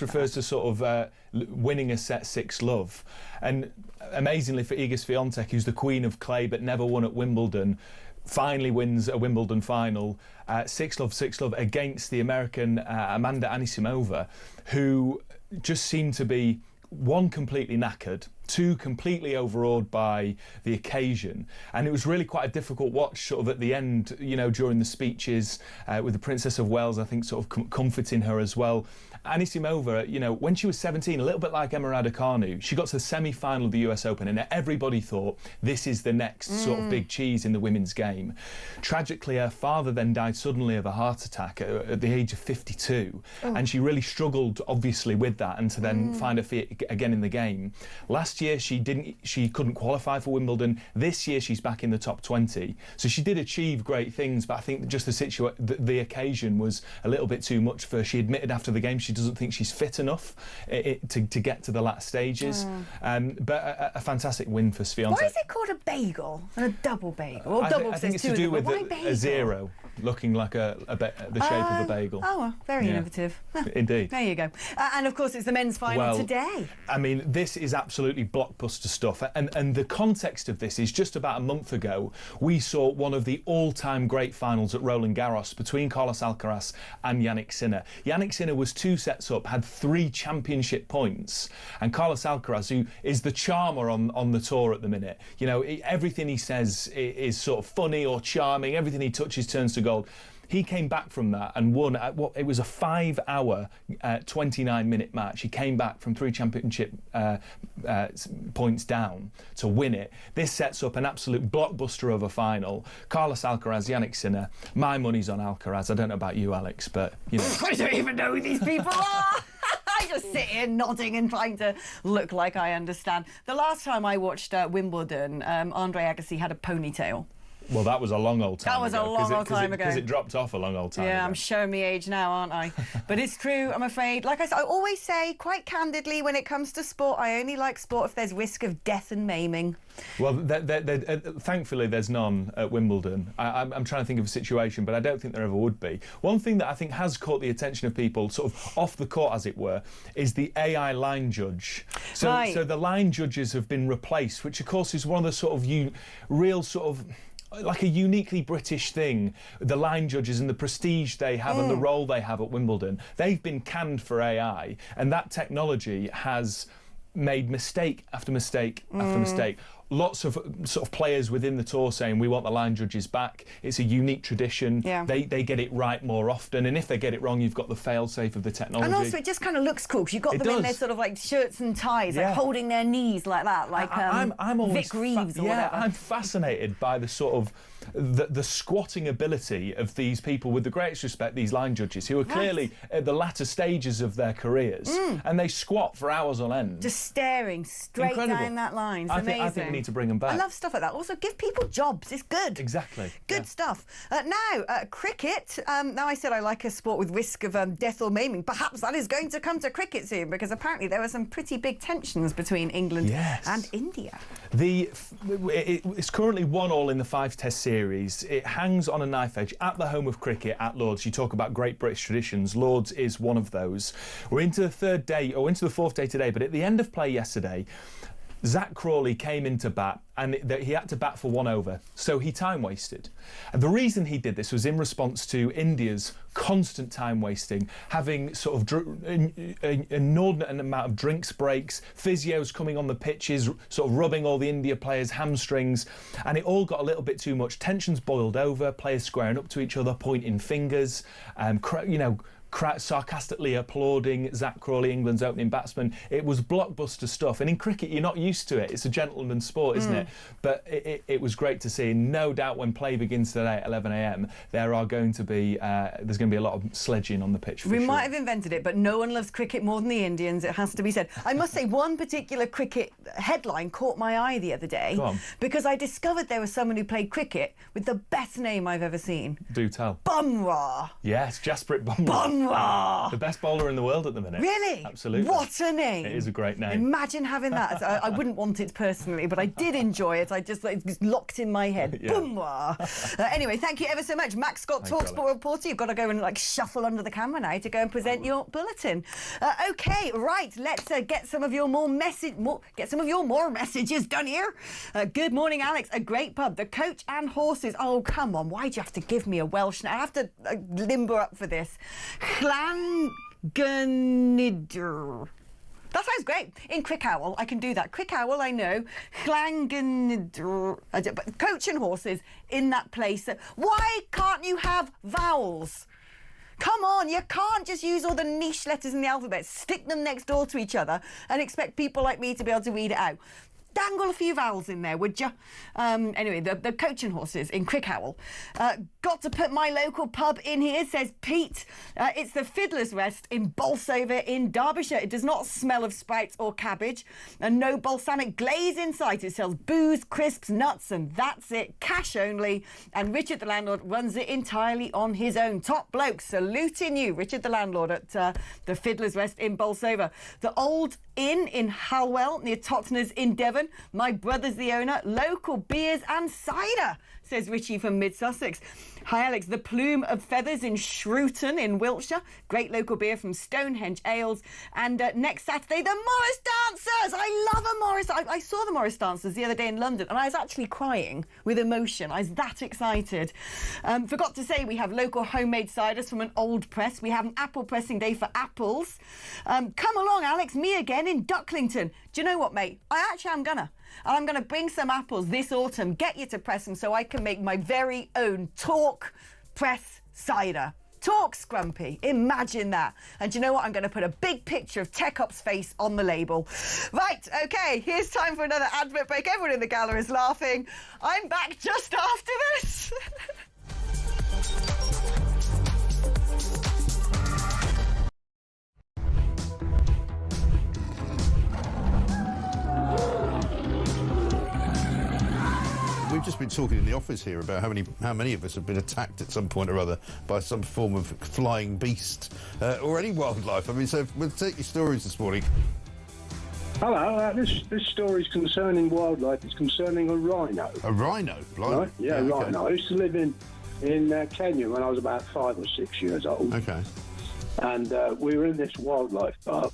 refers to sort of winning a set 6-love. And amazingly for Iga Swiatek, who's the queen of clay but never won at Wimbledon, finally wins a Wimbledon final, 6-love against the American Amanda Anisimova, who just seemed to be, one, completely knackered, two, completely overawed by the occasion. And it was really quite a difficult watch sort of at the end, you know, during the speeches with the Princess of Wales, I think, sort of comforting her as well. Anisimova, you know, when she was 17, a little bit like Emma Raducanu, she got to the semi-final of the US Open and everybody thought this is the next sort of big cheese in the women's game. Tragically, her father then died suddenly of a heart attack at the age of 52. And she really struggled, obviously, with that and to then find her feet again in the game. Last year, she couldn't qualify for Wimbledon. This year, she's back in the top 20. So she did achieve great things, but I think just the occasion was a little bit too much for her. She admitted after the game she doesn't think she's fit enough to get to the last stages. But a fantastic win for Swiatek. Why is it called a bagel and a double bagel? Or double, I think it's to do with a zero looking like the shape of a bagel. Oh, well, very innovative. Indeed. There you go. And of course, it's the men's final today. I mean, this is absolutely blockbuster stuff. And the context of this is just about a month ago, we saw one of the all-time great finals at Roland Garros between Carlos Alcaraz and Jannik Sinner. Jannik Sinner was 2 sets up, had 3 championship points. And Carlos Alcaraz, who is the charmer on the tour at the minute, you know, everything he says is sort of funny or charming. Everything he touches turns to gold. He came back from that and won at it was a 5-hour, 29-minute match. He came back from 3 championship points down to win it. This sets up an absolute blockbuster of a final. Carlos Alcaraz, Jannik Sinner. My money's on Alcaraz. I don't know about you, Alex, but you know. I don't even know who these people are. I just sit here nodding and trying to look like I understand. The last time I watched Wimbledon, Andre Agassi had a ponytail. Well, that was a long old time ago. That was a long old time ago. Because it dropped off a long old time ago. Yeah, I'm showing me age now, aren't I? But it's true, I'm afraid. Like I said, I always say, quite candidly, when it comes to sport, I only like sport if there's risk of death and maiming. Well, thankfully, there's none at Wimbledon. I'm trying to think of a situation, but I don't think there ever would be. One thing that I think has caught the attention of people, sort of off the court, as it were, is the AI line judge. So the line judges have been replaced, which, of course, is one of the sort of real sort of like a uniquely British thing, the line judges and the prestige they have and the role they have at Wimbledon. They've been canned for AI, and that technology has made mistake after mistake after mistake. Lots of sort of players within the tour saying we want the line judges back. It's a unique tradition. Yeah. They get it right more often, and if they get it wrong, you've got the fail-safe of the technology. And also, it just kind of looks cool because you've got them in their sort of like shirts and ties, like holding their knees like that, like I'm always Vic Reeves or whatever. I'm fascinated by the sort of the squatting ability of these people, with the greatest respect, these line judges who are clearly at the latter stages of their careers, and they squat for hours on end, just staring straight down that line. It's amazing. I think we need to bring them back. I love stuff like that. Also, give people jobs. It's good. Exactly. Good stuff. Now, cricket. Now, I said I like a sport with risk of death or maiming. Perhaps that is going to come to cricket soon, because apparently there were some pretty big tensions between England and India. It's currently 1-1 in the 5-test series. It hangs on a knife edge at the home of cricket at Lord's. You talk about great British traditions. Lord's is one of those. We're into the 3rd day, or into the 4th day today, but at the end of play yesterday, Zach Crawley came into bat, and he had to bat for 1 over, so he time wasted. And the reason he did this was in response to India's constant time wasting, having sort of an inordinate amount of drinks breaks, physios coming on the pitches, sort of rubbing all the India players' hamstrings, and it all got a little bit too much. Tensions boiled over, players squaring up to each other, pointing fingers, sarcastically applauding Zach Crawley, England's opening batsman. It was blockbuster stuff. And in cricket, you're not used to it. It's a gentleman's sport, isn't it? But it was great to see. No doubt when play begins today at 11 a.m, there's going to be a lot of sledging on the pitch. We might have invented it, but no one loves cricket more than the Indians. It has to be said. I must say, one particular cricket headline caught my eye the other day because I discovered there was someone who played cricket with the best name I've ever seen. Do tell. Bumrah. Yes, Jasprit Bumrah. Bumrah. The best bowler in the world at the minute. Really? Absolutely. What a name. It is a great name. Imagine having that. I wouldn't want it personally, but I did enjoy it. It's locked in my head. Yeah. Bumrah. Anyway, thank you ever so much. Max Scott, TalkSport reporter. You've got to go and shuffle under the camera now to go and present your bulletin. Okay, right. Let's get some of your more messages done here. Good morning, Alex. A great pub. The Coach and Horses. Oh, come on. Why'd you have to give me a Welsh? I have to limber up for this. Llanganidr. That sounds great. In Crickhowell, I can do that. Crickhowell, I know. But Coach and Horses in that place. Why can't you have vowels? Come on, you can't just use all the niche letters in the alphabet, stick them next door to each other and expect people like me to be able to read it out. Dangle a few vowels in there, would you? Anyway, the Coach and Horses in Crickhowell. Got to put my local pub in here, says Pete. It's the Fiddler's Rest in Bolsover in Derbyshire. It does not smell of sprouts or cabbage. And no balsamic glaze in sight. It sells booze, crisps, nuts, and that's it. Cash only. And Richard the landlord runs it entirely on his own. Top bloke, saluting you, Richard the landlord at the Fiddler's Rest in Bolsover. The Old Inn in Halwell, near Tottenham in Devon. My brother's the owner. Local beers and cider, says Richie from Mid-Sussex. Hi, Alex. The Plume of Feathers in Shrewton in Wiltshire. Great local beer from Stonehenge Ales. And next Saturday, the Morris Dancers. I love a Morris. I saw the Morris Dancers the other day in London, and I was actually crying with emotion. I was that excited. Forgot to say we have local homemade ciders from an old press. We have an apple pressing day for apples. Come along, Alex. Me again in Ducklington. Do you know what, mate? I actually am gonna. And I'm going to bring some apples this autumn, get you to press them so I can make my very own Talk Press cider. Talk Scrumpy. Imagine that. And do you know what? I'm going to put a big picture of Tech Up's face on the label. Right, OK, here's time for another advert break. Everyone in the gallery is laughing. I'm back just after this. We've just been talking in the office here about how many of us have been attacked at some point or other by some form of flying beast or any wildlife. I mean, so we'll take your stories this morning. Hello, this story is concerning wildlife. It's concerning a rhino. A rhino? Right? Yeah, okay. rhino. I used to live in Kenya when I was about 5 or 6 years old. Okay. And we were in this wildlife park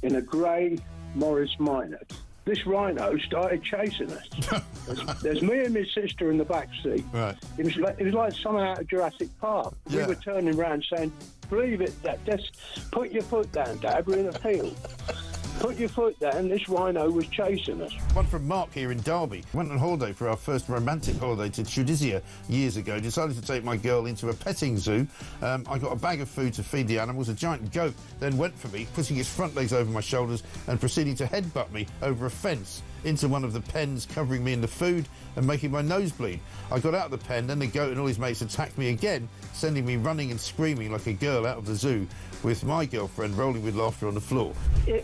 in a grey Morris Minor. This rhino started chasing us. There's me and my sister in the back seat. Right. It was like something out of Jurassic Park. Yeah. We were turning around saying, "Believe it, Dad. Just put your foot down, Dad. We're in a field. Put your foot down." This rhino was chasing us. One from Mark here in Derby. Went on holiday for our first romantic holiday to Tunisia years ago. Decided to take my girl into a petting zoo. I got a bag of food to feed the animals. A giant goat then went for me, putting its front legs over my shoulders and proceeding to headbutt me over a fence into one of the pens, covering me in the food and making my nose bleed. I got out of the pen, then the goat and all his mates attacked me again, sending me running and screaming like a girl out of the zoo, with my girlfriend rolling with laughter on the floor.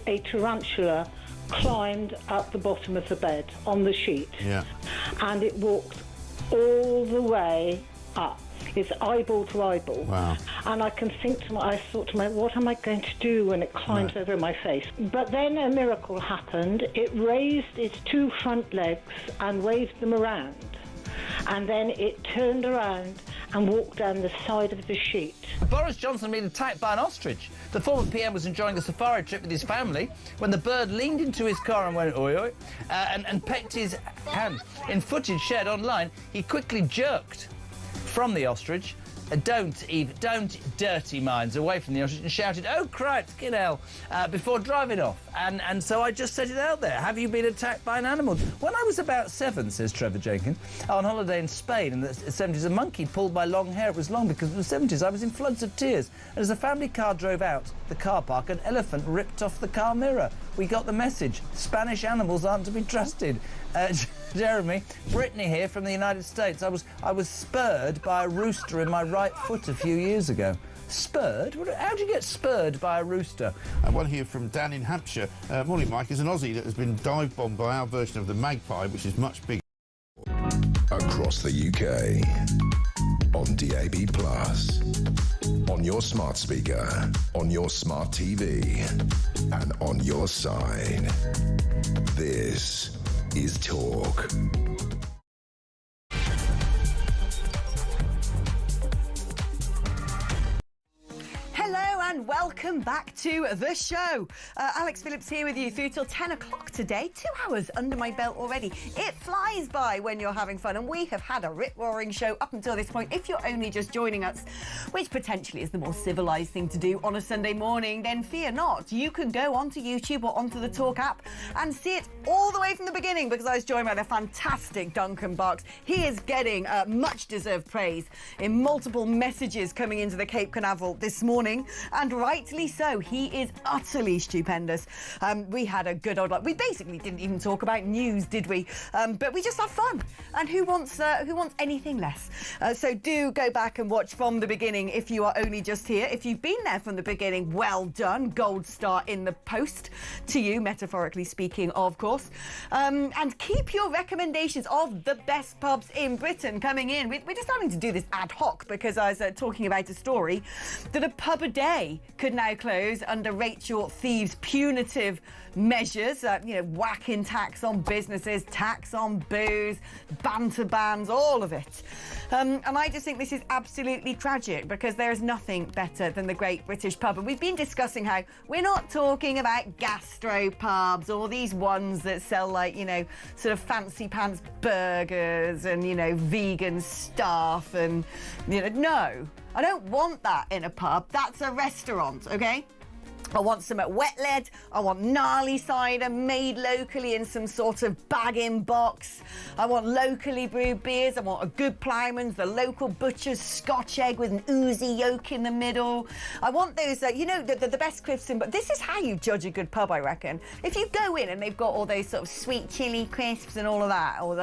A tarantula climbed up the bottom of the bed on the sheet. Yeah. And it walked all the way up. It's eyeball to eyeball. Wow. And I thought to myself, what am I going to do when it climbs over my face? But then a miracle happened. It raised its 2 front legs and waved them around. And then it turned around and walked down the side of the sheet. Boris Johnson been attacked by an ostrich. The former PM was enjoying a safari trip with his family when the bird leaned into his car and went oi oi and pecked his hand. In footage shared online, he quickly jerked from the ostrich don't dirty minds away from the ostrich, and shouted, "Oh, Christ, get hell," before driving off. And so I just set it out there. Have you been attacked by an animal? When I was about 7, says Trevor Jenkins, on holiday in Spain in the 70s, a monkey pulled my long hair. It was long because in the 70s I was in floods of tears. And as a family car drove out the car park, an elephant ripped off the car mirror. We got the message. Spanish animals aren't to be trusted. Jeremy, Brittany here from the United States. I was spurred by a rooster in my right foot a few years ago. Spurred? How do you get spurred by a rooster? And one here from Dan in Hampshire. Morning, Mike. Is an Aussie that has been dive bombed by our version of the Magpie, which is much bigger. Across the UK, on DAB+, on your smart speaker, on your smart TV, and on your side. This is Talk. Hello and welcome back to the show. Alex Phillips here with you through till 10 o'clock today. 2 hours under my belt already. It flies by when you're having fun, and we have had a rip-roaring show up until this point. If you're only just joining us, which potentially is the more civilised thing to do on a Sunday morning, then fear not. You can go onto YouTube or onto the Talk app and see it all the way from the beginning, because I was joined by the fantastic Duncan Barks. He is getting much-deserved praise in multiple messages coming into the Cape Canaveral this morning, and rightly so. He is utterly stupendous. We had a good old lot. We basically didn't even talk about news, did we? But we just have fun. And who wants anything less? So do go back and watch from the beginning if you are only just here. If you've been there from the beginning, well done. Gold star in the post to you, metaphorically speaking, of course. And keep your recommendations of the best pubs in Britain coming in. We're deciding to do this ad hoc because I was talking about a story that a pub a day could now close under Rachel Thieves' punitive measures, whacking tax on businesses, tax on booze, banter bans, all of it. And I just think this is absolutely tragic, because there is nothing better than the Great British Pub. And we've been discussing how we're not talking about gastro pubs or these ones that sell sort of fancy pants burgers and, vegan stuff and, no. I don't want that in a pub. That's a restaurant, okay? I want some at wet lead. I want gnarly cider made locally in some sort of bag-in box. I want locally brewed beers. I want a good Ploughman's, the local butcher's Scotch egg with an oozy yolk in the middle. I want those, the best crisps in. But this is how you judge a good pub, I reckon. If you go in and they've got all those sort of sweet chilli crisps and all of that, or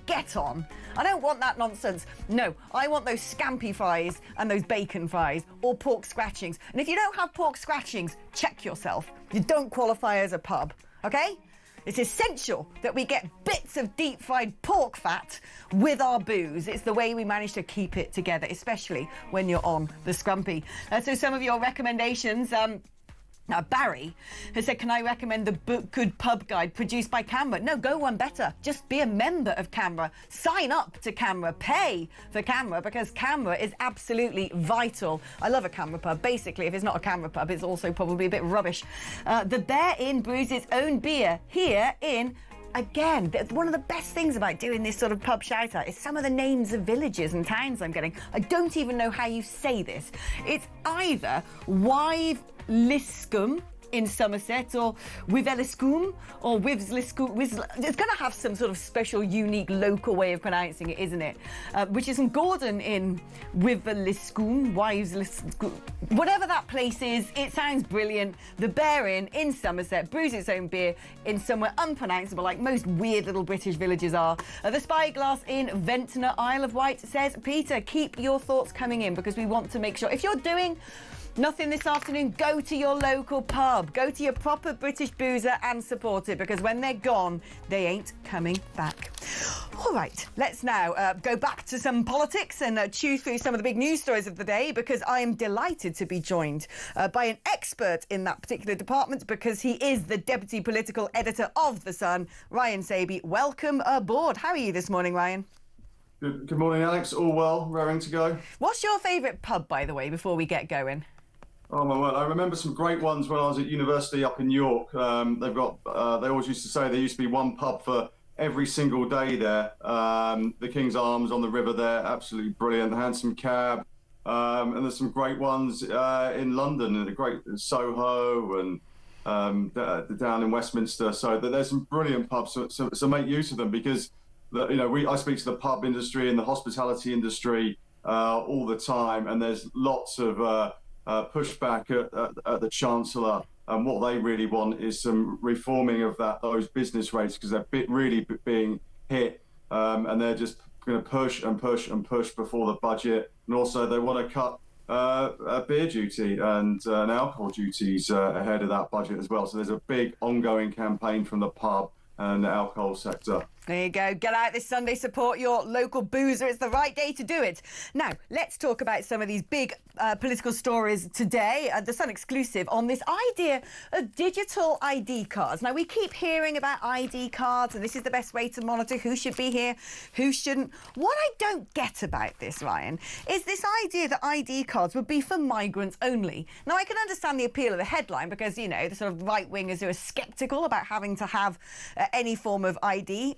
get on. I don't want that nonsense. No, I want those scampi fries and those bacon fries, or pork scratchings. And if you don't have pork scratchings, check yourself. You don't qualify as a pub, okay? It's essential that we get bits of deep-fried pork fat with our booze. It's the way we manage to keep it together, especially when you're on the scrumpy. So some of your recommendations... Now, Barry has said, can I recommend the book Good Pub Guide produced by CAMRA? No, go one better. Just be a member of CAMRA. Sign up to CAMRA. Pay for CAMRA, because CAMRA is absolutely vital. I love a CAMRA pub. Basically, if it's not a CAMRA pub, it's also probably a bit rubbish. The Bear Inn brews its own beer here in... Again, one of the best things about doing this sort of pub shout-out is some of the names of villages and towns I'm getting. I don't even know how you say this. It's either Wyve Liscombe in Somerset, or Wiveliscombe, or Wivsliscombe. It's going to have some sort of special, unique, local way of pronouncing it, isn't it? Which is in Gordon in Wiveliscombe, Wivesliscombe. Whatever that place is, it sounds brilliant. The Bear Inn in Somerset brews its own beer in somewhere unpronounceable, like most weird little British villages are. The Spyglass in Ventnor, Isle of Wight says, Peter, keep your thoughts coming in, because we want to make sure, if you're doing nothing this afternoon, go to your local pub. Go to your proper British boozer and support it, because when they're gone, they ain't coming back. All right, let's now go back to some politics and chew through some of the big news stories of the day, because I am delighted to be joined by an expert in that particular department, because he is the Deputy Political Editor of The Sun, Ryan Saby. Welcome aboard. How are you this morning, Ryan? Good morning, Alex. All well, raring to go. What's your favourite pub, by the way, before we get going? Oh my word! I remember some great ones when I was at university up in York. They always used to say there used to be one pub for every single day there. The King's Arms on the river there, absolutely brilliant. The Hansom Cab, And there's some great ones in London, and a great Soho, and down in Westminster. So there's some brilliant pubs. So make use of them, because I speak to the pub industry and the hospitality industry all the time, and there's lots of pushback at the Chancellor. And what they really want is some reforming of those business rates, because they're really being hit, and they're just going to push and push and push before the budget. And also they want to cut a beer duty and an alcohol duties ahead of that budget as well. So there's a big ongoing campaign from the pub and the alcohol sector. There you go. Get out this Sunday, support your local boozer. It's the right day to do it. Now, let's talk about some of these big political stories today. The Sun exclusive on this idea of digital ID cards. Now, we keep hearing about ID cards, and this is the best way to monitor who should be here, who shouldn't. What I don't get about this, Ryan, is this idea that ID cards would be for migrants only. Now, I can understand the appeal of the headline, because, the sort of right-wingers who are sceptical about having to have any form of ID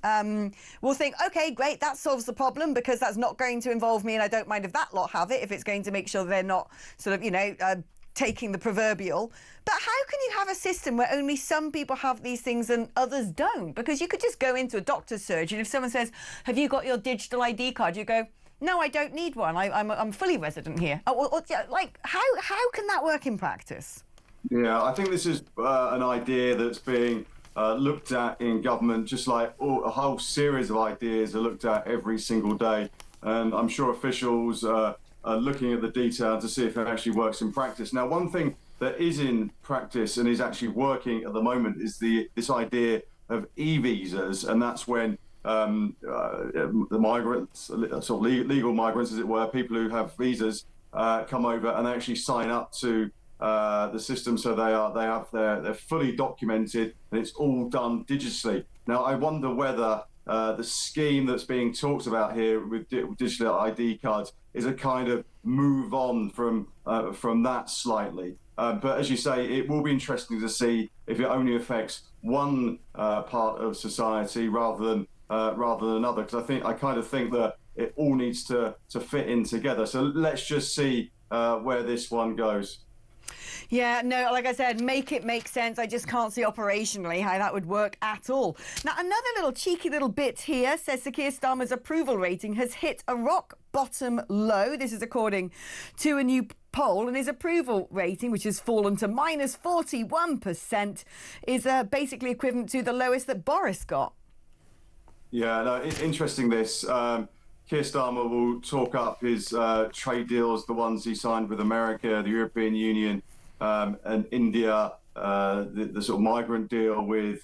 will think, OK, great, that solves the problem, because that's not going to involve me, and I don't mind if that lot have it, if it's going to make sure they're not sort of, taking the proverbial. But how can you have a system where only some people have these things and others don't? Because you could just go into a doctor's surgery, and if someone says, have you got your digital ID card? You go, no, I don't need one. I'm fully resident here. How can that work in practice? Yeah, I think this is an idea that's being looked at in government, just like a whole series of ideas are looked at every single day. And I'm sure officials are looking at the detail to see if it actually works in practice. Now, one thing that is in practice and is actually working at the moment is this idea of e-visas, and that's when the migrants, sort of legal migrants, as it were, people who have visas, come over and they actually sign up to the system, so they're fully documented, and it's all done digitally. Now, I wonder whether the scheme that's being talked about here with digital ID cards is a kind of move on from that slightly. But as you say, it will be interesting to see if it only affects one part of society rather than another. Because I kind of think that it all needs to fit in together. So let's just see where this one goes. Yeah, no, like I said, make it make sense. I just can't see operationally how that would work at all. Now, another cheeky little bit here says Sir Keir Starmer's approval rating has hit a rock bottom low. This is according to a new poll, and his approval rating, which has fallen to minus 41%, is basically equivalent to the lowest that Boris got. Yeah, no, it's interesting this. Keir Starmer will talk up his trade deals, the ones he signed with America, the European Union, and India, the sort of migrant deal with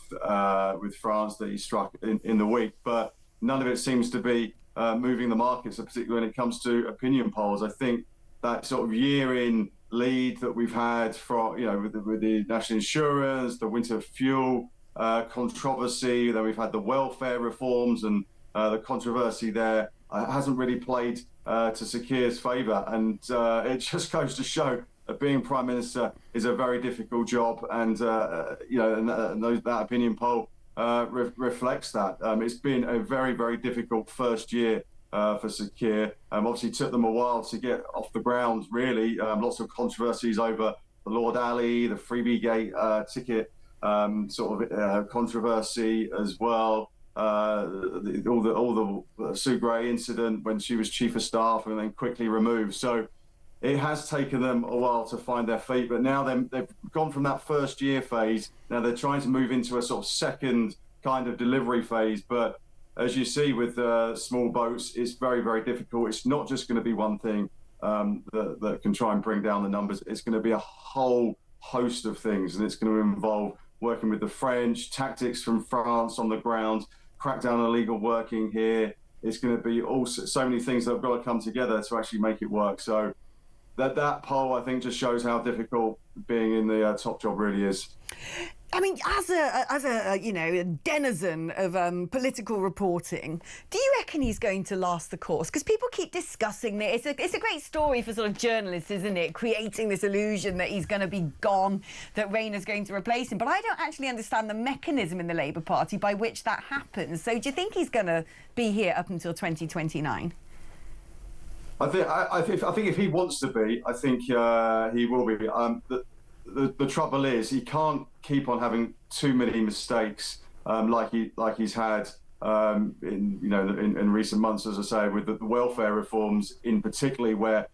France that he struck in the week. But none of it seems to be moving the markets, particularly when it comes to opinion polls. I think that sort of year-in lead that we've had with the national insurance, the winter fuel controversy, then we've had the welfare reforms and the controversy there hasn't really played to Sir Keir's favour, and it just goes to show that being Prime Minister is a very difficult job, and that opinion poll reflects that. It's been a very, very difficult first year for Sir Keir. Obviously, it took them a while to get off the ground, really. Lots of controversies over the Lord Alley, the Freebie-gate ticket controversy as well. All the Sue Gray incident when she was Chief of Staff and then quickly removed. So it has taken them a while to find their feet, but now they've gone from that first year phase. Now they're trying to move into a sort of second kind of delivery phase. But as you see with small boats, it's very, very difficult. It's not just going to be one thing that can try and bring down the numbers. It's going to be a whole host of things, and it's going to involve working with the French, tactics from France on the ground, crack down on illegal working here. It's going to be so many things that have got to come together to actually make it work. So that poll, I think, just shows how difficult being in the top job really is. I mean, as a denizen of political reporting, do you reckon he's going to last the course? Because people keep discussing it. It's a great story for sort of journalists, isn't it? Creating this illusion that he's going to be gone, that Rayner's going to replace him. But I don't actually understand the mechanism in the Labour Party by which that happens. So do you think he's going to be here up until 2029? I think if he wants to be, I think he will be. The trouble is he can't keep on having too many mistakes like he's had in recent months, as I say, with the welfare reforms in particularly, where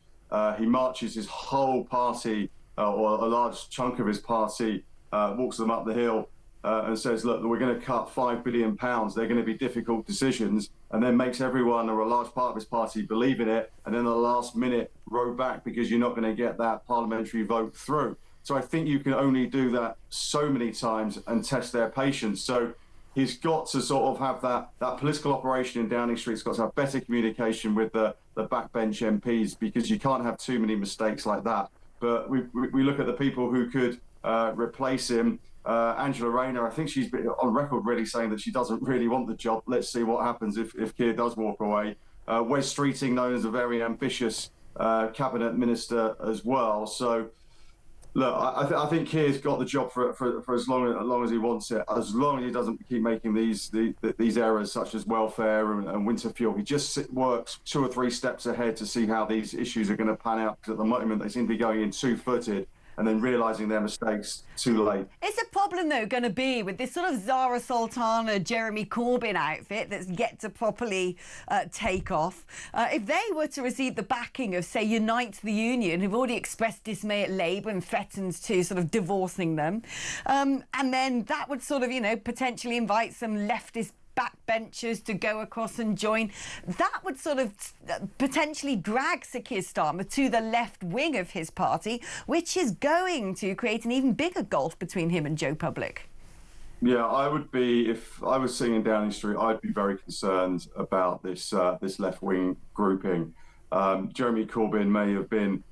he marches his whole party or a large chunk of his party, walks them up the hill and says, look, we're going to cut £5 billion. They're going to be difficult decisions, and then makes everyone or a large part of his party believe in it, and then at the last minute row back because you're not going to get that parliamentary vote through. So I think you can only do that so many times and test their patience. So he's got to sort of have that political operation in Downing Street. He's got to have better communication with the backbench MPs, because you can't have too many mistakes like that. But we look at the people who could replace him. Angela Rayner, I think she's been on record really saying that she doesn't really want the job. Let's see what happens if Keir does walk away. Wes Streeting, known as a very ambitious cabinet minister as well. So, look, I think Keir's got the job for as long as he wants it, as long as he doesn't keep making these errors such as welfare and winter fuel. He just works 2 or 3 steps ahead to see how these issues are going to pan out, because at the moment they seem to be going in 2-footed and then realising their mistakes too late. Is the problem, though, going to be with this sort of Zara Sultana, Jeremy Corbyn outfit that's yet to properly take off? If they were to receive the backing of, say, Unite the Union, who've already expressed dismay at Labour and threatens to sort of divorcing them, and then that would sort of, potentially invite some leftist backbenchers to go across and join, that would sort of potentially drag Sir Keir Starmer to the left wing of his party, which is going to create an even bigger gulf between him and Joe Public. Yeah, I would be, if I was sitting in Downing Street, I'd be very concerned about this left-wing grouping. Jeremy Corbyn may have been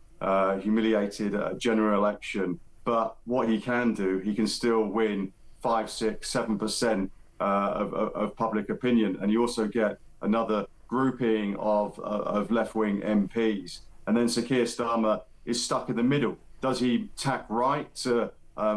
humiliated at a general election, but what he can do, he can still win 5, 6, 7% of public opinion, and you also get another grouping of left-wing MPs. And then Sir Keir Starmer is stuck in the middle. Does he tack right to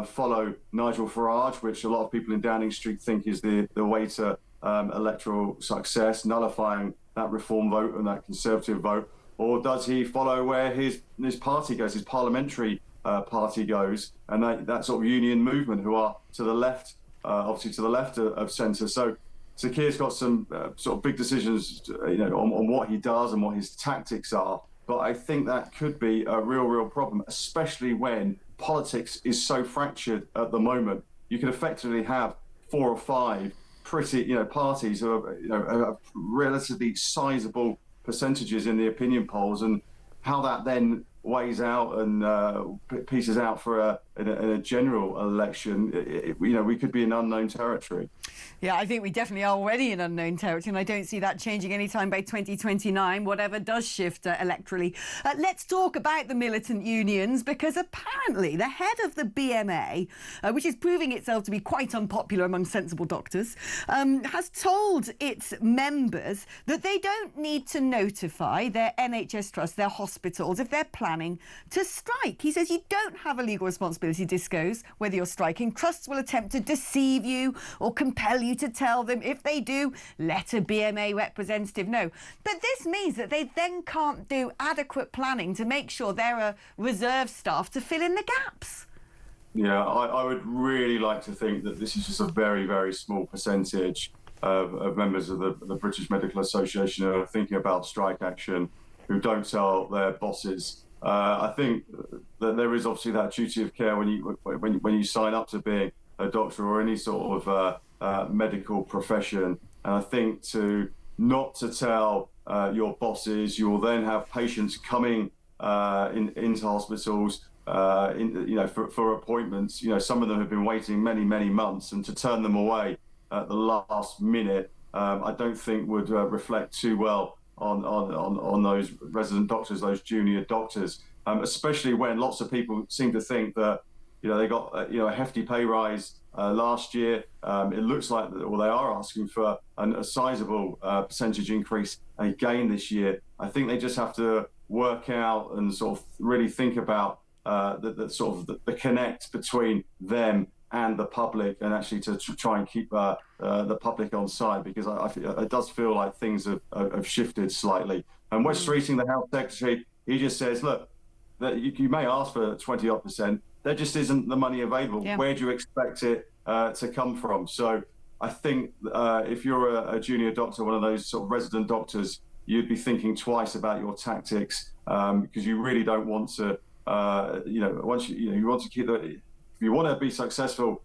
follow Nigel Farage, which a lot of people in Downing Street think is the way to electoral success, nullifying that Reform vote and that Conservative vote? Or does he follow where his party goes, his parliamentary party goes, and that sort of union movement, who are to the left, obviously to the left of centre? So Sir Keir's got some sort of big decisions, on what he does and what his tactics are. But I think that could be a real problem, especially when politics is so fractured at the moment. You could effectively have 4 or 5 pretty, parties who have relatively sizable percentages in the opinion polls, and how that then weighs out and pieces out for in a general election, we could be in unknown territory. Yeah, I think we definitely are already in unknown territory, and I don't see that changing anytime by 2029, whatever does shift electorally. Let's talk about the militant unions, because apparently the head of the BMA, which is proving itself to be quite unpopular among sensible doctors, has told its members that they don't need to notify their NHS trusts, their hospitals, if they're planning to strike. He says you don't have a legal responsibility, discos, whether you're striking. Trusts will attempt to deceive you or compel you to tell them. If they do, let a BMA representative know. But this means that they then can't do adequate planning to make sure there are reserve staff to fill in the gaps. Yeah, I would really like to think that this is just a very, very small percentage of members of the British Medical Association who are thinking about strike action, who don't tell their bosses. I think that there is obviously that duty of care when you sign up to being a doctor or any sort of medical profession. And I think not to tell your bosses, you will then have patients coming into hospitals for appointments. Some of them have been waiting many, many months, and to turn them away at the last minute, I don't think would reflect too well on those resident doctors, those junior doctors, especially when lots of people seem to think that they got a hefty pay rise last year. It looks like they are asking for a sizable percentage increase again this year. I think they just have to work out and sort of really think about the connect between them and the public, and actually to try and keep the public on side, because I feel, it does feel like things have shifted slightly. And Wes Streeting, the Health Secretary, he just says, look, that you may ask for 20-odd%, there just isn't the money available. Yeah. Where do you expect it to come from? So I think if you're a junior doctor, one of those sort of resident doctors, you'd be thinking twice about your tactics, because you really don't want to, once you want to keep if you want to be successful,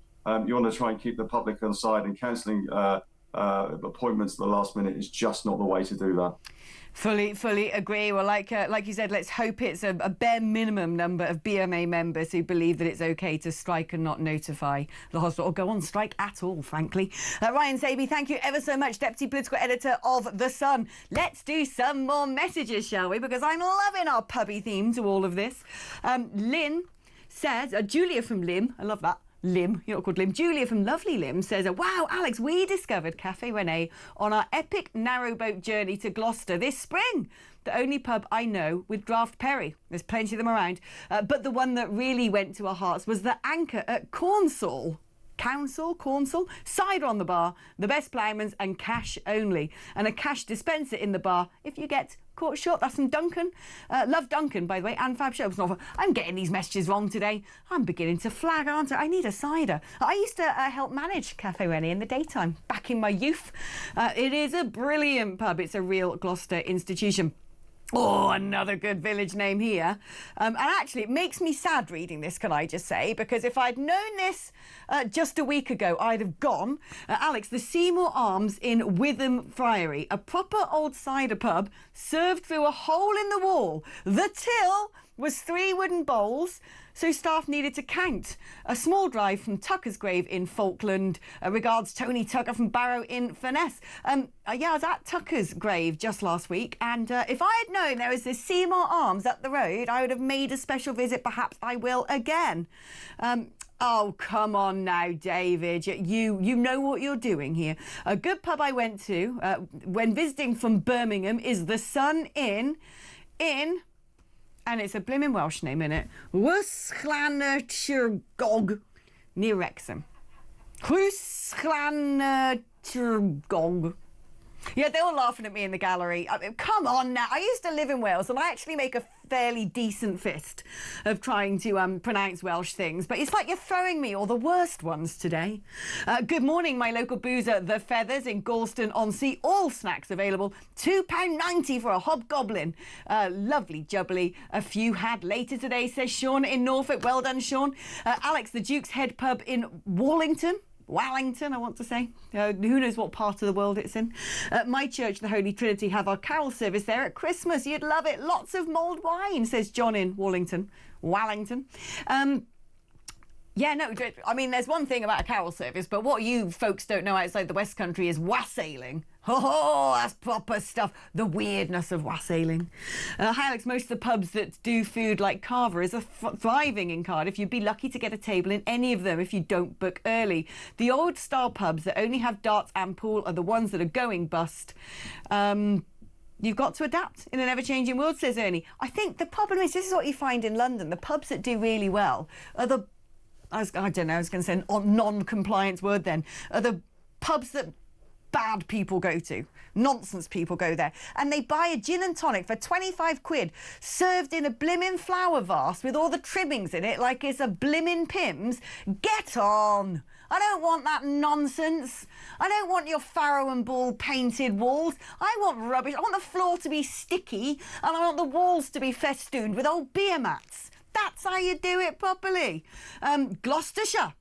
you want to try and keep the public on side, and cancelling appointments at the last minute is just not the way to do that. Fully agree. Well, like you said, let's hope it's a bare minimum number of BMA members who believe that it's okay to strike and not notify the hospital, or go on strike at all, frankly. Ryan Saby, thank you ever so much, Deputy Political Editor of The Sun. Let's do some more messages, shall we? Because I'm loving our pubby theme to all of this. Lynn says, Julia from Lim, I love that. Lim, you're not called Lim. Julia from lovely Lim says, wow, Alex, we discovered Cafe Rene on our epic narrowboat journey to Gloucester this spring. The only pub I know with draft perry. There's plenty of them around. But the one that really went to our hearts was the Anchor at Cornsall. Cornsall, cider on the bar, the best ploughmans, and cash only. And a cash dispenser in the bar if you get caught short. That's from Duncan. Love Duncan, by the way, and Fab Shows. I'm getting these messages wrong today. I'm beginning to flag, aren't I? I need a cider. I used to help manage Cafe Rene in the daytime back in my youth. It is a brilliant pub. It's a real Gloucester institution. Oh, another good village name here. And actually, it makes me sad reading this, can I just say, because if I'd known this just a week ago, I'd have gone. Alex, the Seymour Arms in Witham Friary, a proper old cider pub served through a hole in the wall. The till was 3 wooden bowls, so staff needed to count. A small drive from Tucker's Grave in Falkland. Regards, Tony Tucker from Barrow in Furness. I was at Tucker's Grave just last week, and if I had known there was this Seymour Arms up the road, I would have made a special visit. Perhaps I will again. Oh, come on now, David. You know what you're doing here. A good pub I went to when visiting from Birmingham is the Sun Inn in... and it's a blimmin' Welsh name, innit? Wysglannertyrgog, near Wrexham. Wysglannertyrgog. Yeah, they're all laughing at me in the gallery. Come on now. I used to live in Wales, and I actually make a fairly decent fist of trying to pronounce Welsh things, but it's like you're throwing me all the worst ones today. Good morning, my local boozer, The Feathers in Galston-on-Sea. All snacks available. £2.90 for a hobgoblin. Lovely jubbly. A few had later today, says Sean in Norfolk. Well done, Sean. Alex, the Duke's Head pub in Wallington, I want to say. Who knows what part of the world it's in. My church, the Holy Trinity, have our carol service there at Christmas. You'd love it. Lots of mulled wine, says John in Wallington. Yeah, no, I mean, there's one thing about a carol service, but what you folks don't know outside the West Country is wassailing. Oh, that's proper stuff. The weirdness of wassailing. Hi, Alex. Most of the pubs that do food like Carver's are thriving in Cardiff. You'd be lucky to get a table in any of them if you don't book early. The old style pubs that only have darts and pool are the ones that are going bust. You've got to adapt in an ever-changing world, says Ernie. I think the problem is, this is what you find in London. The pubs that do really well are the... I don't know, I was going to say a non-compliance word then. Are the pubs that bad people go to. Nonsense people go there. And they buy a gin and tonic for 25 quid, served in a blimmin' flower vase with all the trimmings in it like it's a blimmin' Pimm's. Get on! I don't want that nonsense. I don't want your Farrow and Ball painted walls. I want rubbish. I want the floor to be sticky, and I want the walls to be festooned with old beer mats. That's how you do it properly. Gloucestershire,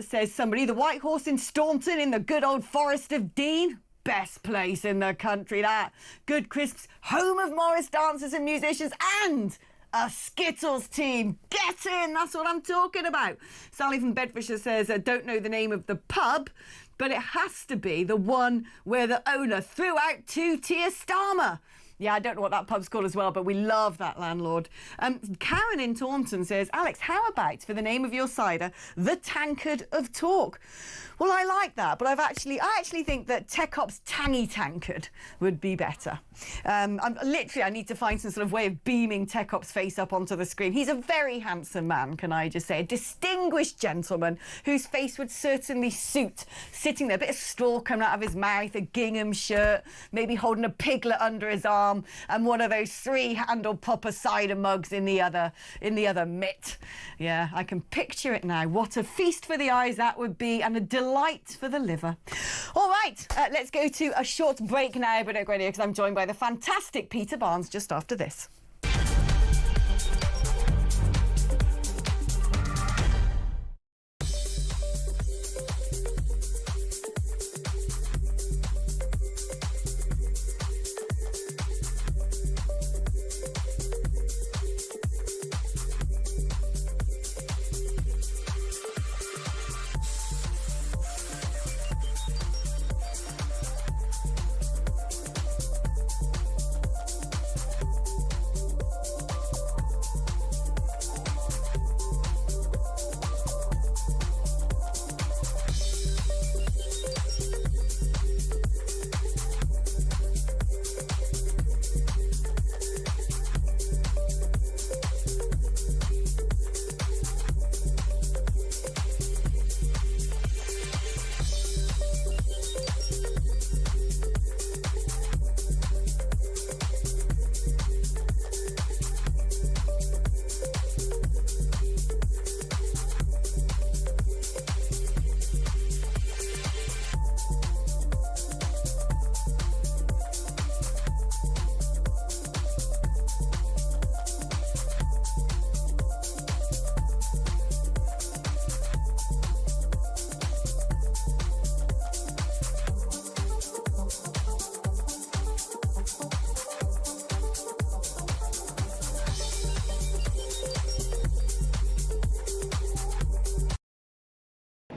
says somebody. The White Horse in Staunton in the good old Forest of Dean. Best place in the country, that. Good crisps, home of Morris dancers and musicians, and a Skittles team. Get in, that's what I'm talking about. Sally from Bedfordshire says, I don't know the name of the pub, but it has to be the one where the owner threw out 2 Tier Starmer. Yeah, I don't know what that pub's called as well, but we love that landlord. Karen in Taunton says, Alex, how about for the name of your cider, the Tankard of Talk? Well, I like that, but I actually think that Tech Op's Tangy Tankard would be better. I need to find some sort of way of beaming Tech Op's face up onto the screen. He's a very handsome man, can I just say? A distinguished gentleman whose face would certainly suit sitting there, a bit of straw coming out of his mouth, a gingham shirt, maybe holding a piglet under his arm, and one of those 3-handled popper cider mugs in the other mitt. Yeah, I can picture it now. What a feast for the eyes that would be, and a delight for the liver. All right, let's go to a short break now, but don't go anywhere because I'm joined by the fantastic Peter Barnes just after this.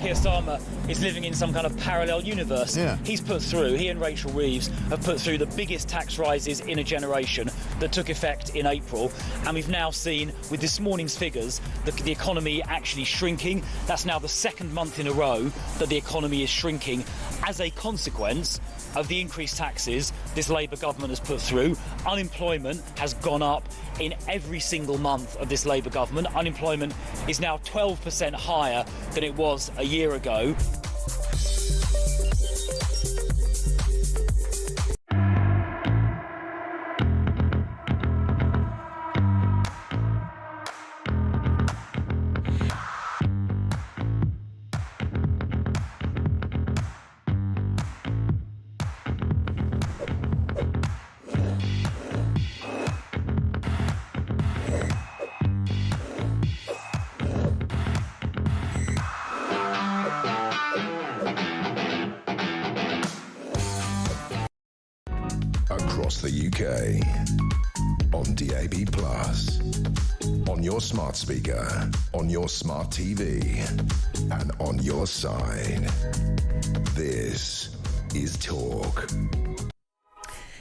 Keir Starmer is living in some kind of parallel universe. Yeah. He and Rachel Reeves have put through the biggest tax rises in a generation that took effect in April. And we've now seen, with this morning's figures, the economy actually shrinking. That's now the second month in a row that the economy is shrinking as a consequence of the increased taxes this Labour government has put through. Unemployment has gone up in every single month of this Labour government. Unemployment is now 12% higher than it was a year ago. Across the UK, on DAB+, on your smart speaker, on your smart TV, and on your side. This is Talk.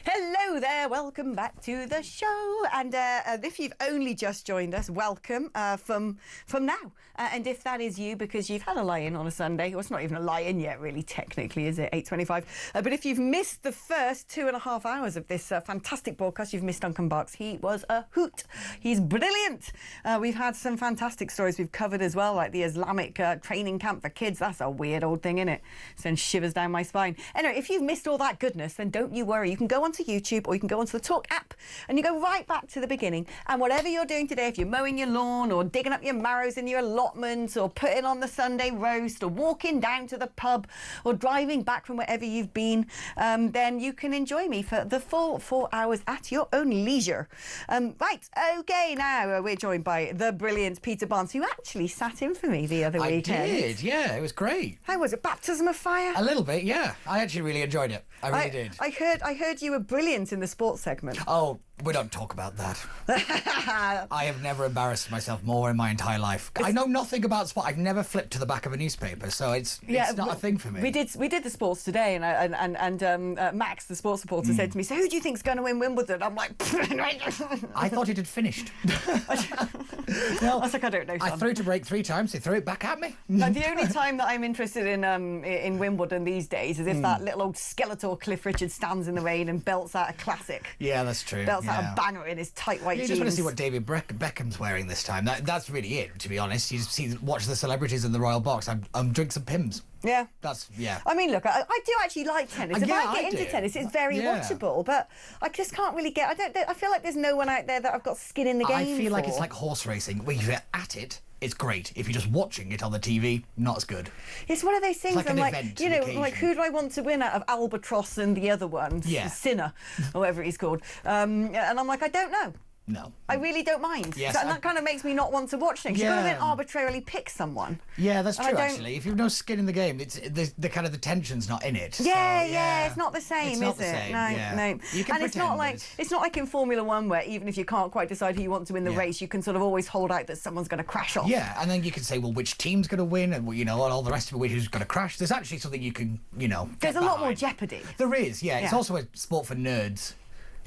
Hello there, welcome back to the show. And if you've only just joined us, welcome from now. And if that is you because you've had a lie-in on a Sunday, well, it's not even a lie-in yet, really, technically, is it? 8:25. But if you've missed the first 2.5 hours of this fantastic broadcast, you've missed Duncan Barks. He was a hoot. He's brilliant. We've had some fantastic stories we've covered as well, like the Islamic training camp for kids. That's a weird old thing, isn't it? Sends shivers down my spine. Anyway, if you've missed all that goodness, then don't you worry. You can go onto YouTube or you can go onto the Talk app and you go right back to the beginning. And whatever you're doing today, if you're mowing your lawn or digging up your marrows in your allotment or putting on the Sunday roast or walking down to the pub or driving back from wherever you've been, then you can enjoy me for the full 4 hours at your own leisure. Right, okay, now we're joined by the brilliant Peter Barnes, who actually sat in for me the other weekend. I did, yeah, it was great. How was it? Baptism of fire? A little bit, yeah. I actually really enjoyed it. I really did. I heard you were brilliant in the sports segment. Oh, we don't talk about that. I have never embarrassed myself more in my entire life. I know nothing about sport. I've never flipped to the back of a newspaper, so it's not a thing for me. We did the sports today, and Max, the sports reporter, said to me, "So who do you think's going to win Wimbledon?" I'm like, I thought it had finished. No, I was like, I don't know. I threw to break 3 times. They threw it back at me. The only time that I'm interested in Wimbledon these days is if that little old Skeletor Cliff Richard stands in the rain and belts out a classic. Yeah, that's true. Belts out a banger in his tight white jeans. You just want to see what David Beckham's wearing this time. That's really it, to be honest. You watch the celebrities in the Royal Box. I'm drink some Pimm's. Yeah. Yeah. I mean, look, I do actually like tennis. If I get into tennis, it's very watchable, but I just can't really get... I feel like there's no one out there that I've got skin in the game I feel like it's like horse racing. Where if you're at it, it's great. If you're just watching it on the TV, not as good. It's one of those things. It's like I'm an event, you know, like who do I want to win out of Albatross and the other one? Yeah. Sinner, or whatever he's called. And I'm like, I don't know. No. I really don't mind. Yes, and that kind of makes me not want to watch things. You've got to then arbitrarily pick someone. Yeah, that's true, actually. If you've no skin in the game, the kind of the tension's not in it. Yeah, it's not the same, it's is it? No. You can and it's not like in Formula One where even if you can't quite decide who you want to win the race, you can sort of always hold out that someone's going to crash off. Yeah, and then you can say, well, which team's going to win, and and all the rest of it, who's going to crash. There's actually something you can, There's a lot more jeopardy. There is, yeah. It's also a sport for nerds.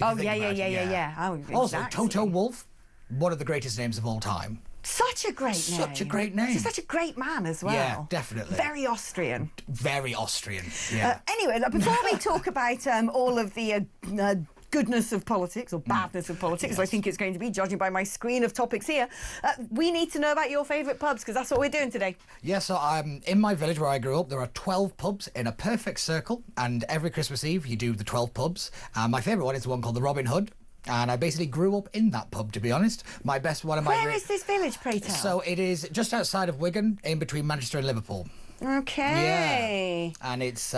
Oh, yeah. Oh, exactly. Also, Toto Wolff, one of the greatest names of all time. Such a great name. Such a great name. He's such a great man as well. Yeah, definitely. Very Austrian. Very Austrian, yeah. Anyway, before we talk about all of the goodness of politics, or badness of politics, as I think it's going to be, judging by my screen of topics here, we need to know about your favourite pubs, because that's what we're doing today. Yeah, so in my village where I grew up, there are 12 pubs in a perfect circle, and every Christmas Eve you do the 12 pubs. My favourite one is the one called the Robin Hood. And I basically grew up in that pub, to be honest. Where is this village, pray tell? So it is just outside of Wigan, in between Manchester and Liverpool. Okay. Yeah. And it's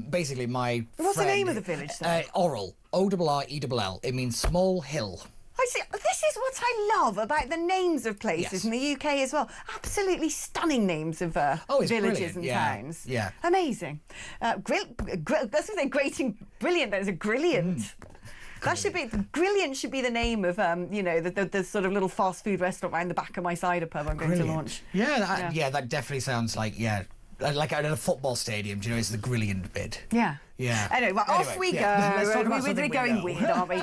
basically my What's the name of the village, then? Orrell. O-R-R-E-L-L. It means small hill. I see. This is what I love about the names of places in the UK as well. Absolutely stunning names of villages and towns. Yeah. Amazing. That's what they're great and brilliant. That is a brilliant. That should be brilliant. Should be the name of the sort of little fast food restaurant around the back of my cider pub I'm going to launch. Yeah, that definitely sounds like like at a football stadium. Do you know, it's the brilliant bit. Yeah. Yeah. Anyway, off we go. Let's talk about We're going weird, aren't we?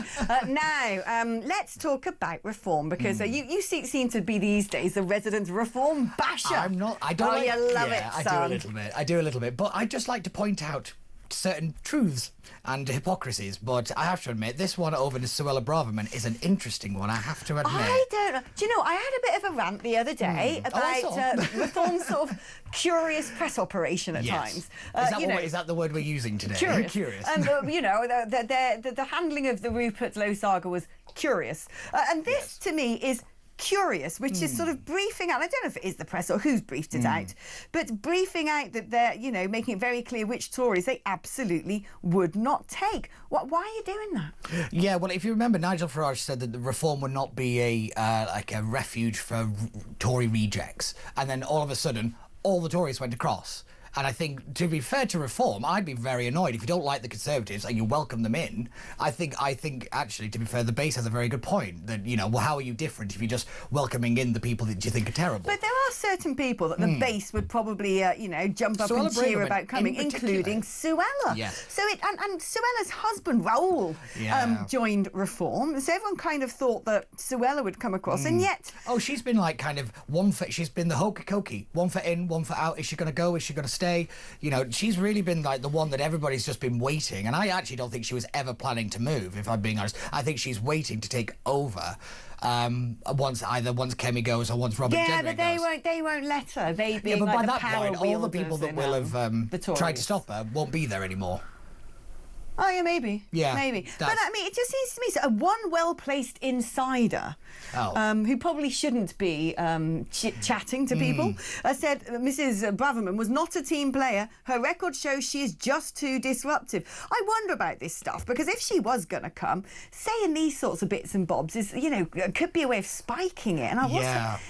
Now, let's talk about reform, because you seem to be these days the resident reform basher. I'm not. I don't. You love it, son. I do a little bit, but I just like to point out certain truths and hypocrisies, but I have to admit this one over to Suella Braverman is an interesting one, I have to admit. I don't know. Do you know, I had a bit of a rant the other day about Reform's sort of curious press operation at times. Is that the word we're using today? Curious. And, the handling of the Rupert Lowe saga was curious. And this, to me, is curious, which is sort of briefing out. I don't know if it is the press or who's briefed it out, but briefing out that they're, making it very clear which Tories they absolutely would not take. Why are you doing that? Yeah, well, if you remember, Nigel Farage said that the reform would not be a refuge for Tory rejects, and then all of a sudden, all the Tories went across. And I think, to be fair to Reform, I'd be very annoyed if you don't like the Conservatives and you welcome them in. I think actually, to be fair, the base has a very good point that, how are you different if you're just welcoming in the people that you think are terrible? But there are certain people that the base would probably, jump up and cheer about coming, including Suella. Yes. So and Suella's husband, Raoul, joined Reform. So everyone kind of thought that Suella would come across, and yet... Oh, she's been like kind of she's been the hokey-cokey. One foot in, one foot out. Is she going to go? Is she going to stay? She's really been like the one that everybody's just been waiting, and I actually don't think she was ever planning to move, if I'm being honest. I think she's waiting to take over once Kemi goes or once Robert Jedrick goes. Yeah, but they won't let her. They being but like by the that power point, all the people that will have tried to stop her won't be there anymore. Oh, yeah, maybe. Yeah. Maybe. But I mean, it just seems to me so one well-placed insider who probably shouldn't be chit-chatting to people said Mrs. Braverman was not a team player. Her record shows she is just too disruptive. I wonder about this stuff, because if she was going to come, saying these sorts of bits and bobs is, could be a way of spiking it. And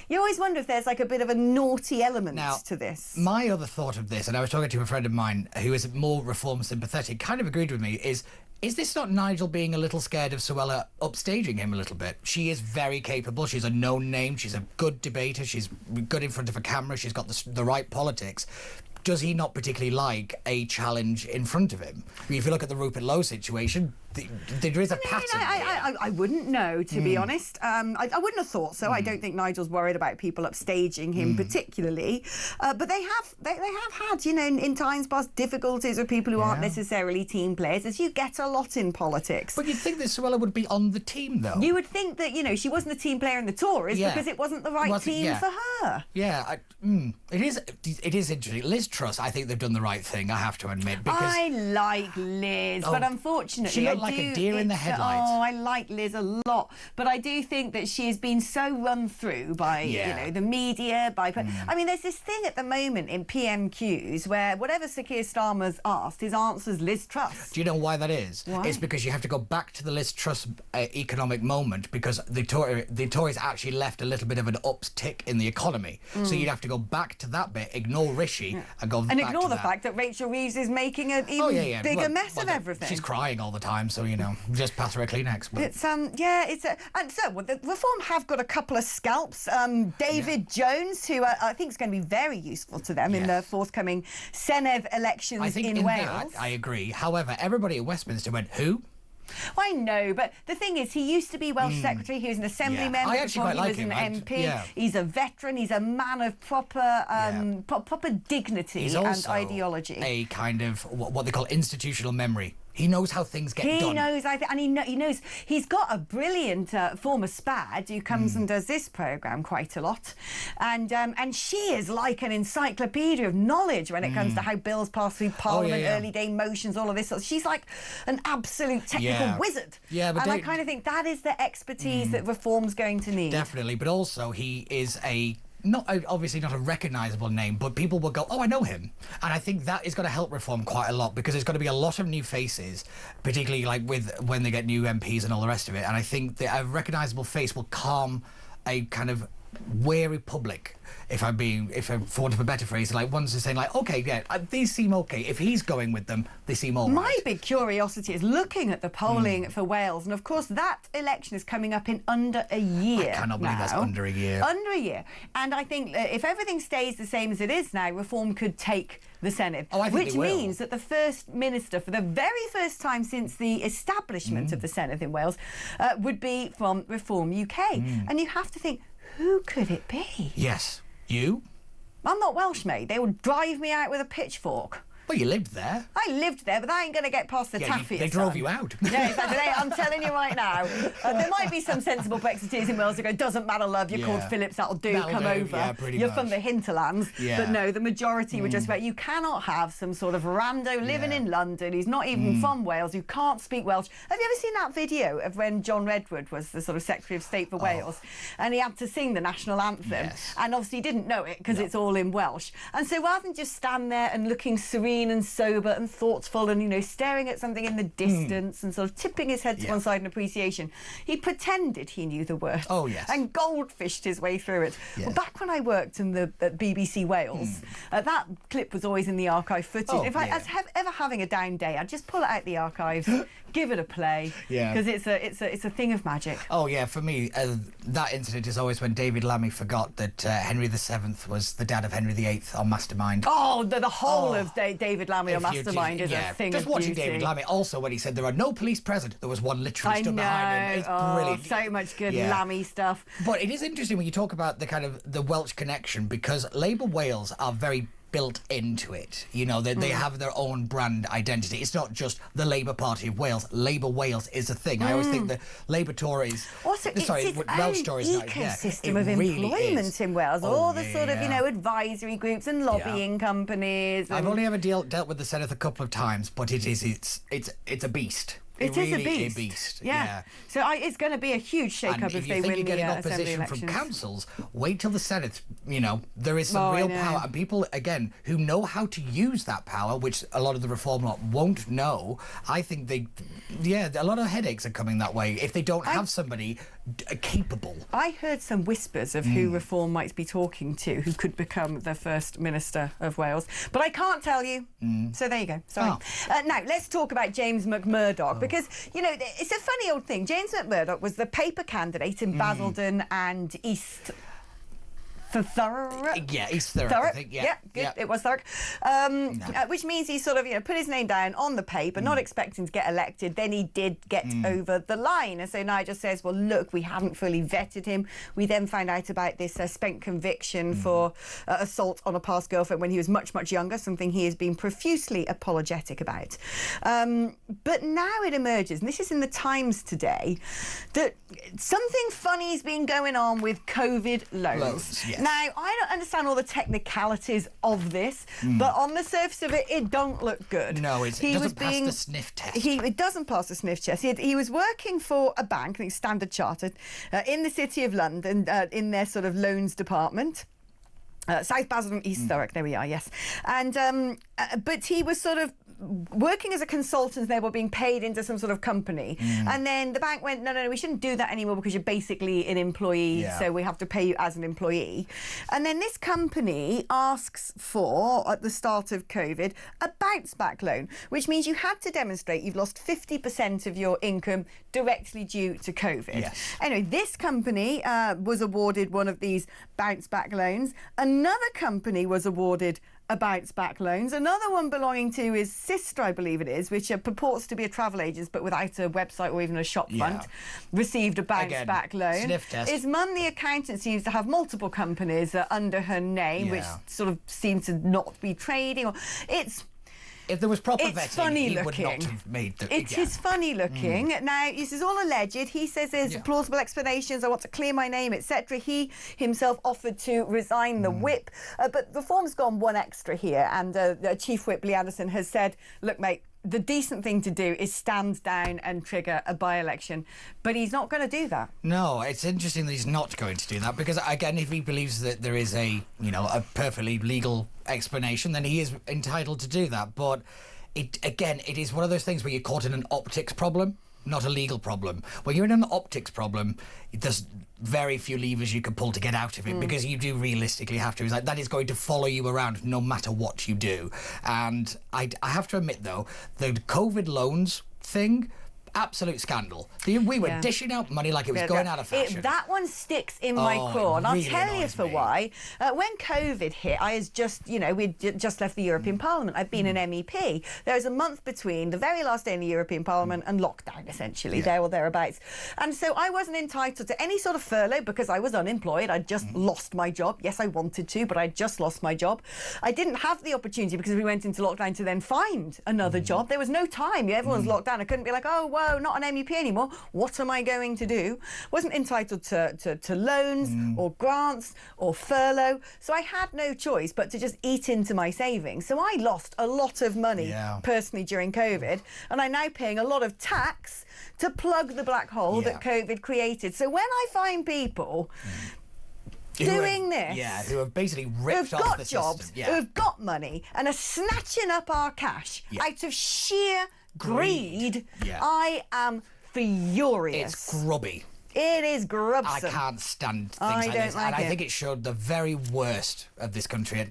you always wonder if there's like a bit of a naughty element to this. My other thought of this, and I was talking to a friend of mine who is more Reform sympathetic, kind of agreed with me, is Is this not Nigel being a little scared of Suella upstaging him a little bit? She is very capable. She's a known name. She's a good debater. She's good in front of a camera. She's got the right politics. Does he not particularly like a challenge in front of him? I mean, if you look at the Rupert Lowe situation, there is a pattern. I wouldn't know, to be honest. I wouldn't have thought so. I don't think Nigel's worried about people upstaging him particularly. But they have had, you know, in times past, difficulties with people who aren't necessarily team players, as you get a lot in politics. But you'd think that Suella would be on the team, though. You would think that, you know, she wasn't a team player in the Tories because it wasn't the right team for her. Yeah, it is interesting. Liz Truss, I think they've done the right thing, I have to admit. Because I like Liz, but unfortunately... She looked like a deer in the headlights. Oh, I like Liz a lot. But I do think that she has been so run through by, you know, the media, I mean, there's this thing at the moment in PMQs where whatever Sir Keir Starmer's asked, his answer's Liz Truss. Do you know why that is? Why? It's because you have to go back to the Liz Truss economic moment, because the Tories actually left a little bit of an uptick in the economy. So you'd have to go back to that bit, ignore Rishi, and go back to ignore the fact that Rachel Reeves is making an even bigger mess of everything. She's crying all the time, so, you know, just pass her a Kleenex. But. It's and so the Reform have got a couple of scalps. David Jones, who I think is going to be very useful to them in the forthcoming Senedd elections I think in Wales. That, I agree. However, everybody at Westminster went, who? Well, I know, but the thing is, he used to be Welsh Secretary. He was an Assemblyman. I actually quite like him. He was an MP. He's a veteran. He's a man of proper dignity and ideology. A kind of what they call institutional memory. He knows how things get done. He knows, and he knows. He's got a brilliant former SPAD who comes and does this programme quite a lot, and she is like an encyclopedia of knowledge when it comes to how bills pass through Parliament, early day motions, all of this. She's like an absolute technical wizard. Yeah, but I kind of think that is the expertise that Reform's going to need. Definitely, but also he is obviously not a recognisable name, but people will go, oh, I know him. And I think that is going to help Reform quite a lot, because there's going to be a lot of new faces, particularly like when they get new MPs and all the rest of it. And I think that a recognisable face will calm a kind of wary public, for want of a better phrase, like ones are saying like, okay, these seem okay. If he's going with them, they seem all right. My big curiosity is looking at the polling for Wales, and of course that election is coming up in under a year. I cannot believe that's under a year. Under a year. And I think if everything stays the same as it is now, Reform could take the Senedd, which means that the First Minister, for the very first time since the establishment of the Senedd in Wales, would be from Reform UK. And you have to think, who could it be? Yes. You? I'm not Welsh, mate. They would drive me out with a pitchfork. Well, you lived there. I lived there, but that ain't going to get past the taffy. They drove you out. Yeah, exactly. I'm telling you right now. There might be some sensible Brexiteers in Wales who go, doesn't matter, love, you're called Phillips, that'll do, come over. Yeah, pretty you're much. From the hinterlands. Yeah. But no, the majority were just about, you cannot have some sort of rando living in London who's not even from Wales, who can't speak Welsh. Have you ever seen that video of when John Redwood was the sort of Secretary of State for Wales, and he had to sing the national anthem, and obviously he didn't know it because it's all in Welsh. And so rather than just stand there and looking serene and sober and thoughtful and, you know, staring at something in the distance and sort of tipping his head to one side in appreciation, he pretended he knew the words. Oh, yes. And goldfished his way through it. Yes. Well, back when I worked in the at BBC Wales, that clip was always in the archive footage. If I was ever having a down day, I'd just pull it out the archives, give it a play, because it's a thing of magic. Oh yeah, for me, that incident is always when David Lammy forgot that Henry VII was the dad of Henry VIII on Mastermind. Oh, the whole of David Lammy on Mastermind is a thing just of watching beauty. David Lammy. Also, when he said there are no police present, there was one literally stood behind him. It's brilliant. So much good Lammy stuff. But it is interesting when you talk about the kind of the Welsh connection, because Labour Wales are very built into it. You know, they have their own brand identity. It's not just the Labour Party of Wales. Labour Wales is a thing. I always think the Labour Tories... Also, it's its Welsh own Tories, ecosystem of employment in Wales. All the sort of, you know, advisory groups and lobbying companies. I've only ever dealt with the Senedd a couple of times, but it's a beast. It is really a beast. Yeah. So it's going to be a huge shake-up if they win the Assembly election. opposition from councils, wait till the Senedd You know, there is some real power, and people, again, who know how to use that power, which a lot of the reform lot won't know. I think a lot of headaches are coming that way if they don't have somebody capable. I heard some whispers of who Reform might be talking to, who could become the first Minister of Wales, but I can't tell you. So there you go. Sorry. Now let's talk about James McMurdoch, because you know it's a funny old thing. James McMurdoch was the paper candidate in Basildon and East Thurrock. Yeah, East Thurrock, I think. Yeah, good. Yeah. It was Thurrock. Which means he sort of, put his name down on the paper, not expecting to get elected. Then he did get over the line. And so Nigel says, well, look, we haven't fully vetted him. We then found out about this spent conviction for assault on a past girlfriend when he was much, much younger, something he has been profusely apologetic about. But now it emerges, and this is in the Times today, that something funny's been going on with COVID loans. Yes. Now, I don't understand all the technicalities of this, but on the surface of it, it don't look good. No, it doesn't pass the sniff test. It doesn't pass the sniff test. He was working for a bank, I think Standard Chartered, in the City of London, in their sort of loans department. South Basildon, East Thurrock, there we are, yes. And but he was sort of working as a consultant. They were being paid into some sort of company, and then the bank went, no, we shouldn't do that anymore because you're basically an employee, so we have to pay you as an employee. And then this company asks for, at the start of COVID, a bounce back loan, which means you had to demonstrate you've lost 50% of your income directly due to COVID. Yes. Anyway, this company was awarded one of these bounce back loans. Another company was awarded a bounce back loans. Another one belonging to his sister, I believe it is, which purports to be a travel agent but without a website or even a shop front, received a bounce back loan. Sniff test. His mum, the accountant, seems to have multiple companies under her name, which sort of seem to not be trading. If there was proper it's vetting, funny he looking. would not have made the... It is funny looking. Now, this is all alleged. He says there's plausible explanations. I want to clear my name, etc. He himself offered to resign the whip. But the form's gone one extra here. And Chief Whip Lee Anderson has said, look, mate, the decent thing to do is stand down and trigger a by-election. But he's not going to do that. No, it's interesting that he's not going to do that, because, again, if he believes that there is a perfectly legal explanation, then he is entitled to do that. But, it is one of those things where you're caught in an optics problem, not a legal problem. When you're in an optics problem, there's very few levers you can pull to get out of it, because you do realistically have to. It's like that is going to follow you around no matter what you do. And I have to admit, though, the COVID loans thing, absolute scandal. We were dishing out money like it was going out of fashion. That one sticks in my craw, and I'll really tell you for why. When COVID hit, I was just, we'd just left the European Parliament. I'd been an MEP. There was a month between the very last day in the European Parliament and lockdown, essentially, there or thereabouts. And so I wasn't entitled to any sort of furlough because I was unemployed. I'd just lost my job. Yes, I wanted to, but I just lost my job. I didn't have the opportunity, because we went into lockdown, to then find another job. There was no time. Everyone's locked down. I couldn't be like, oh, whoa, not an MEP anymore. What am I going to do? Wasn't entitled to loans or grants or furlough. So I had no choice but to just eat into my savings. So I lost a lot of money personally during COVID, and I'm now paying a lot of tax to plug the black hole that COVID created. So when I find people doing this, who have basically ripped off the system, who have got money and are snatching up our cash out of sheer greed, I am furious. It's grubby. It is grubsome. I can't stand things like this. And I think it showed the very worst of this country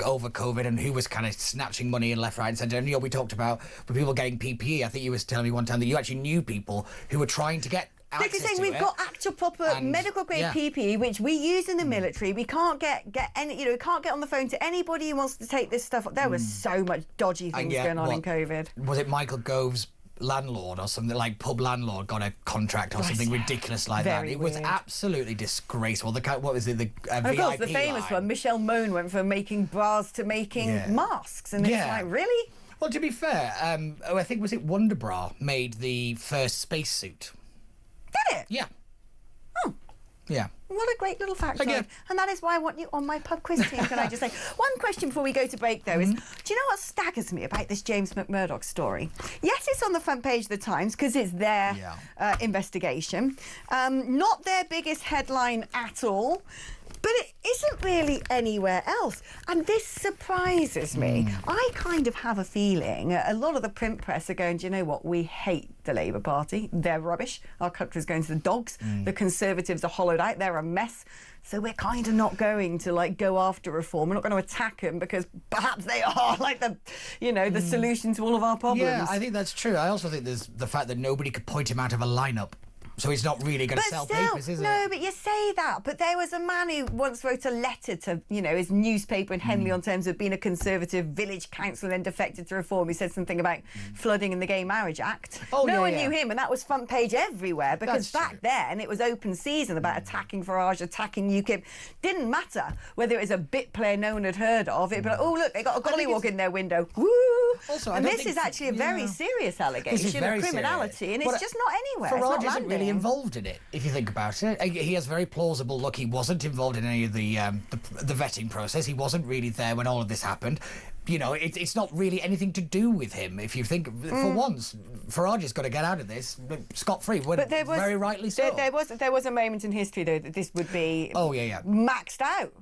over COVID, and who was kind of snatching money in left, right and centre. And we talked about people getting PPE. I think you was telling me one time that you actually knew people who were trying to get access to it. We've got actual proper medical grade PPE, which we use in the military. We can't get any, we can't get on the phone to anybody who wants to take this stuff. There was so much dodgy things going on in COVID. Was it Michael Gove's landlord or something, like pub landlord, got a contract or something ridiculous like that? It was absolutely disgraceful. What was it? The and of course, the famous one, Michelle Mone, went from making bras to making masks, and it's like, really? Well, to be fair, I think, was it Wonder Bra made the first spacesuit? Did it? Yeah. Oh. Yeah. What a great little factoid. And that is why I want you on my pub quiz team, can I just say. One question before we go to break, though, is, do you know what staggers me about this James McMurdoch story? Yes, it's on the front page of the Times because it's their investigation. Not their biggest headline at all. But it isn't really anywhere else. And this surprises me. I kind of have a feeling a lot of the print press are going, do you know what? We hate the Labour Party. They're rubbish. Our country's going to the dogs. The Conservatives are hollowed out. They're a mess. So we're kind of not going to like go after reform. We're not going to attack them because perhaps they are like the, you know, the solution to all of our problems. Yeah, I think that's true. I also think there's the fact that nobody could point him out of a lineup. So he's not really going to sell papers, is it? No, but you say that. But there was a man who once wrote a letter to, you know, his newspaper in Henley on terms of being a Conservative village council and then defected to Reform. He said something about flooding in the Gay Marriage Act. No one knew him, and that was front page everywhere because back then it was open season about attacking Farage, attacking UKIP. Didn't matter whether it was a bit player no one had heard of. It'd be like, oh, look, they got a gollywog in their window. Woo! Also, and this is actually a very serious allegation of criminality, and it's just not anywhere. Farage isn't really involved in it, if you think about it. He has very plausible look. He wasn't involved in any of the vetting process. He wasn't really there when all of this happened. You know, it's not really anything to do with him. If you think, for once, Farage has got to get out of this scot-free. But very rightly so. There was a moment in history, though, that this would be maxed out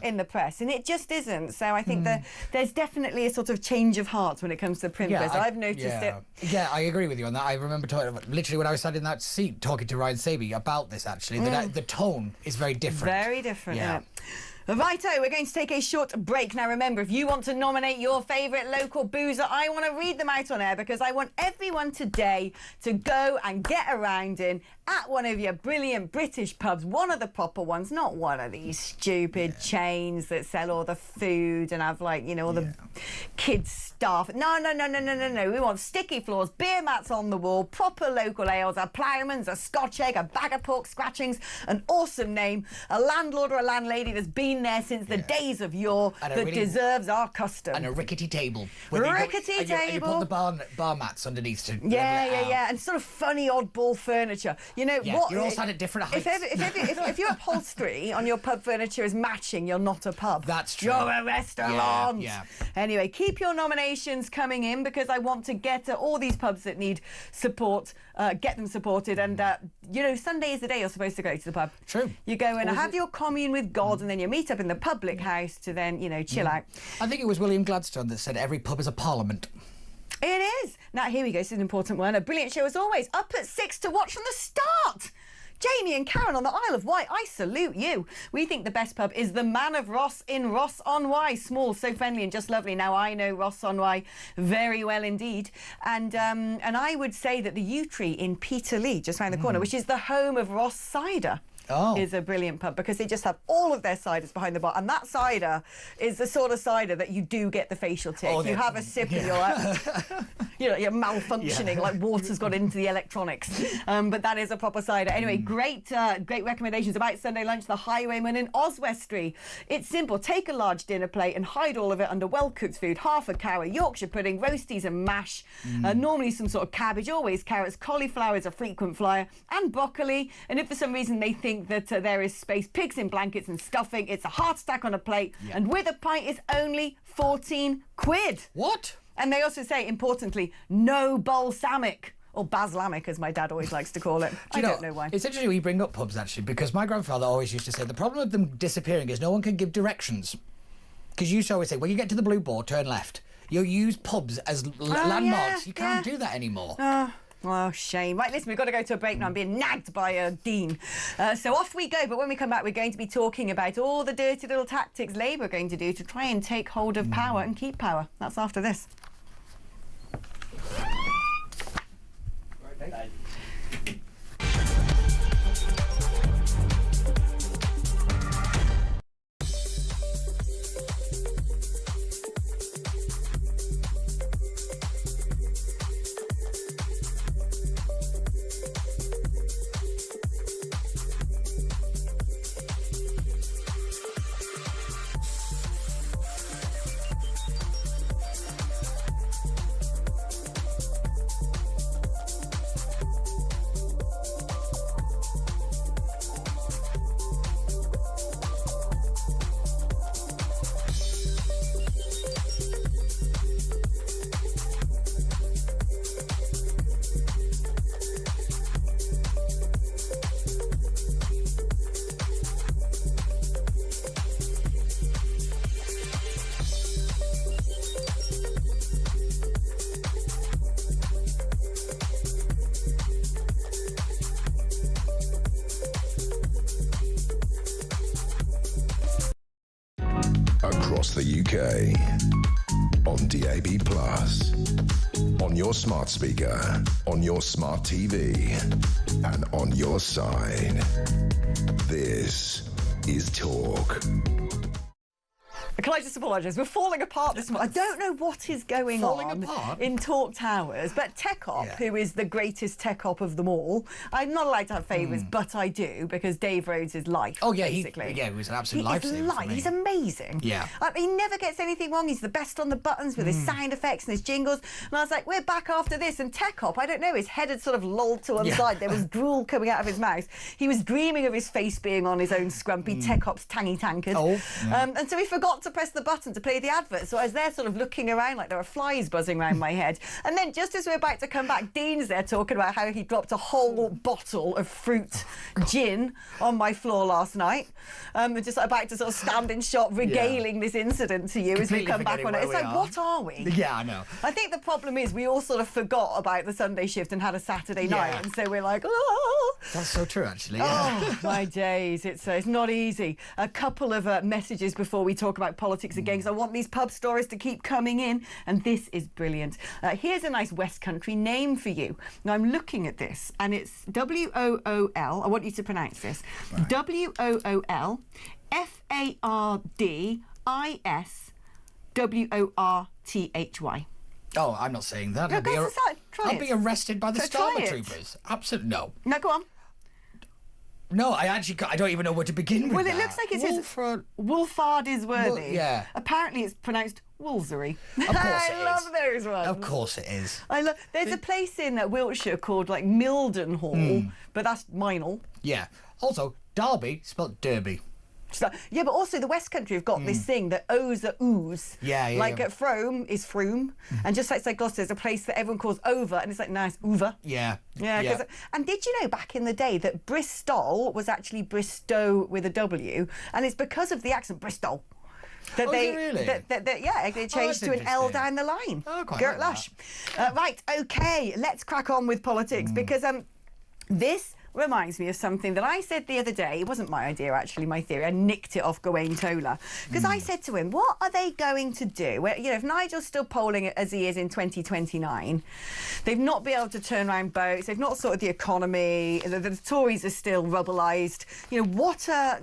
in the press, and it just isn't. So I think that there's definitely a sort of change of heart when it comes to print press. I've noticed it. Yeah, I agree with you on that. I remember literally when I was sat in that seat talking to Ryan Saby about this, actually, that the tone is very different. Very different, yeah. Righto, we're going to take a short break. Now, remember, if you want to nominate your favourite local boozer, I want to read them out on air because I want everyone today to go and get around in at one of your brilliant British pubs, one of the proper ones, not one of these stupid chains that sell all the food and have, like, you know, all the kids' stuff. No. We want sticky floors, beer mats on the wall, proper local ales, a ploughman's, a Scotch egg, a bag of pork scratchings, an awesome name, a landlord or a landlady that's been there since the days of yore that really deserves our custom. And a rickety table. Rickety table. And you put the bar mats underneath to... Yeah. And sort of funny oddball furniture. You know, what... You're all sat at different heights. If your upholstery on your pub furniture is matching, you're not a pub. That's true. You're a restaurant. Yeah. Anyway, keep your nominations coming in because I want to get all these pubs that need support, get them supported. And, you know, Sunday is the day you're supposed to go to the pub. True. You go and have your commune with God and then you meet up in the public house to then, you know, chill out. I think it was William Gladstone that said every pub is a parliament. It is. Now, here we go. This is an important one. A brilliant show as always. Up at 6 to watch from the start. Jamie and Karen on the Isle of Wight, I salute you. We think the best pub is the Man of Ross in Ross-on-Wye. Small, so friendly and just lovely. Now, I know Ross-on-Wye very well indeed. And I would say that the Yew Tree in Peterlee, just round the corner, which is the home of Ross Cider, is a brilliant pub because they just have all of their ciders behind the bar. And that cider is the sort of cider that you do get the facial tick. You have a sip and you're like, you know, you're malfunctioning, like water's got into the electronics. But that is a proper cider. Anyway, great recommendations about Sunday lunch. The Highwayman in Oswestry. It's simple. Take a large dinner plate and hide all of it under well-cooked food. Half a cow, a Yorkshire pudding, roasties and mash. Normally some sort of cabbage, always carrots. Cauliflower is a frequent flyer. And broccoli. And if for some reason they think that there is space, pigs in blankets and stuffing, it's a hard stack on a plate. And with a pint is only 14 quid. What? And they also say, importantly, no balsamic. Or baslamic, as my dad always likes to call it. I don't know why. It's interesting when you bring up pubs, actually, because my grandfather always used to say the problem with them disappearing is no one can give directions. Because you used to always say, when you get to the blue board, turn left. You use pubs as landmarks. You can't do that anymore. Oh, shame. Right, listen, we've got to go to a break now. I'm being nagged by a dean. So off we go. But when we come back, we're going to be talking about all the dirty little tactics Labour are going to do to try and take hold of power and keep power. That's after this. across the UK. On DAB+, on your smart speaker, on your smart TV, and on your side. This is Talk. Can I just apologise? We're falling apart this morning. I don't know what is going on in Talk Towers, but Tech Op, who is the greatest Tech Op of them all, I'm not allowed to have favourites, but I do, because Dave Rhodes is life, basically. He was an absolute lifesaver for me. He's amazing. Yeah. He never gets anything wrong. He's the best on the buttons with his sound effects and his jingles. And I was like, we're back after this. And Tech Op, I don't know, his head had sort of lolled to one side. There was drool coming out of his mouth. He was dreaming of his face being on his own scrumpy Tech Op's tangy tankard. And so he forgot to press the button to play the advert. So I was there sort of looking around like there were flies buzzing around my head. And then just as we're about to come back, Dean's there talking about how he dropped a whole bottle of fruit gin on my floor last night. Just about to sort of stand in shot regaling this incident to you as we come back on it. It's like, what are we? Yeah, I know. I think the problem is we all sort of forgot about the Sunday shift and had a Saturday night. And so we're like, oh. That's so true, actually. Oh, my days. It's not easy. A couple of messages before we talk about politics again, because I want these pub stories to keep coming in, and this is brilliant. Here's a nice West Country name for you. Now, I'm looking at this, and it's W-O-O-L. I want you to pronounce this. Right. W-O-O-L-F-A-R-D-I-S-W-O-R-T-H-Y. Oh, I'm not saying that. No, I'll be arrested by the Stormtroopers. Absolutely no. No, go on. No, I don't even know where to begin with. Well, it looks like it says Wolfard is worthy. Yeah. Apparently, it's pronounced Woolsery. Of course I love those ones. Of course it is. There's a place in Wiltshire called like Mildenhall, but that's Minal. Yeah. Also, Derby spelled Derby. Yeah, but also the West Country have got this thing that O's are ooze. Yeah. Like at Frome is Froome, and just outside Gloucester there's a place that everyone calls Over, and it's like nice Over. Yeah. Yeah. And did you know back in the day that Bristol was actually Bristow with a W, and it's because of the accent Bristol. That it changed to an L down the line. Oh, quite Gert like Lush. Right, okay, let's crack on with politics because this reminds me of something that I said the other day. It wasn't my idea, actually, my theory. I nicked it off Gawain Tola. Because I said to him, what are they going to do? Well, if Nigel's still polling as he is in 2029, they've not been able to turn around votes, they've not sorted the economy, the Tories are still rubbleised. What are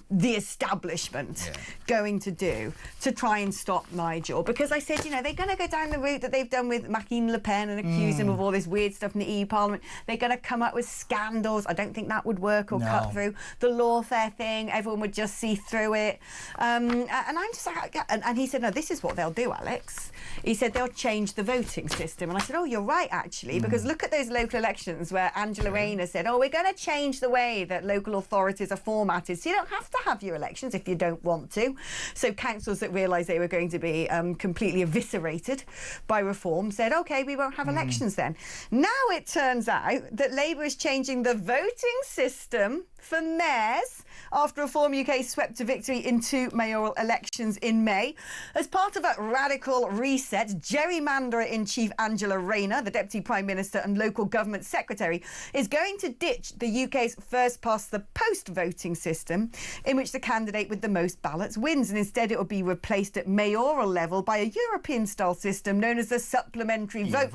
the establishment going to do to try and stop Nigel? Because I said, they're going to go down the route that they've done with Marine Le Pen and accuse him of all this weird stuff in the EU Parliament. They're going to come up with scandals. I don't think that would work or cut through. The lawfare thing, everyone would just see through it. And I'm just like, and he said, no, this is what they'll do, Alex. He said they'll change the voting system. And I said, oh, you're right, actually, because look at those local elections where Angela Rayner said, oh, we're going to change the way that local authorities are formatted. So you don't have to have your elections if you don't want to. So councils that realised they were going to be completely eviscerated by reform said, OK, we won't have elections then. Now it turns out that Labour is changing the voting system for mayors after Reform UK swept to victory in 2 mayoral elections in May. As part of a radical reset, Gerrymander-in-Chief Angela Rayner, the Deputy Prime Minister and Local Government Secretary, is going to ditch the UK's first-past-the-post voting system in which the candidate with the most ballots wins, and instead it will be replaced at mayoral level by a European-style system known as the supplementary vote,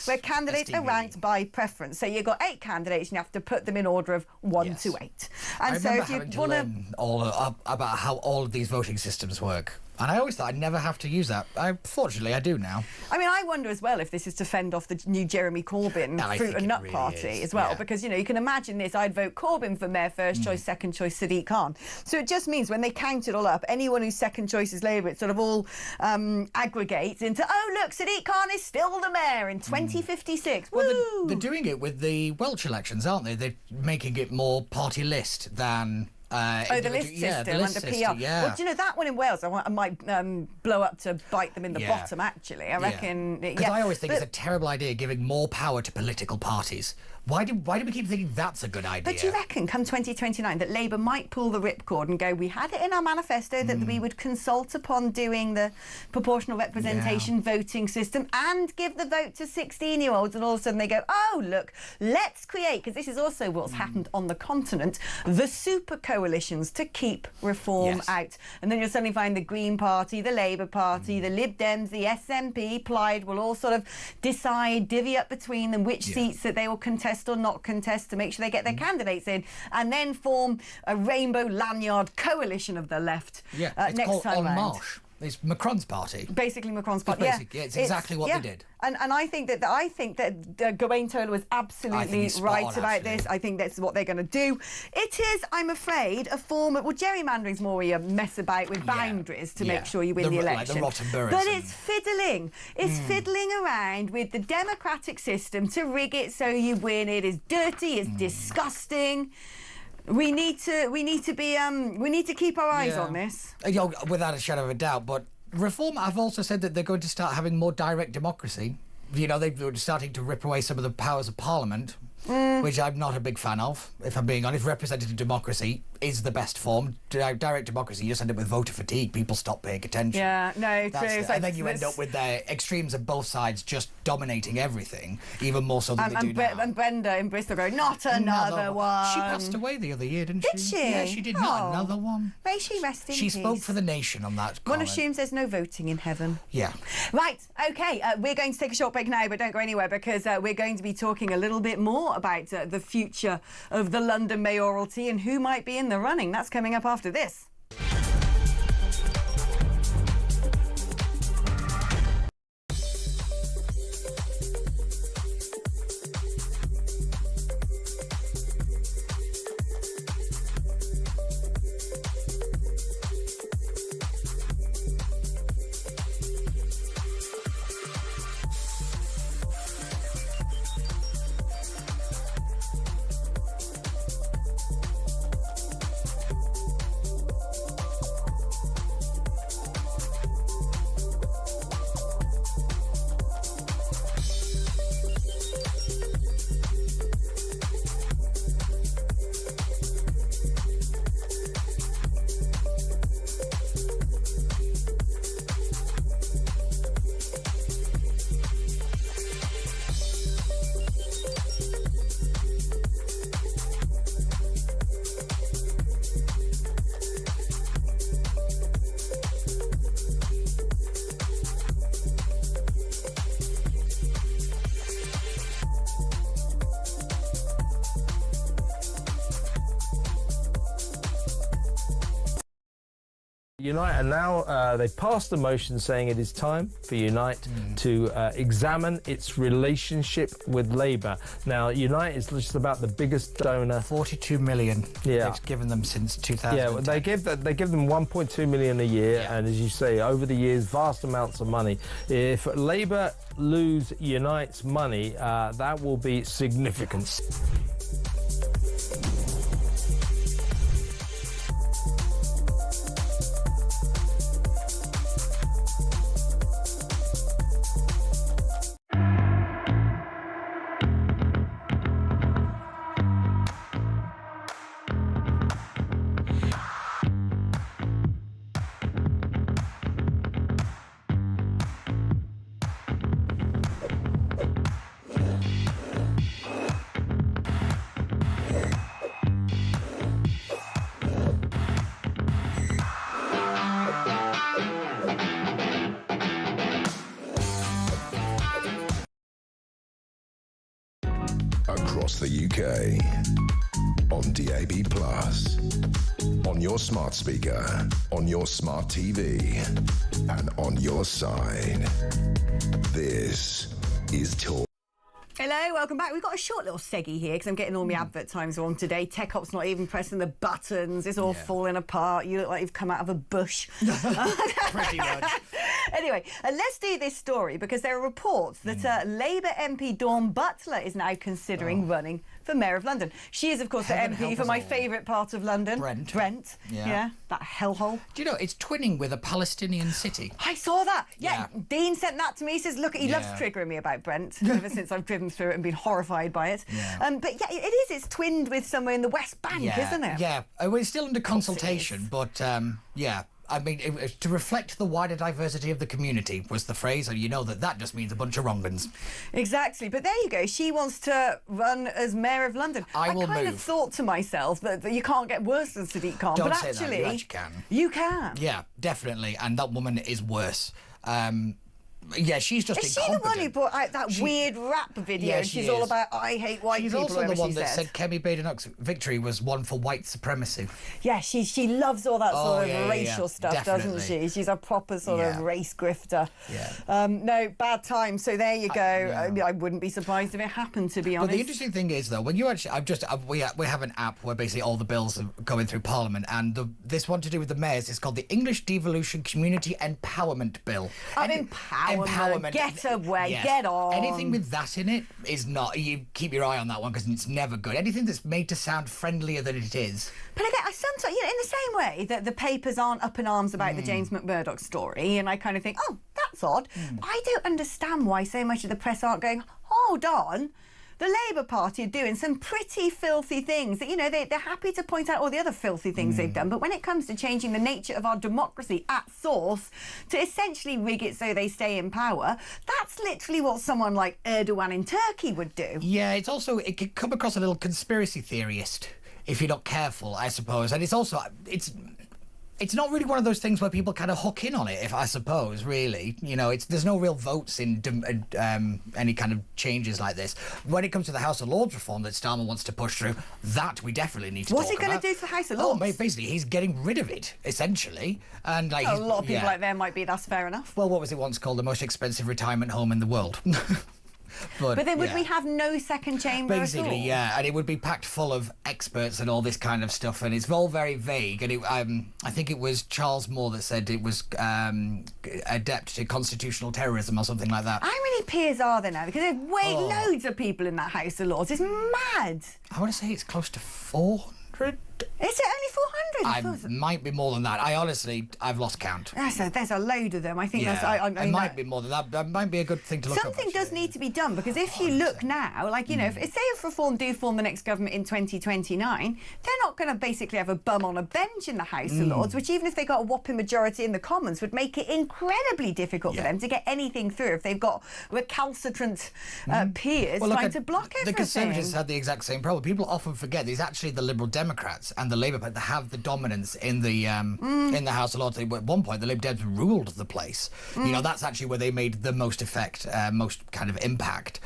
where candidates are ranked by preference. So you've got 8 candidates and you have to put them in order of 1 to 8. And so if you want to all about how all of these voting systems work. And I always thought I'd never have to use that. Fortunately, I do now. I mean, I wonder as well if this is to fend off the new Jeremy Corbyn Fruit and Nut Party as well. Because, you can imagine this. I'd vote Corbyn for Mayor, first choice, second choice, Sadiq Khan. So it just means when they count it all up, anyone whose second choice is Labour, it sort of all aggregates into, oh, look, Sadiq Khan is still the Mayor in 2056. Well, they're doing it with the Welsh elections, aren't they? They're making it more party list than... the list system the list under system, PR. Well, do you know that one in Wales? I might blow up to bite them in the bottom. Actually, I reckon. Because I always think it's a terrible idea giving more power to political parties. Why do we keep thinking that's a good idea? But do you reckon, come 2029, that Labour might pull the ripcord and go, we had it in our manifesto that we would consult upon doing the proportional representation voting system and give the vote to 16-year-olds, and all of a sudden they go, oh, look, let's create, because this is also what's happened on the continent, the super coalitions to keep reform out. And then you'll suddenly find the Green Party, the Labour Party, the Lib Dems, the SNP, Plaid will all sort of decide, divvy up between them which seats that they will contest or not contest to make sure they get their candidates in, and then form a rainbow lanyard coalition of the left it's next called time En round. Marche. It's Macron's party. Basically Macron's party. It's exactly what they did. And I think that Gawain Toler was absolutely right about this. I think that's what they're going to do. It is, I'm afraid, a form of, well, gerrymandering's more where you mess about with boundaries to make sure you win the election. Like the rotten boroughs. But it's fiddling. It's fiddling around with the democratic system to rig it so you win. It is dirty. It's disgusting. We need to keep our eyes on this. Without a shadow of a doubt, but Reform have also said that they're going to start having more direct democracy. You know, they're starting to rip away some of the powers of Parliament, which I'm not a big fan of, if I'm being honest. Representative democracy is the best form. Direct democracy, you just end up with voter fatigue. People stop paying attention. Yeah, no, true. And then you end up with the extremes of both sides just dominating everything, even more so than they do now. And Brenda in Bristol going, not another one. She passed away the other year, didn't she? Did she? Yeah, she did. Not another one. May she rest in peace. She spoke for the nation on that One comment. assumes there's no voting in heaven. Yeah. Right, OK, we're going to take a short break now, but don't go anywhere, because we're going to be talking a little bit more about the future of the London mayoralty and who might be in the running. That's coming up after this. Unite, and now they've passed a motion saying it is time for Unite to examine its relationship with Labour. Now, Unite is just about the biggest donor. 42 million. Yeah, they've given them since 2010. Yeah, they give them 1.2 million a year, and as you say, over the years, vast amounts of money. If Labour lose Unite's money, that will be significant. Across the UK, on DAB+, on your smart speaker, on your smart TV, and on your side. This is Talk. Hello, welcome back. We've got a short little seggy here because I'm getting all my advert times on today. Tech Op's not even pressing the buttons. It's all falling apart. You look like you've come out of a bush. Pretty much. Anyway, let's do this story because there are reports that Labour MP Dawn Butler is now considering running for Mayor of London. She is, of course, the Heaven MP help for us my all. favourite part of London. Brent. Yeah. That hellhole. Do you know, it's twinning with a Palestinian city. I saw that. Yeah, Dean sent that to me. He says, look, he loves Yeah. triggering me about Brent ever since I've driven through it and been horrified by it. But yeah, it is. It's twinned with somewhere in the West Bank, isn't it? Yeah, well, it's still under consultation, but yeah. I mean, to reflect the wider diversity of the community was the phrase, and you know that just means a bunch of wrong-uns. Exactly. But there you go. She wants to run as Mayor of London. I kind of thought to myself that you can't get worse than Sadiq Khan. Don't but say actually, that. You actually can. You can. Yeah, definitely. And that woman is worse. Yeah, she's just Is she incompetent. the one who brought out that weird rap video? Yeah, and she's all about I hate white she's people. also the whatever one she that said Kemi Badenoch's victory was one for white supremacy. Yeah, she loves all that sort of racial stuff, definitely. doesn't she? She's a proper sort of race grifter. Yeah. No, bad time. So there you go. I wouldn't be surprised if it happened, to be honest. But the interesting thing is, though, when you actually, we have an app where basically all the bills are going through Parliament, and this one to do with the mayors is called the English Devolution Community Empowerment Bill. Empowerment. Get away. Yes. Get on. Anything with that in it is not. You keep your eye on that one because it's never good. Anything that's made to sound friendlier than it is. But again, I sometimes, in the same way that the papers aren't up in arms about the James McMurdoch story, and I kind of think, oh, that's odd. I don't understand why so much of the press aren't going, hold on. The Labour Party are doing some pretty filthy things that, they're happy to point out all the other filthy things they've done. But when it comes to changing the nature of our democracy at source to essentially rig it so they stay in power, that's literally what someone like Erdogan in Turkey would do. Yeah, it could come across a little conspiracy theorist if you're not careful, I suppose. And it's also, it's not really one of those things where people kind of hook in on it, if I suppose, really. There's no real votes in any kind of changes like this. When it comes to the House of Lords reform that Starmer wants to push through, that we definitely need to talk about. What's he going to do for the House of Lords? Oh, basically, he's getting rid of it, essentially. And a lot of people out there might be, that's fair enough. Well, what was it once called? The most expensive retirement home in the world. But then would we have no second chamber basically, at all? yeah, and it would be packed full of experts and all this kind of stuff, and it's all very vague. And I think it was Charles Moore that said it was adept to constitutional terrorism or something like that. How many peers are there now? Because there's loads of people in that House of Lords. It's mad. I want to say it's close to 400. Is it only 400? It might be more than that. I've lost count. There's a load of them. I think that's. It might be more than that. That might be a good thing to look up. Something does need to be done, because if you look now, if Reform do form the next government in 2029, they're not going to basically have a bum on a bench in the House of Lords, which even if they got a whopping majority in the Commons would make it incredibly difficult for them to get anything through if they've got recalcitrant peers trying to block everything. The Conservatives had the exact same problem. People often forget it's actually the Liberal Democrats and the Labour Party that have the dominance in the House of Lords. At one point, the Lib Dems ruled the place. That's actually where they made the most effect, most kind of impact.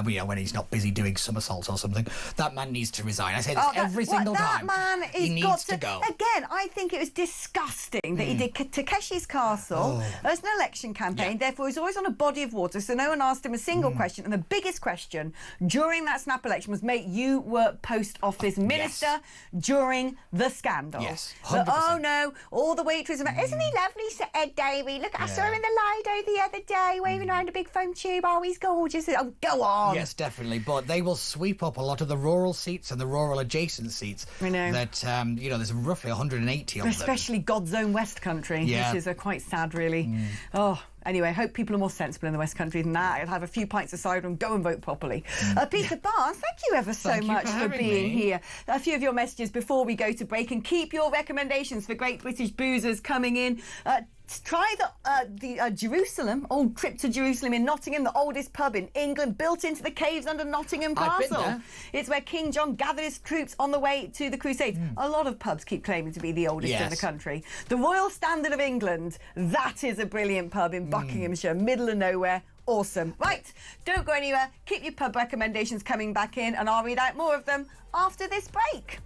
When he's not busy doing somersaults or something, that man needs to resign. I say this every single time. That man he needs to go. Again, I think it was disgusting that he did Takeshi's Castle as an election campaign. Therefore, he's always on a body of water, so no one asked him a single question. And the biggest question during that snap election was, mate, you were post office minister during the scandal. Yes, 100%. But, oh no, all the waitresses are, isn't he lovely, Sir Ed Davey? Look, I saw him in the Lido the other day waving around a big foam tube. Oh, he's gorgeous. Oh, go on. Yes, definitely. But they will sweep up a lot of the rural seats and the rural adjacent seats. I know. That, there's roughly 180 of them. Especially God's own West Country, which is quite sad, really. Oh, anyway, I hope people are more sensible in the West Country than that. I'll have a few pints of cider and go and vote properly. Peter Barnes, thank you ever so much for being here. A few of your messages before we go to break, and keep your recommendations for Great British boozers coming in. Try the Jerusalem, old trip to Jerusalem in Nottingham, the oldest pub in England, built into the caves under Nottingham Castle. I've been there. It's where King John gathered his troops on the way to the Crusades. A lot of pubs keep claiming to be the oldest in the country. The Royal Standard of England, that is a brilliant pub in Buckinghamshire, middle of nowhere. Awesome. Right, don't go anywhere. Keep your pub recommendations coming back in, and I'll read out more of them after this break.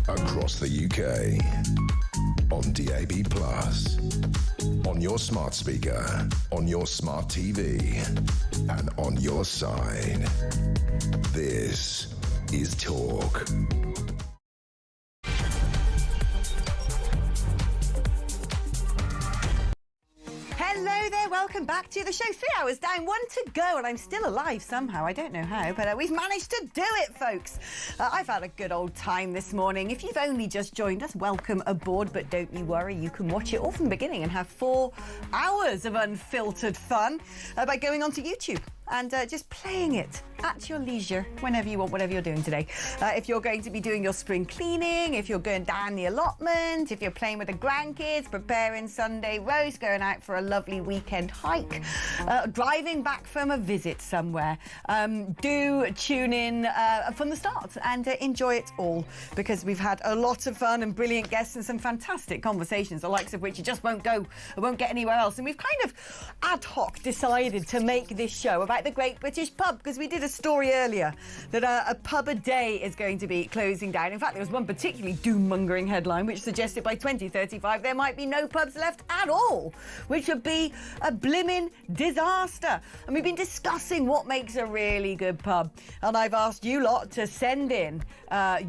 across the UK. On DAB+, on your smart speaker, on your smart TV, and on your side. This is Talk. Hello there, welcome back to the show. 3 hours down, 1 to go, and I'm still alive somehow. I don't know how, but we've managed to do it, folks. I've had a good old time this morning. If you've only just joined us, welcome aboard, but don't you worry, you can watch it all from the beginning and have 4 hours of unfiltered fun by going onto YouTube and just playing it at your leisure whenever you want, whatever you're doing today. If you're going to be doing your spring cleaning, if you're going down the allotment, if you're playing with the grandkids, preparing Sunday roast, going out for a lovely weekend hike, driving back from a visit somewhere, do tune in from the start and enjoy it all, because we've had a lot of fun and brilliant guests and some fantastic conversations, the likes of which you just won't get anywhere else. And we've kind of ad hoc decided to make this show about the Great British Pub, because we did a story earlier that a pub a day is going to be closing down. In fact, there was one particularly doom-mongering headline which suggested by 2035 there might be no pubs left at all, which would be a blimmin' disaster. And we've been discussing what makes a really good pub, and I've asked you lot to send in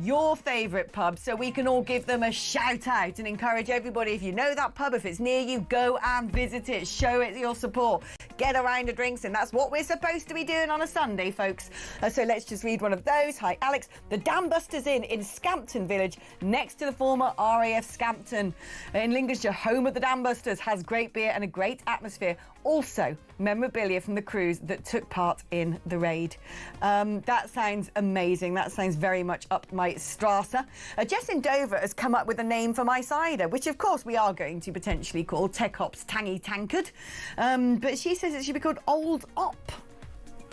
your favourite pubs so we can all give them a shout out and encourage everybody, if you know that pub, if it's near you, go and visit it, show it your support, get a round of drinks, and that's what we're supposed to be doing on a Sunday, folks. So let's just read one of those. Hi, Alex. The Dam Busters Inn in Scampton Village, next to the former RAF Scampton in Lincolnshire, home of the Dam Busters, has great beer and a great atmosphere. Also, memorabilia from the crews that took part in the raid. That sounds amazing. That sounds very much up my strata. Jess in Dover has come up with a name for my cider, which of course we are going to potentially call Tech Ops Tangy Tankard. But she says it should be called Old Op.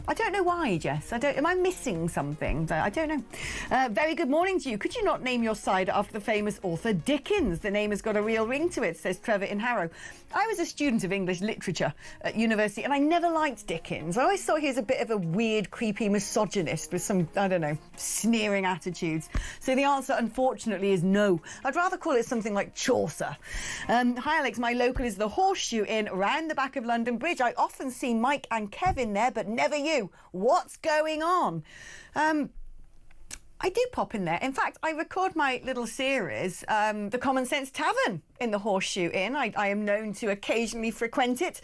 I don't know why, Jess. Am I missing something? I don't know. Very good morning to you. Could you not name your cider after the famous author Dickens? The name has got a real ring to it, says Trevor in Harrow. I was a student of English literature at university, and I never liked Dickens. I always thought he was a bit of a weird, creepy misogynist with some, I don't know, sneering attitudes. So the answer, unfortunately, is no. I'd rather call it something like Chaucer. Hi, Alex. My local is the Horseshoe Inn, round the back of London Bridge. I often see Mike and Kevin there, but never you. What's going on? I do pop in there. In fact, I record my little series, The Common Sense Tavern, in the Horseshoe Inn. I am known to occasionally frequent it,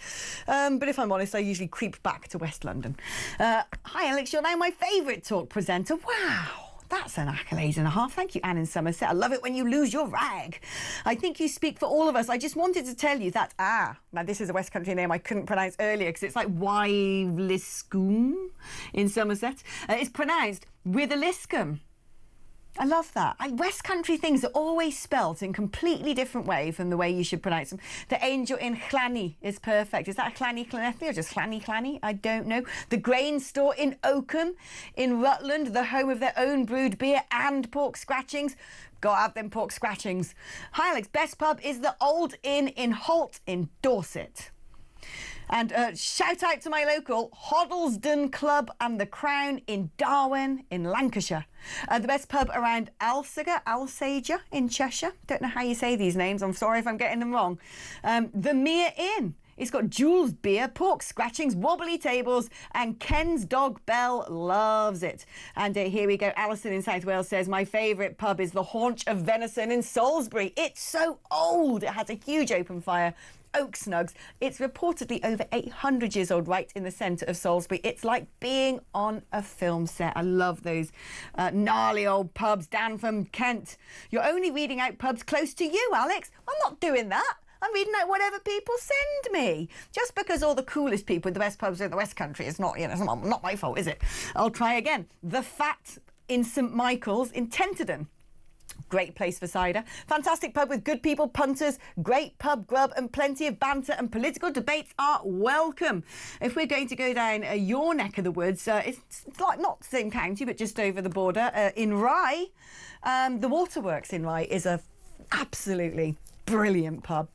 but if I'm honest, I usually creep back to West London. Hi, Alex, you're now my favourite talk presenter. Wow. That's an accolade and a half. Thank you, Anne in Somerset. I love it when you lose your rag. I think you speak for all of us. I just wanted to tell you that, now this is a West Country name I couldn't pronounce earlier because it's like Wiveliscombe in Somerset. It's pronounced with a liscum. I love that. West Country things are always spelt in completely different way from the way you should pronounce them. The Angel in Llanny is perfect. Is that a Llanny Llanelli or just Llanny? I don't know. The Grain Store in Oakham, in Rutland, the home of their own brewed beer and pork scratchings. Gotta have them pork scratchings. Hi, Alex. Best pub is the Old Inn in Holt in Dorset. And shout out to my local Hoddlesden Club and the Crown in Darwen in Lancashire. The best pub around Alsager in Cheshire. Don't know how you say these names. I'm sorry if I'm getting them wrong. The Mere Inn. It's got Jules beer, pork scratchings, wobbly tables, and Ken's dog Bell loves it. And here we go. Alison in South Wales says, my favourite pub is the Haunch of Venison in Salisbury. It's so old. It has a huge open fire. Oak Snugs. It's reportedly over 800 years old, right in the centre of Salisbury. It's like being on a film set. I love those gnarly old pubs. Dan from Kent. You're only reading out pubs close to you, Alex. I'm not doing that. I'm reading out whatever people send me. Just because all the coolest people in the best pubs in the West Country is not, it's not my fault, is it? I'll try again. The Fat in St Michael's in Tenterden. Great place for cider. Fantastic pub with good people, punters, great pub grub and plenty of banter, and political debates are welcome. If we're going to go down your neck of the woods, it's like not the same county but just over the border, in Rye. The Waterworks in Rye is a absolutely brilliant pub.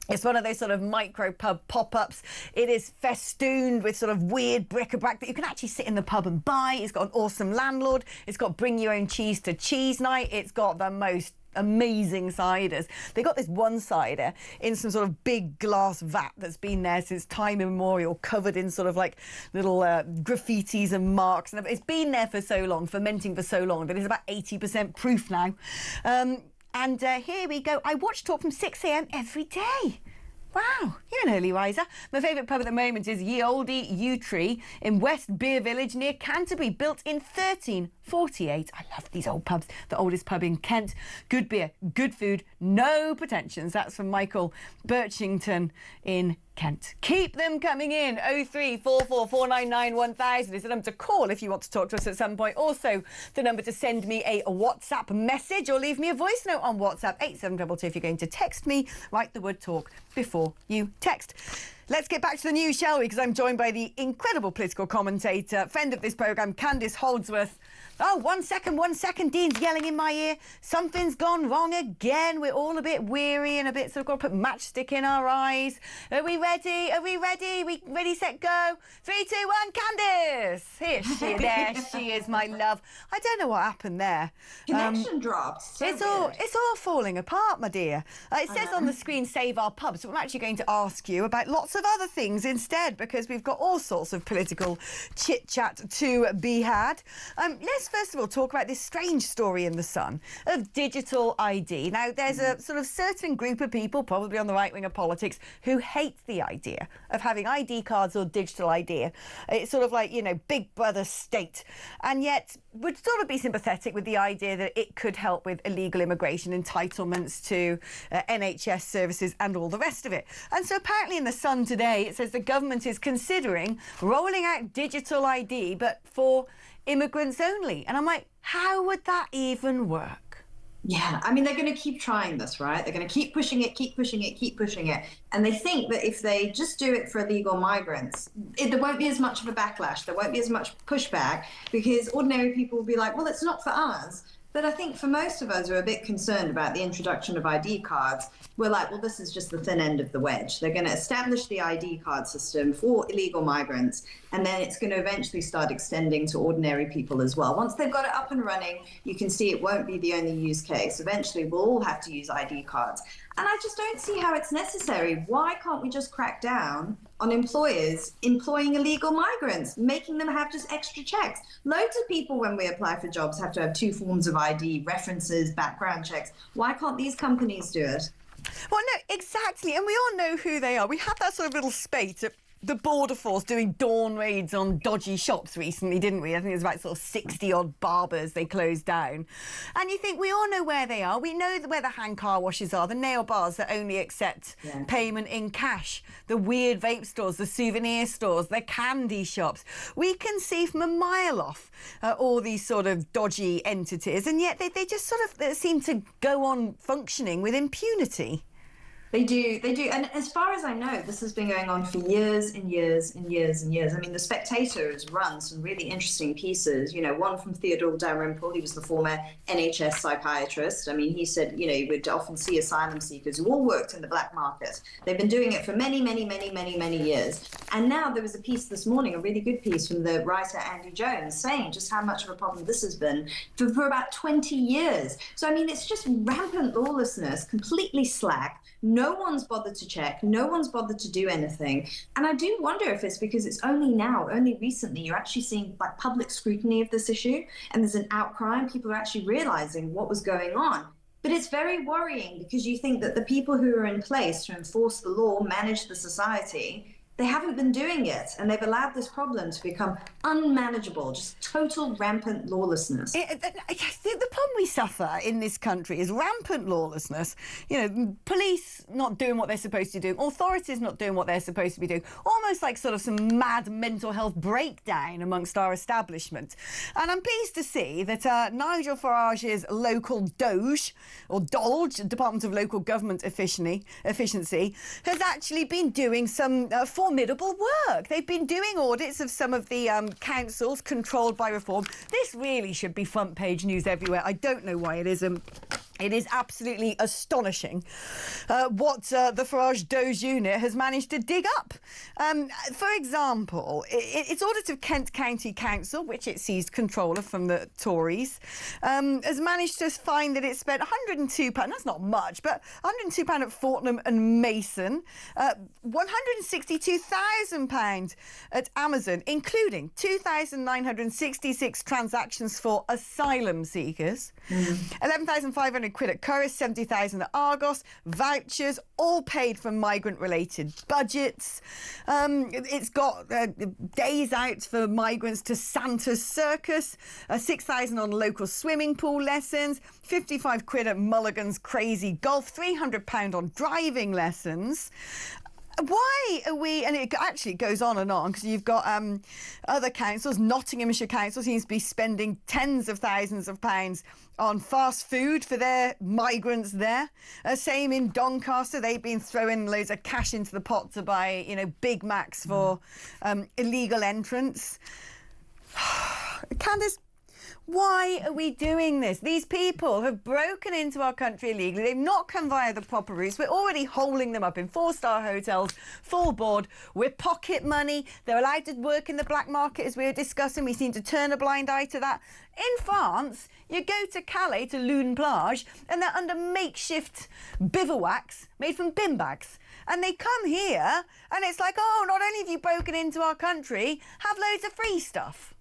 It's one of those sort of micro pub pop-ups. It is festooned with sort of weird bric-a-brac that you can actually sit in the pub and buy. It's got an awesome landlord. It's got bring your own cheese to cheese night. It's got the most amazing ciders. They got this one cider in some sort of big glass vat that's been there since time immemorial, covered in sort of like little graffitis and marks. And it's been there for so long, fermenting for so long, that it's about 80% proof now. And here we go. I watch Talk from 6 a.m. every day. Wow, you're an early riser. My favourite pub at the moment is Ye Olde Yew Tree in West Beer Village near Canterbury, built in 1348. I love these old pubs. The oldest pub in Kent. Good beer, good food, no pretensions. That's from Michael Birchington in Kent. Keep them coming in. 03444991000 is the number to call if you want to talk to us at some point. Also, the number to send me a WhatsApp message or leave me a voice note on WhatsApp. 8722 if you're going to text me. Write the word talk before you text. Let's get back to the news, shall we? Because I'm joined by the incredible political commentator, friend of this programme, Candice Holdsworth. Oh, 1 second, Dean's yelling in my ear. Something's gone wrong again. We're all a bit weary and a bit sort of got to put matchstick in our eyes. Are we ready? Are we ready? We ready, set, go. 3, 2, 1, Candice. Here she is. There she is, my love. I don't know what happened there. Connection dropped. So it's all falling apart, my dear. It says on the screen, save our pubs. So I'm actually going to ask you about lots of other things instead, because we've got all sorts of political chit-chat to be had. Let's first of all talk about this strange story in The Sun of digital ID. Now, there's a sort of certain group of people, probably on the right wing of politics, who hate the idea of having ID cards or digital ID. It's sort of like, you know, Big Brother state. And yet would sort of be sympathetic with the idea that it could help with illegal immigration, entitlements to NHS services and all the rest of it. And so apparently in The Sun today, it says the government is considering rolling out digital ID, but for immigrants only. And I'm like, how would that even work? Yeah, I mean, they're going to keep trying this, right? They're going to keep pushing it, keep pushing it, keep pushing it. And they think that if they just do it for illegal migrants, there won't be as much of a backlash. There won't be as much pushback, because ordinary people will be like, well, it's not for us. But I think for most of us who are a bit concerned about the introduction of ID cards, we're like, well, this is just the thin end of the wedge. They're going to establish the ID card system for illegal migrants, and then it's going to eventually start extending to ordinary people as well. Once they've got it up and running, you can see it won't be the only use case. Eventually, we'll all have to use ID cards. And I just don't see how it's necessary. Why can't we just crack down on employers employing illegal migrants, making them have just extra checks? Loads of people, when we apply for jobs, have to have 2 forms of ID, references, background checks. Why can't these companies do it? Well, no, exactly. And we all know who they are. We had that sort of little spate at the Border Force doing dawn raids on dodgy shops recently, didn't we? I think it was about sort of 60-odd barbers they closed down. And you think, we all know where they are. We know where the hand car washes are, the nail bars that only accept payment in cash, the weird vape stores, the souvenir stores, the candy shops. We can see from a mile off all these sort of dodgy entities, and yet they just sort of seem to go on functioning with impunity. They do. And as far as I know, this has been going on for years and years and years and years. I mean, The Spectator has run some really interesting pieces, you know, one from Theodore Dalrymple. He was the former NHS psychiatrist. I mean, he said, you know, you would often see asylum seekers who all worked in the black market. They've been doing it for many, many, many, many, many years. And now there was a piece this morning, a really good piece from the writer Andy Jones, saying just how much of a problem this has been for about 20 years. So, I mean, it's just rampant lawlessness, completely slack. No one's bothered to check. No one's bothered to do anything. And I do wonder if it's because it's only now, only recently, you're actually seeing like public scrutiny of this issue, and there's an outcry and people are actually realizing what was going on. But it's very worrying, because you think that the people who are in place to enforce the law, manage the society, they haven't been doing it, and they've allowed this problem to become unmanageable, just total rampant lawlessness. The problem we suffer in this country is rampant lawlessness. You know, police not doing what they're supposed to do, authorities not doing what they're supposed to be doing, almost like sort of some mad mental health breakdown amongst our establishment. And I'm pleased to see that Nigel Farage's local Doge, Department of Local Government Efficiency, has actually been doing some formidable work. They've been doing audits of some of the councils controlled by Reform. This really should be front page news everywhere. I don't know why it isn't. It is absolutely astonishing what the Farage-Doge unit has managed to dig up. For example, its audit of Kent County Council, which it seized control of from the Tories, has managed to find that it spent £102, that's not much, but £102 at Fortnum and Mason, £162,000 at Amazon, including 2,966 transactions for asylum seekers, 11,500 quid at Curris, 70,000 at Argos, vouchers, all paid from migrant-related budgets. It's got days out for migrants to Santa's Circus, 6,000 on local swimming pool lessons, 55 quid at Mulligan's Crazy Golf, £300 on driving lessons. Why are we, and it actually goes on and on, because you've got other councils, Nottinghamshire Council seems to be spending tens of thousands of pounds on fast food for their migrants there. Same in Doncaster, they've been throwing loads of cash into the pot to buy, Big Macs for illegal entrants. Candice, why are we doing this? These people have broken into our country illegally. They've not come via the proper routes. We're already holding them up in 4-star hotels, full board. We're pocket money. They're allowed to work in the black market, as we were discussing. We seem to turn a blind eye to that. In France, you go to Calais, to Lune Plage, and they're under makeshift bivouacs made from bin bags. And they come here, and it's like, oh, not only have you broken into our country, have loads of free stuff.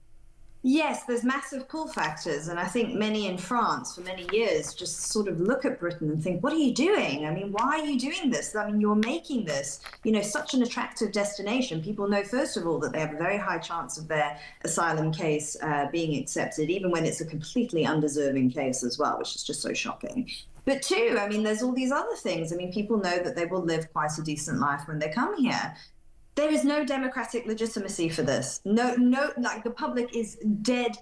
Yes, there's massive pull factors, and I think many in France for many years just sort of look at Britain and think, what are you doing? I mean, why are you doing this? I mean, you're making this, such an attractive destination. People know, first of all, that they have a very high chance of their asylum case being accepted, even when it's a completely undeserving case as well, which is just so shocking. But two, I mean, there's all these other things. I mean, people know that they will live quite a decent life when they come here. There is no democratic legitimacy for this. No, like the public is dead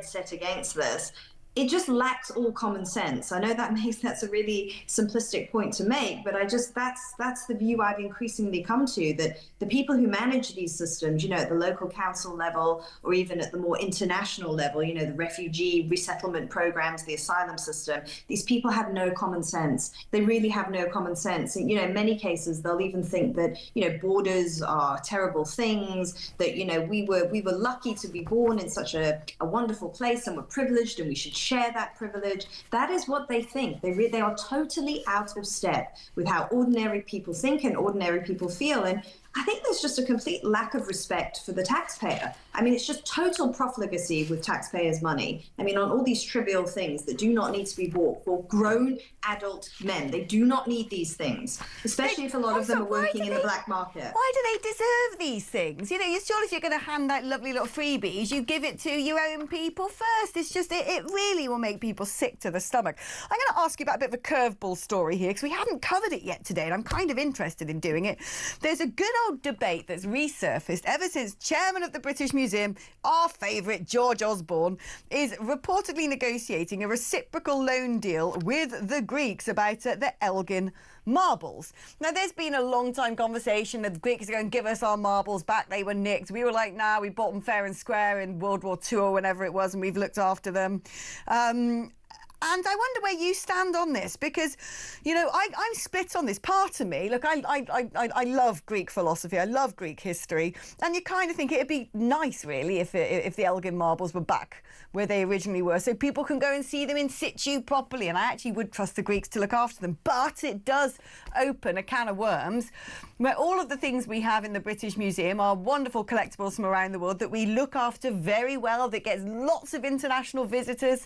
set against this. It just lacks all common sense. I know that's a really simplistic point to make, but that's the view I've increasingly come to, that the people who manage these systems, at the local council level or even at the more international level, the refugee resettlement programs, the asylum system, these people have no common sense. They really have no common sense. And, in many cases, they'll even think that, borders are terrible things, that, we were lucky to be born in such a wonderful place and we're privileged and we should share that privilege. That is what they think. They are totally out of step with how ordinary people think and ordinary people feel. And I think there's just a complete lack of respect for the taxpayer. I mean, it's just total profligacy with taxpayers' money. I mean, on all these trivial things that do not need to be bought for grown adult men. They do not need these things, especially if a lot of them are working in the black market. Why do they deserve these things? Surely if you're going to hand out lovely little freebies, you give it to your own people first. It's just, it really will make people sick to the stomach. I'm going to ask you about a bit of a curveball story here, because we haven't covered it yet today, and I'm kind of interested in doing it. There's a good old debate that's resurfaced ever since Chairman of the British Museum, our favourite George Osborne, is reportedly negotiating a reciprocal loan deal with the Greeks about the Elgin marbles. Now, there's been a long time conversation that the Greeks are going to give us our marbles back. They were nicked. We were like, nah, we bought them fair and square in World War II or whenever it was, and we've looked after them. And I wonder where you stand on this, because, I'm split on this. Part of me, look, I love Greek philosophy, I love Greek history, and you kind of think it'd be nice, really, if the Elgin marbles were back where they originally were, so people can go and see them in situ properly. And I actually would trust the Greeks to look after them. But it does open a can of worms where all of the things we have in the British Museum are wonderful collectibles from around the world that we look after very well, that gets lots of international visitors.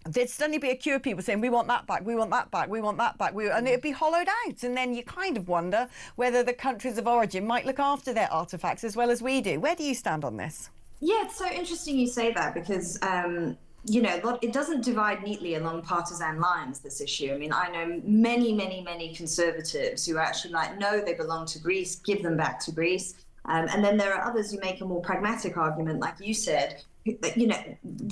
There'd suddenly be a queue of people saying, we want that back, we want that back, we want that back, and it'd be hollowed out. And then you kind of wonder whether the countries of origin might look after their artefacts as well as we do. Where do you stand on this? Yeah, it's so interesting you say that, because it doesn't divide neatly along partisan lines, this issue. I mean, I know many conservatives who are actually like, no, they belong to Greece, give them back to Greece. And then there are others who make a more pragmatic argument, like you said.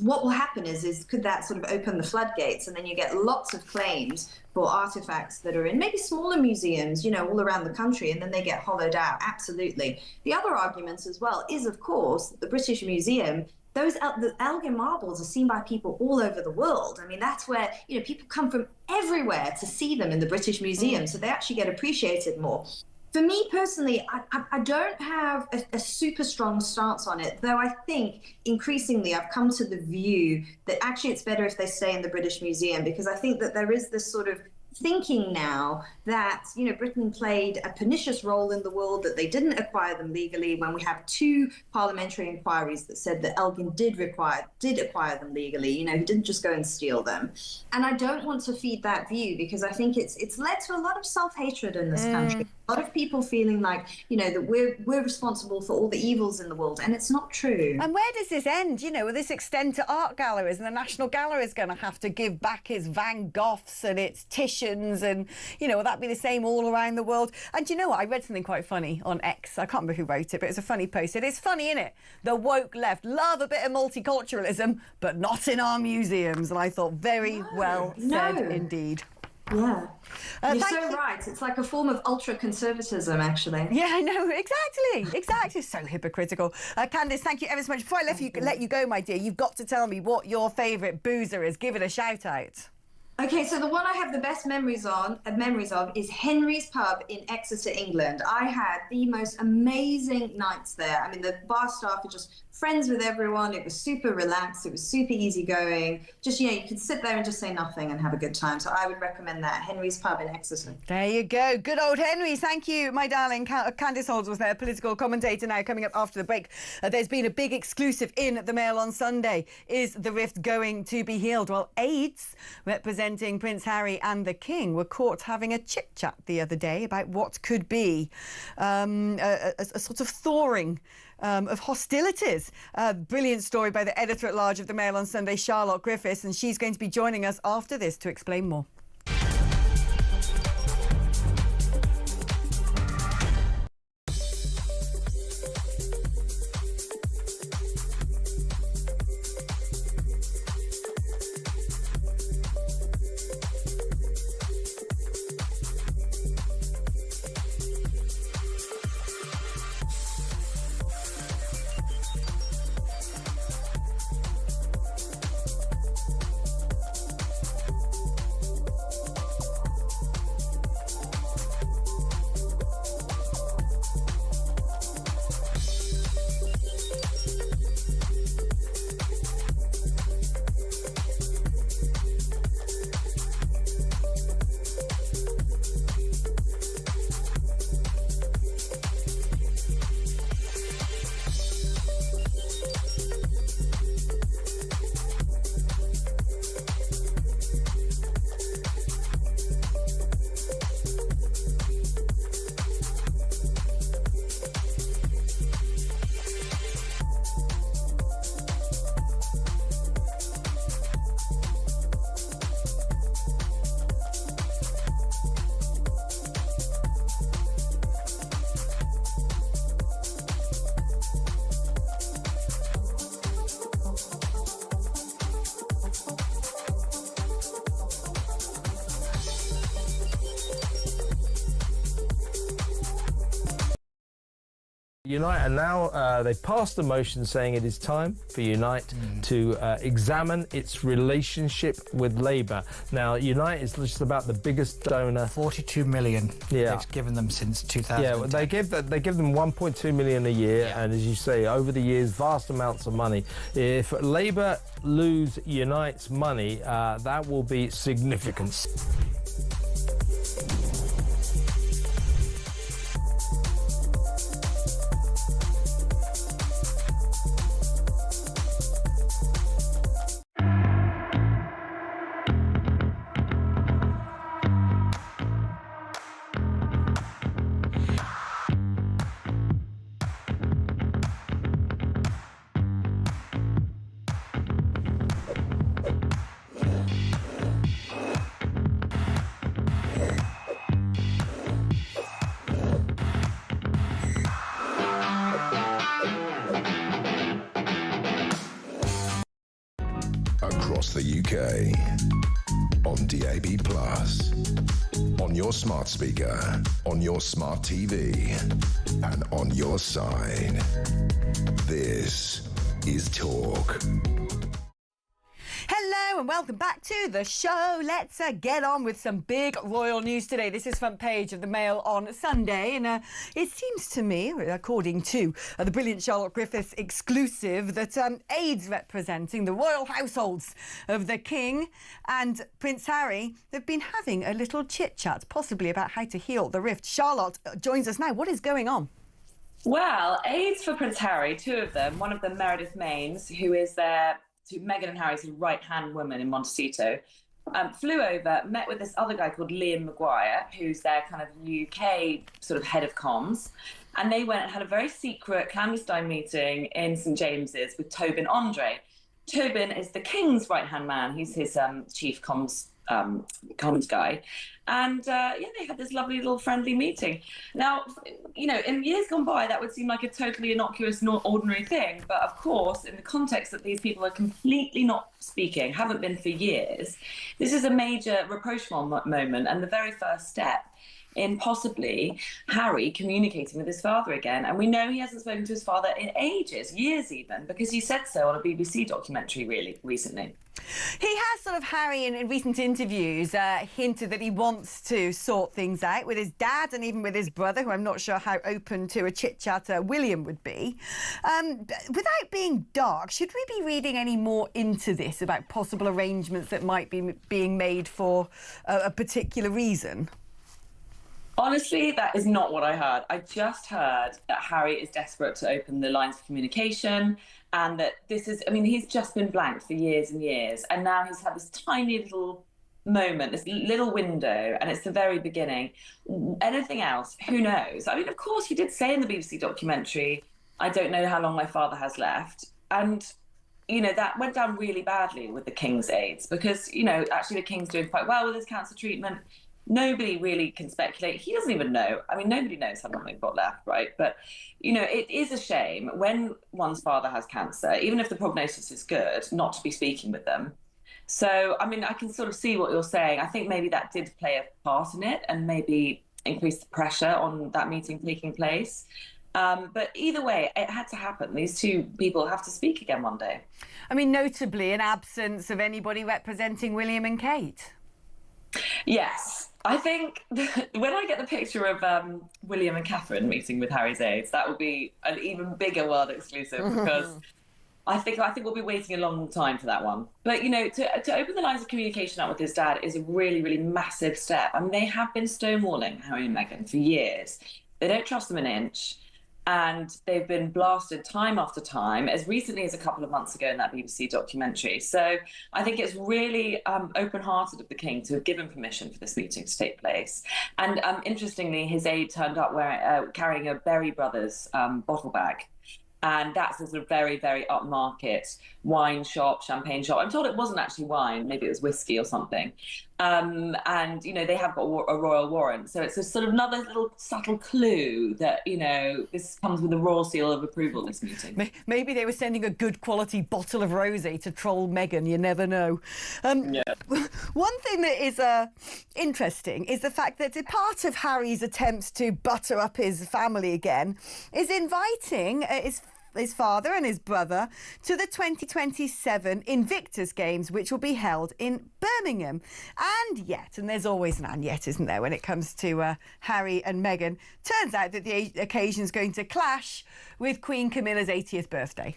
What will happen is could that sort of open the floodgates, and then you get lots of claims for artifacts that are in maybe smaller museums, all around the country, and then they get hollowed out. Absolutely. The other argument as well is, of course, the British Museum the Elgin marbles are seen by people all over the world. I mean, that's where, you know, people come from everywhere to see them in the British Museum, so they actually get appreciated more. For me personally, I don't have a super strong stance on it, though I think increasingly I've come to the view that actually it's better if they stay in the British Museum, because I think that there is this sort of thinking now that, you know, Britain played a pernicious role in the world, that they didn't acquire them legally, when we have 2 parliamentary inquiries that said that Elgin did acquire them legally. You know, he didn't just go and steal them. And I don't want to feed that view, because I think it's led to a lot of self-hatred in this country. A lot of people feeling like, you know, that we're responsible for all the evils in the world, and it's not true. And where does this end? You know, will this extend to art galleries, and the National Gallery is going to have to give back its Van Goghs and its Titians, and, you know, will that be the same all around the world? And you know what? I read something quite funny on X. I can't remember who wrote it, but it's a funny post. It is funny, isn't it? The woke left love a bit of multiculturalism, but not in our museums. And I thought, very well said indeed. Yeah. You're thank so you. right. It's like a form of ultra-conservatism, actually. Yeah, I know. Exactly. So hypocritical. Candice, thank you ever so much. Before I let you go, my dear, you've got to tell me what your favourite boozer is. Give it a shout-out. Okay, so the one I have the best memories of is Henry's Pub in Exeter, England. I had the most amazing nights there. I mean, the bar staff are just friends with everyone. It was super relaxed. It was super easygoing. Just, you know, you could sit there and just say nothing and have a good time. So I would recommend that, Henry's Pub in Exeter. There you go. Good old Henry's. Thank you, my darling. Candice Holdsworth there, political commentator now, coming up after the break. There's been a big exclusive in the Mail on Sunday. Is the rift going to be healed? Well, aides representing Prince Harry and the King were caught having a chit-chat the other day about what could be a sort of thawing of hostilities. Brilliant story by the editor-at-large of the Mail on Sunday, Charlotte Griffiths, and she's going to be joining us after this to explain more. Unite, and now they've passed a motion saying it is time for Unite to examine its relationship with Labour. Now, Unite is just about the biggest donor. 42 million. Yeah. They've given them since 2010. Yeah, well, they give them 1.2 million a year, and as you say, over the years, vast amounts of money. If Labour lose Unite's money, that will be significant. Across the UK, on DAB+, on your smart speaker, on your smart TV, and on your side. This is talk. Hello and welcome back to the show. Let's get on with some big royal news today. This is front page of the Mail on Sunday, and it seems to me, according to the brilliant Charlotte Griffiths exclusive, that aides representing the royal households of the King and Prince Harry have been having a little chit-chat, possibly about how to heal the rift. Charlotte joins us now. What is going on? Well, aides for Prince Harry, two of them, one of them Meredith Maines, who is Meghan and Harry's right-hand woman in Montecito, flew over, met with this other guy called Liam Maguire, who's their kind of UK sort of head of comms, and they went and had a very secret clandestine meeting in St James's with Tobin Andre. Tobin is the King's right-hand man. He's his chief comms guy. And they had this lovely little friendly meeting. Now, in years gone by, that would seem like a totally innocuous, not ordinary thing. But of course, in the context that these people are completely not speaking, haven't been for years, this is a major rapprochement moment and the very first step in possibly Harry communicating with his father again. And we know he hasn't spoken to his father in ages, years even, because he said so on a BBC documentary really recently. He has sort of, Harry, in recent interviews, hinted that he wants to sort things out with his dad and even with his brother, who I'm not sure how open to a chit-chat William would be. Without being dark, should we be reading any more into this about possible arrangements that might be being made for a particular reason? Honestly, that is not what I heard. I just heard that Harry is desperate to open the lines of communication and that this is, he's just been blanked for years and years. And now he's had this tiny little moment, this little window, and it's the very beginning. Anything else, who knows? Of course, he did say in the BBC documentary, I don't know how long my father has left. And, that went down really badly with the King's aides because, actually the King's doing quite well with his cancer treatment. Nobody really can speculate. He doesn't even know. Nobody knows how long they've got left, right? But, it is a shame when one's father has cancer, even if the prognosis is good, not to be speaking with them. So, I can sort of see what you're saying. I think maybe that did play a part in it and maybe increase the pressure on that meeting taking place. But either way, it had to happen. These two people have to speak again one day. Notably in absence of anybody representing William and Kate. Yes. I think when I get the picture of William and Catherine meeting with Harry's aides, that will be an even bigger world exclusive because I think we'll be waiting a long time for that one. But, to open the lines of communication up with his dad is a really, really massive step. They have been stonewalling Harry and Meghan for years. They don't trust them an inch. And they've been blasted time after time, as recently as a couple of months ago in that BBC documentary. So I think it's really open-hearted of the King to have given permission for this meeting to take place. And interestingly, his aide turned up carrying a Berry Brothers bottle bag. And that's a sort of very, very upmarket wine shop, champagne shop. I'm told it wasn't actually wine, maybe it was whiskey or something. And, they have got a royal warrant. So it's a sort of another little subtle clue that, this comes with a royal seal of approval, this meeting. Maybe they were sending a good quality bottle of rosé to troll Meghan, you never know. One thing that is interesting is the fact that part of Harry's attempts to butter up his family again is inviting his father and his brother to the 2027 Invictus Games, which will be held in Birmingham. And there's always an and yet, isn't there, when it comes to Harry and Meghan. Turns out that the occasion's going to clash with Queen Camilla's 80th birthday.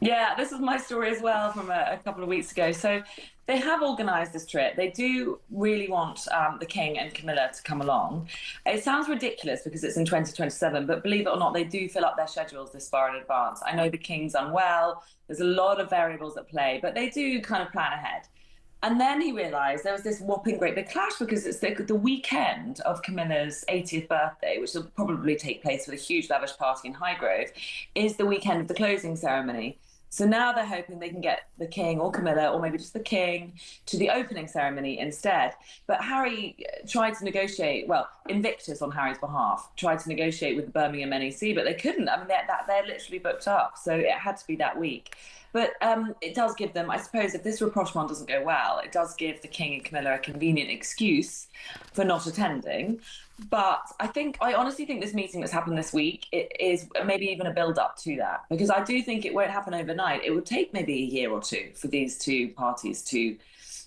Yeah, this is my story as well from a couple of weeks ago. So they have organised this trip. They do really want the King and Camilla to come along. It sounds ridiculous because it's in 2027, but believe it or not, they do fill up their schedules this far in advance. I know the King's unwell. There's a lot of variables at play, but they do kind of plan ahead. And then he realised there was this whopping great big clash because it's the weekend of Camilla's 80th birthday, which will probably take place with a huge lavish party in Highgrove, is the weekend of the closing ceremony. So now they're hoping they can get the King or Camilla, or maybe just the King, to the opening ceremony instead. But Harry tried to negotiate, Invictus on Harry's behalf, tried to negotiate with the Birmingham NEC, but they couldn't. They're literally booked up, so it had to be that week. But it does give them, I suppose, if this rapprochement doesn't go well, it does give the King and Camilla a convenient excuse for not attending. But I honestly think this meeting that's happened this week is maybe even a build-up to that, because I do think it won't happen overnight. It would take maybe a year or two for these two parties to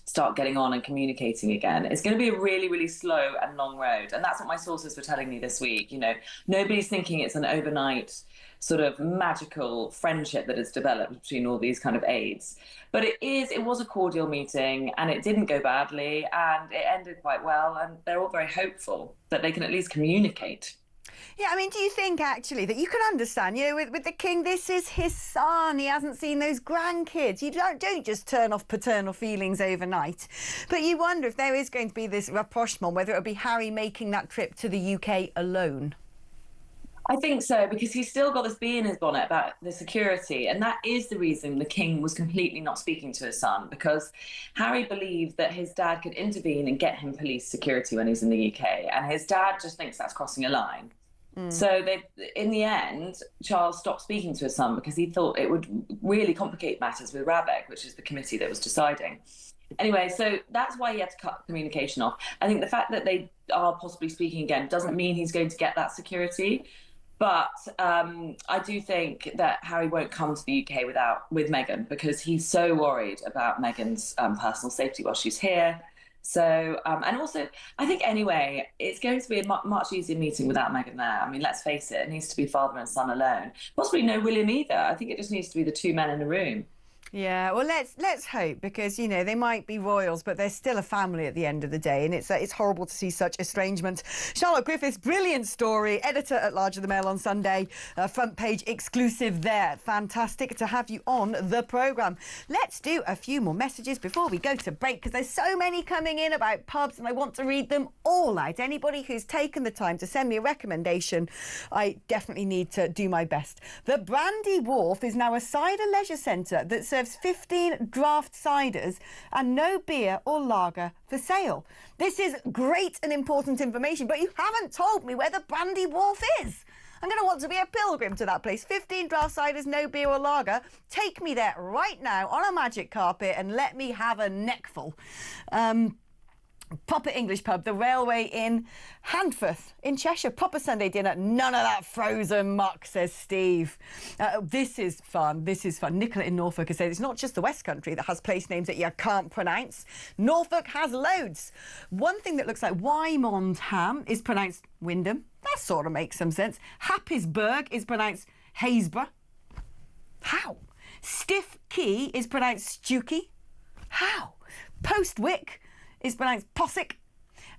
start getting on and communicating again. It's going to be a really, really slow and long road. And that's what my sources were telling me this week. You know, nobody's thinking it's an overnight sort of magical friendship that has developed between all these kind of aides. But it was a cordial meeting, and it didn't go badly, and it ended quite well, and they're all very hopeful that they can at least communicate. Yeah, I mean, do you think, actually, that you can understand, you know, with the king, this is his son. He hasn't seen those grandkids. You don't just turn off paternal feelings overnight. But you wonder if there is going to be this rapprochement, whether it'll be Harry making that trip to the UK alone. I think so, because he's still got this bee in his bonnet about the security. And that is the reason the king was completely not speaking to his son, because Harry believed that his dad could intervene and get him police security when he's in the UK. And his dad just thinks that's crossing a line. So in the end, Charles stopped speaking to his son because he thought it would really complicate matters with Rabec, which is the committee that was deciding. Anyway, so that's why he had to cut communication off. I think the fact that they are possibly speaking again doesn't mean he's going to get that security. But I do think that Harry won't come to the UK with Meghan, because he's so worried about Meghan's personal safety while she's here. So, and also, I think anyway, it's going to be a much easier meeting without Meghan there. I mean, let's face it needs to be father and son alone. Possibly no William either. I think it just needs to be the two men in the room. Yeah, well, let's hope, because, you know, they might be royals, but they're still a family at the end of the day, and it's horrible to see such estrangement. Charlotte Griffiths, brilliant story, editor-at-large of the Mail on Sunday, front page exclusive there. Fantastic to have you on the programme. Let's do a few more messages before we go to break, because there's so many coming in about pubs, and I want to read them all out. Anybody who's taken the time to send me a recommendation, I definitely need to do my best. The Brandy Wharf is now a cider leisure centre that serves 15 draft ciders and no beer or lager for sale. This is great and important information, but you haven't told me where the Brandy Wharf is. I'm going to want to be a pilgrim to that place. 15 draft ciders, no beer or lager. Take me there right now on a magic carpet and let me have a neckful. Proper English pub, the Railway Inn, Handforth in Cheshire. Proper Sunday dinner. None of that frozen muck, says Steve. This is fun. This is fun. Nicola in Norfolk has said it's not just the West Country that has place names that you can't pronounce. Norfolk has loads. One thing that looks like Wymondham is pronounced Wyndham. That sort of makes some sense. Happisburgh is pronounced Haysborough. How? Stiff Key is pronounced Stewkey. How? Postwick is pronounced Possick,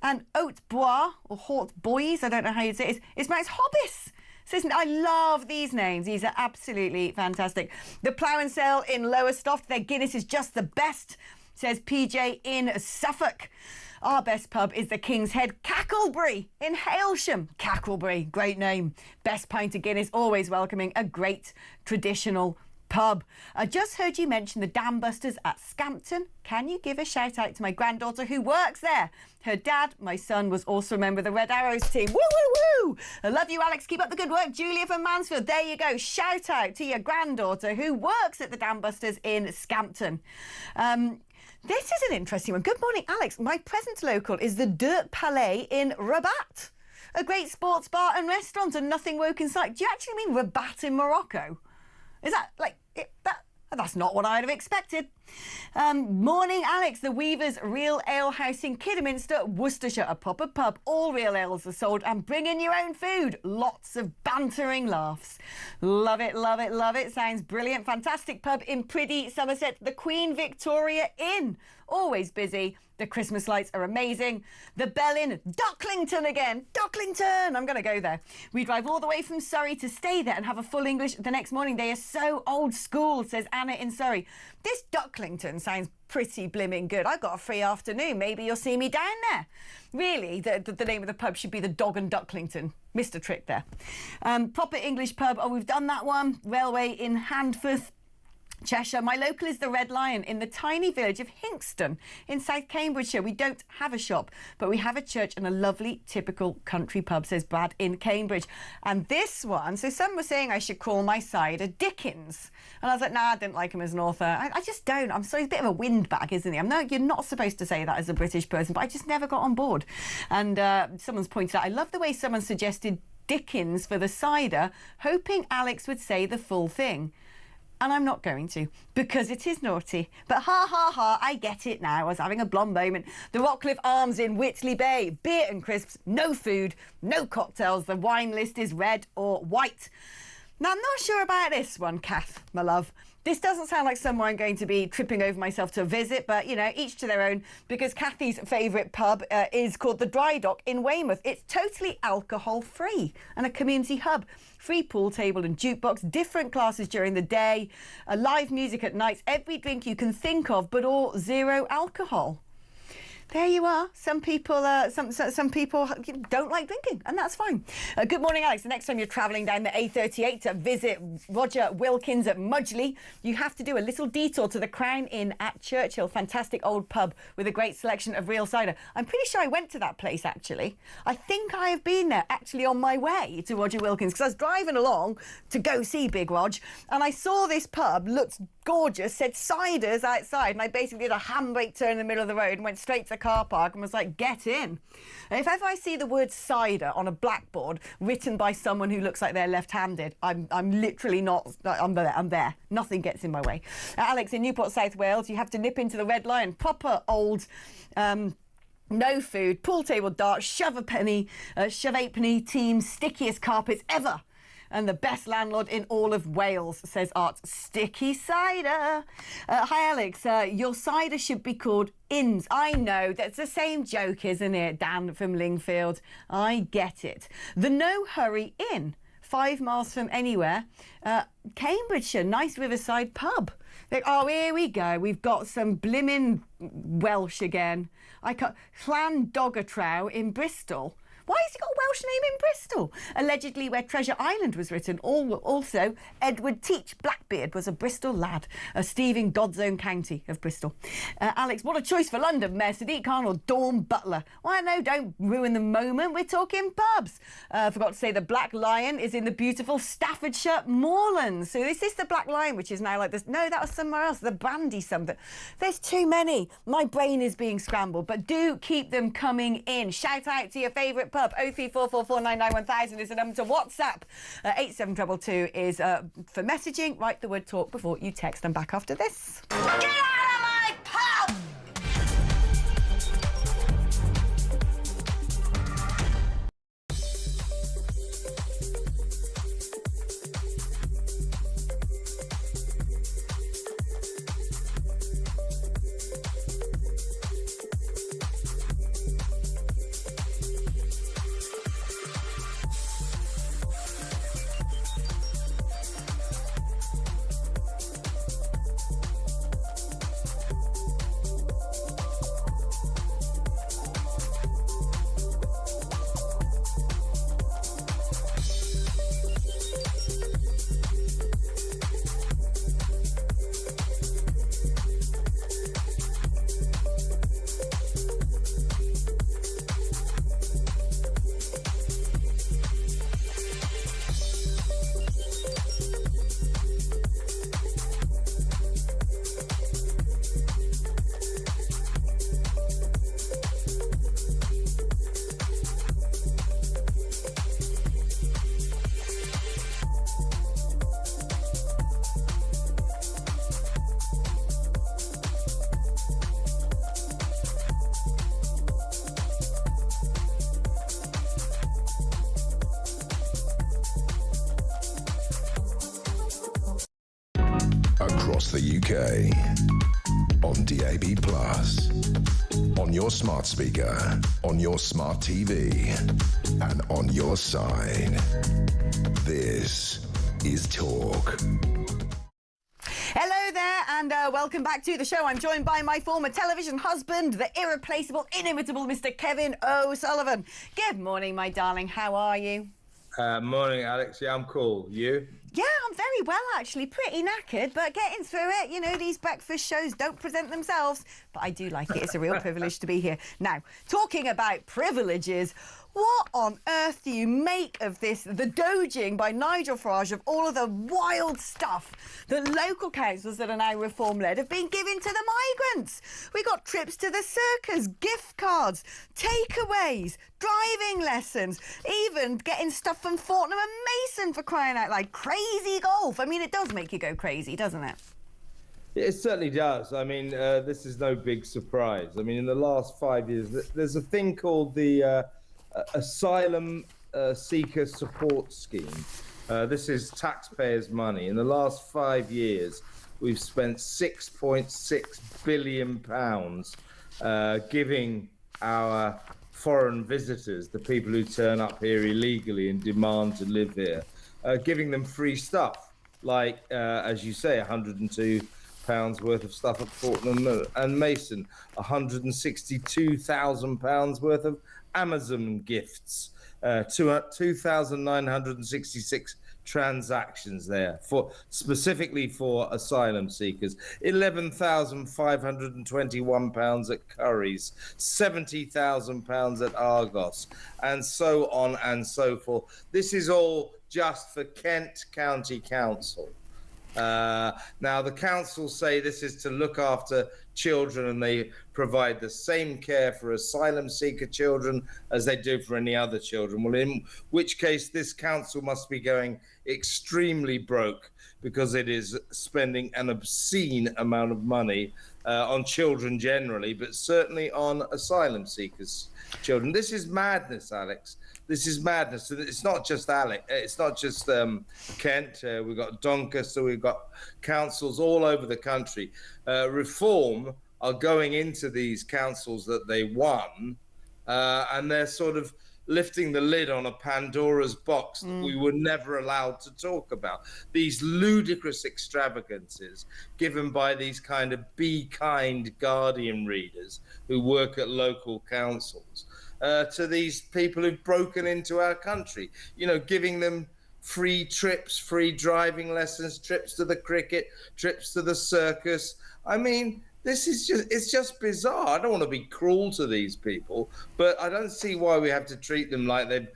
and Haute Bois, or Haute Boys, I don't know how you'd say it, is pronounced Hobbis. So I love these names. These are absolutely fantastic. The Plough and Sale in Lowestoft, their Guinness is just the best, says PJ in Suffolk. Our best pub is the King's Head, Cacklebury in Hailsham. Cacklebury, great name. Best pint of Guinness, always welcoming a great traditional pub. I just heard you mention the Dam Busters at Scampton. Can you give a shout out to my granddaughter who works there? Her dad, my son, was also a member of the Red Arrows team. Woo, woo, woo! I love you, Alex. Keep up the good work. Julia from Mansfield. There you go. Shout out to your granddaughter who works at the Dam Busters in Scampton. This is an interesting one. Good morning, Alex. My present local is the Dirt Palais in Rabat. A great sports bar and restaurant and nothing woke in sight. Do you actually mean Rabat in Morocco? Is that like that's not what I'd have expected. Morning, Alex. The Weavers Real Ale House in Kidderminster, Worcestershire, a proper pub. All real ales are sold, and bring in your own food. Lots of bantering laughs. Love it, love it, love it. Sounds brilliant. Fantastic pub in Priddy, Somerset. The Queen Victoria Inn, always busy. The Christmas lights are amazing. The Bell Inn, Docklington again. Docklington! I'm going to go there. We drive all the way from Surrey to stay there and have a full English the next morning. They are so old school, says Anna in Surrey. This Docklington sounds pretty blimmin' good. I've got a free afternoon. Maybe you'll see me down there. Really, the name of the pub should be the Dog and Ducklington. Missed a trick there. Proper English pub. Oh, we've done that one. Railway in Handforth. Cheshire, my local is the Red Lion in the tiny village of Hinxton in South Cambridgeshire. We don't have a shop, but we have a church and a lovely typical country pub, says Brad in Cambridge. And this one, so some were saying I should call my cider Dickens. And I was like, nah, I didn't like him as an author. I just don't. I'm sorry, he's a bit of a windbag, isn't he? You're not supposed to say that as a British person, but I just never got on board. And someone's pointed out, I love the way someone suggested Dickens for the cider, hoping Alex would say the full thing. And I'm not going to, because it is naughty. But ha ha ha, I get it now. I was having a blonde moment. The Rockcliffe Arms in Whitley Bay. Beer and crisps, no food, no cocktails. The wine list is red or white. Now, I'm not sure about this one, Kath, my love. This doesn't sound like somewhere I'm going to be tripping over myself to visit, but, you know, each to their own, because Kathy's favourite pub is called the Dry Dock in Weymouth. It's totally alcohol-free and a community hub. Free pool table and jukebox, different classes during the day, live music at nights, every drink you can think of, but all zero alcohol. There you are. Some people don't like drinking, and that's fine. Good morning, Alex. The next time you're travelling down the A38 to visit Roger Wilkins at Mudgley, you have to do a little detour to the Crown Inn at Churchill. Fantastic old pub with a great selection of real cider. I'm pretty sure I went to that place, actually. I think I have been there, actually, on my way to Roger Wilkins, because I was driving along to go see Big Rog, and I saw this pub, looked gorgeous, said ciders outside, and I basically did a handbrake turn in the middle of the road and went straight to the car park and was like, get in. And if ever I see the word cider on a blackboard written by someone who looks like they're left-handed, I'm literally not, I'm there. Nothing gets in my way. Alex, in Newport, South Wales, you have to nip into the Red Lion, proper old no food, pool table darts, shove eight penny team, stickiest carpets ever. And the best landlord in all of Wales, says Art. Sticky cider. Hi, Alex. Your cider should be called Inns. I know, that's the same joke, isn't it? Dan from Lingfield. I get it. The No Hurry Inn, 5 miles from anywhere. Cambridgeshire, nice riverside pub. Oh, here we go. We've got some blimmin' Welsh again. Llan Doggertrow in Bristol. Why has he got a Welsh name in Bristol? Allegedly where Treasure Island was written. Also, Edward Teach Blackbeard was a Bristol lad. Steve in God's own county of Bristol. Alex, what a choice for London, Mayor Sadiq Khan or Dawn Butler. Why, no, don't ruin the moment. We're talking pubs. Forgot to say the Black Lion is in the beautiful Staffordshire Moorlands. So is this the Black Lion, which is now like this? No, that was somewhere else. The Brandy something. There's too many. My brain is being scrambled, but do keep them coming in. Shout out to your favourite pub. 03444991000 is the number to WhatsApp. 8722 is for messaging. Write the word talk before you text. I'm back after this. Get out of my pub! Across the UK, on DAB+, on your smart speaker, on your smart TV, and on your side. This is Talk. Hello there and welcome back to the show. I'm joined by my former television husband, the irreplaceable, inimitable Mr. Kevin O'Sullivan. Good morning, my darling. How are you? Morning, Alex. Yeah, I'm cool. You? Yeah, I'm very well, actually. Pretty knackered, but getting through it. You know, these breakfast shows don't present themselves, but I do like it. It's a real privilege to be here. Now, talking about privileges, what on earth do you make of this, the doging by Nigel Farage of all of the wild stuff that local councils that are now reform-led have been giving to the migrants? We got trips to the circus, gift cards, takeaways, driving lessons, even getting stuff from Fortnum and Mason, for crying out loud. Crazy golf. I mean, it does make you go crazy, doesn't it? It certainly does. I mean, this is no big surprise. I mean, in the last 5 years, there's a thing called the Asylum Seeker Support Scheme. This is taxpayers' money. In the last 5 years, we've spent £6.6 billion giving our foreign visitors, the people who turn up here illegally and demand to live here, giving them free stuff, like, as you say, £102 worth of stuff at Fortnum and Mason, £162,000 worth of Amazon gifts, 2,966 transactions there for specifically for asylum seekers, £11,521 at Curry's, £70,000 at Argos, and so on and so forth. This is all just for Kent County Council. Now, the council say this is to look after children, and they provide the same care for asylum seeker children as they do for any other children. Well, in which case this council must be going extremely broke, because it is spending an obscene amount of money on children generally, but certainly on asylum seekers' children. This is madness, Alex. This is madness. It's not just Alex. It's not just Kent. We've got Doncaster. We've got councils all over the country. Reform are going into these councils that they won, and they're sort of lifting the lid on a Pandora's box that we were never allowed to talk about. These ludicrous extravagances given by these kind of Be Kind Guardian readers who work at local councils to these people who've broken into our country, you know, giving them free trips, free driving lessons, trips to the cricket, trips to the circus. I mean, this is it's just bizarre. I don't want to be cruel to these people, but I don't see why we have to treat them like they've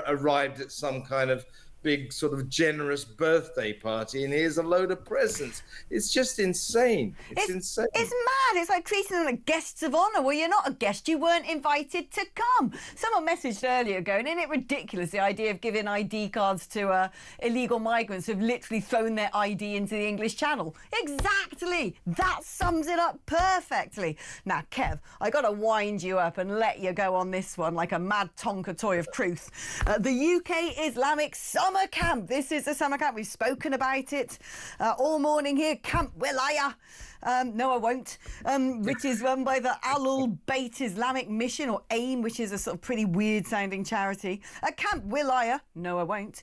arrived at some kind of big sort of generous birthday party and here's a load of presents. It's just insane. It's insane. It's mad. It's like treating them like guests of honour. Well, you're not a guest. You weren't invited to come. Someone messaged earlier going, isn't it ridiculous, the idea of giving ID cards to illegal migrants who've literally thrown their ID into the English Channel? Exactly. That sums it up perfectly. Now, Kev, I got to wind you up and let you go on this one like a mad Tonka toy of truth. The UK Islamic Summer Camp. This is the summer camp. We've spoken about it all morning here. Camp Wilaya. No, I won't. Which is run by the Alul Bayt Islamic Mission, or AIM, which is a sort of pretty weird-sounding charity. Camp Wilaya. No, I won't.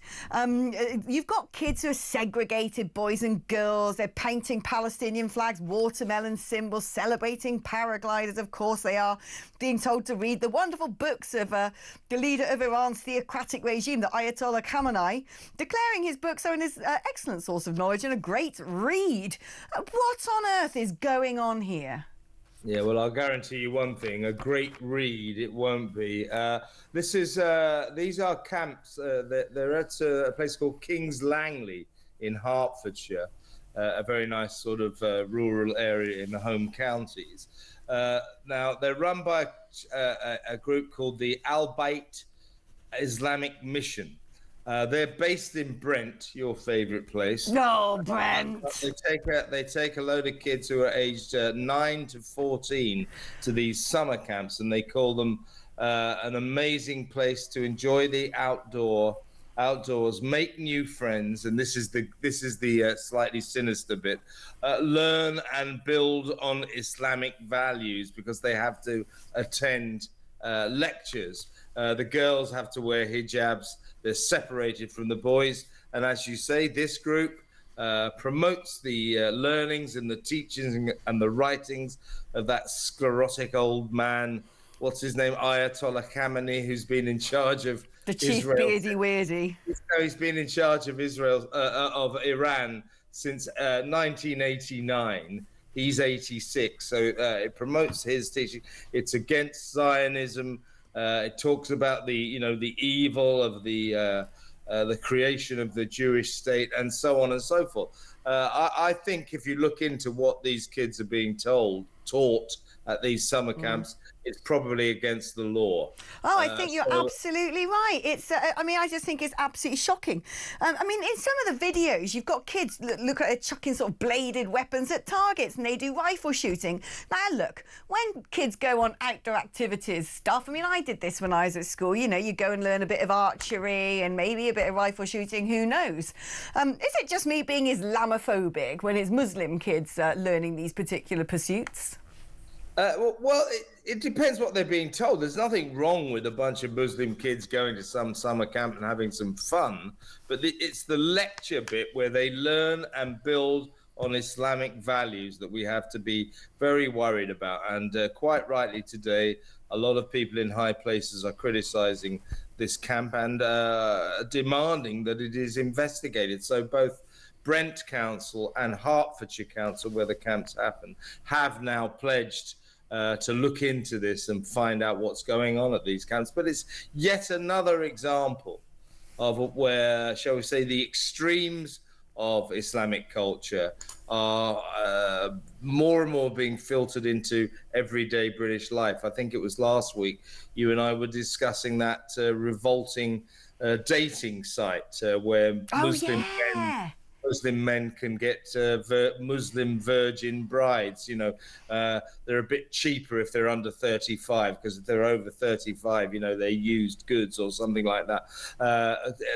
You've got kids who are segregated, boys and girls. They're painting Palestinian flags, watermelon symbols, celebrating paragliders. Of course they are. Being told to read the wonderful books of the leader of Iran's theocratic regime, the Ayatollah Khamenei, declaring his books are an excellent source of knowledge and a great read. What on earth is going on here? Yeah, well, I'll guarantee you one thing: a great read it won't be. These are camps. They're at a place called Kings Langley in Hertfordshire, a very nice sort of rural area in the home counties. Now, they're run by a group called the Al Bayt Islamic Mission. They're based in Brent, your favourite place. No, Brent. They take a load of kids who are aged 9 to 14 to these summer camps, and they call them an amazing place to enjoy the outdoors, make new friends, and this is the slightly sinister bit. Learn and build on Islamic values, because they have to attend lectures. The girls have to wear hijabs. They're separated from the boys. And as you say, this group promotes the learnings and the teachings and the writings of that sclerotic old man, what's his name, Ayatollah Khamenei, who's been in charge of the chief Israel. beardy weirdy. He's been in charge of of Iran since 1989. He's 86, so it promotes his teaching. It's against Zionism. It talks about the evil of the creation of the Jewish state, and so on and so forth. I think if you look into what these kids are being taught at these summer camps, it's probably against the law. Oh, I think you're absolutely right. It's, I mean, I just think it's absolutely shocking. I mean, in some of the videos, you've got kids look at it chucking sort of bladed weapons at targets, and they do rifle shooting. Now, look, when kids go on outdoor activities stuff, I mean, I did this when I was at school. You know, you go and learn a bit of archery and maybe a bit of rifle shooting. Who knows? Is it just me being Islamophobic when it's Muslim kids learning these particular pursuits? Well, it depends what they're being told. There's nothing wrong with a bunch of Muslim kids going to some summer camp and having some fun, but it's the lecture bit where they learn and build on Islamic values that we have to be very worried about. And quite rightly today, a lot of people in high places are criticizing this camp and demanding that it is investigated. So both Brent Council and Hertfordshire Council, where the camps happen, have now pledged to look into this and find out what's going on at these camps. But it's yet another example of where, shall we say, the extremes of Islamic culture are more and more being filtered into everyday British life. I think it was last week you and I were discussing that revolting dating site where Muslim men can get Muslim virgin brides. You know, they're a bit cheaper if they're under 35, because if they're over 35, you know, they're used goods or something like that.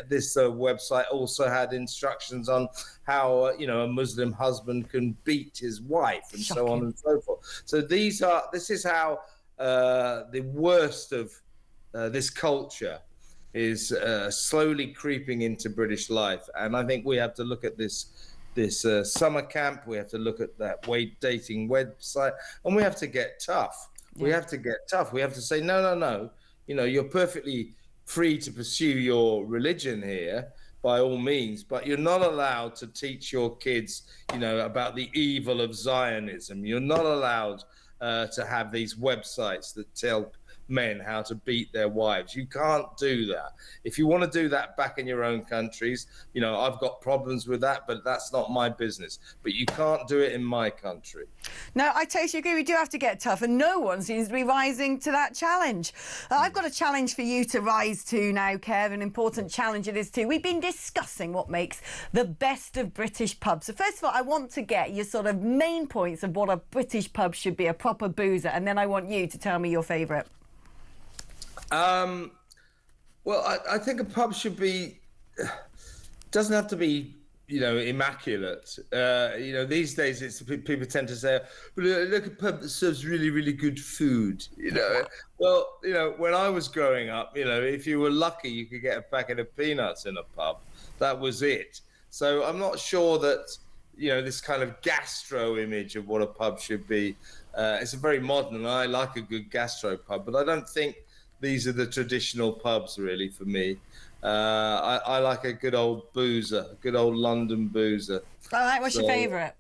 This website also had instructions on how, a Muslim husband can beat his wife and so on and so forth. So this is how the worst of this culture is slowly creeping into British life. And I think we have to look at this summer camp, we have to look at that dating website, and we have to get tough. Yeah. We have to get tough. We have to say, no, you're perfectly free to pursue your religion here, by all means, but you're not allowed to teach your kids, about the evil of Zionism. You're not allowed to have these websites that tell men how to beat their wives. You can't do that. If you want to do that back in your own countries, I've got problems with that, but that's not my business. But you can't do it in my country. No, I totally agree. We do have to get tough, and no one seems to be rising to that challenge. I've got a challenge for you to rise to now, Kev, an important challenge it is too. We've been discussing what makes the best of British pubs. So first of all, I want to get your sort of main points of what a British pub should be, a proper boozer, and then I want you to tell me your favourite. Well, I think a pub should be, doesn't have to be, immaculate. These days people tend to say, look, a pub that serves really, really good food, Well, when I was growing up, if you were lucky, you could get a packet of peanuts in a pub. That was it. So I'm not sure that, this kind of gastro image of what a pub should be. It's a very modern, and I like a good gastro pub, but I don't think these are the traditional pubs, really, for me. I like a good old boozer, a good old London boozer. All right, what's your favourite?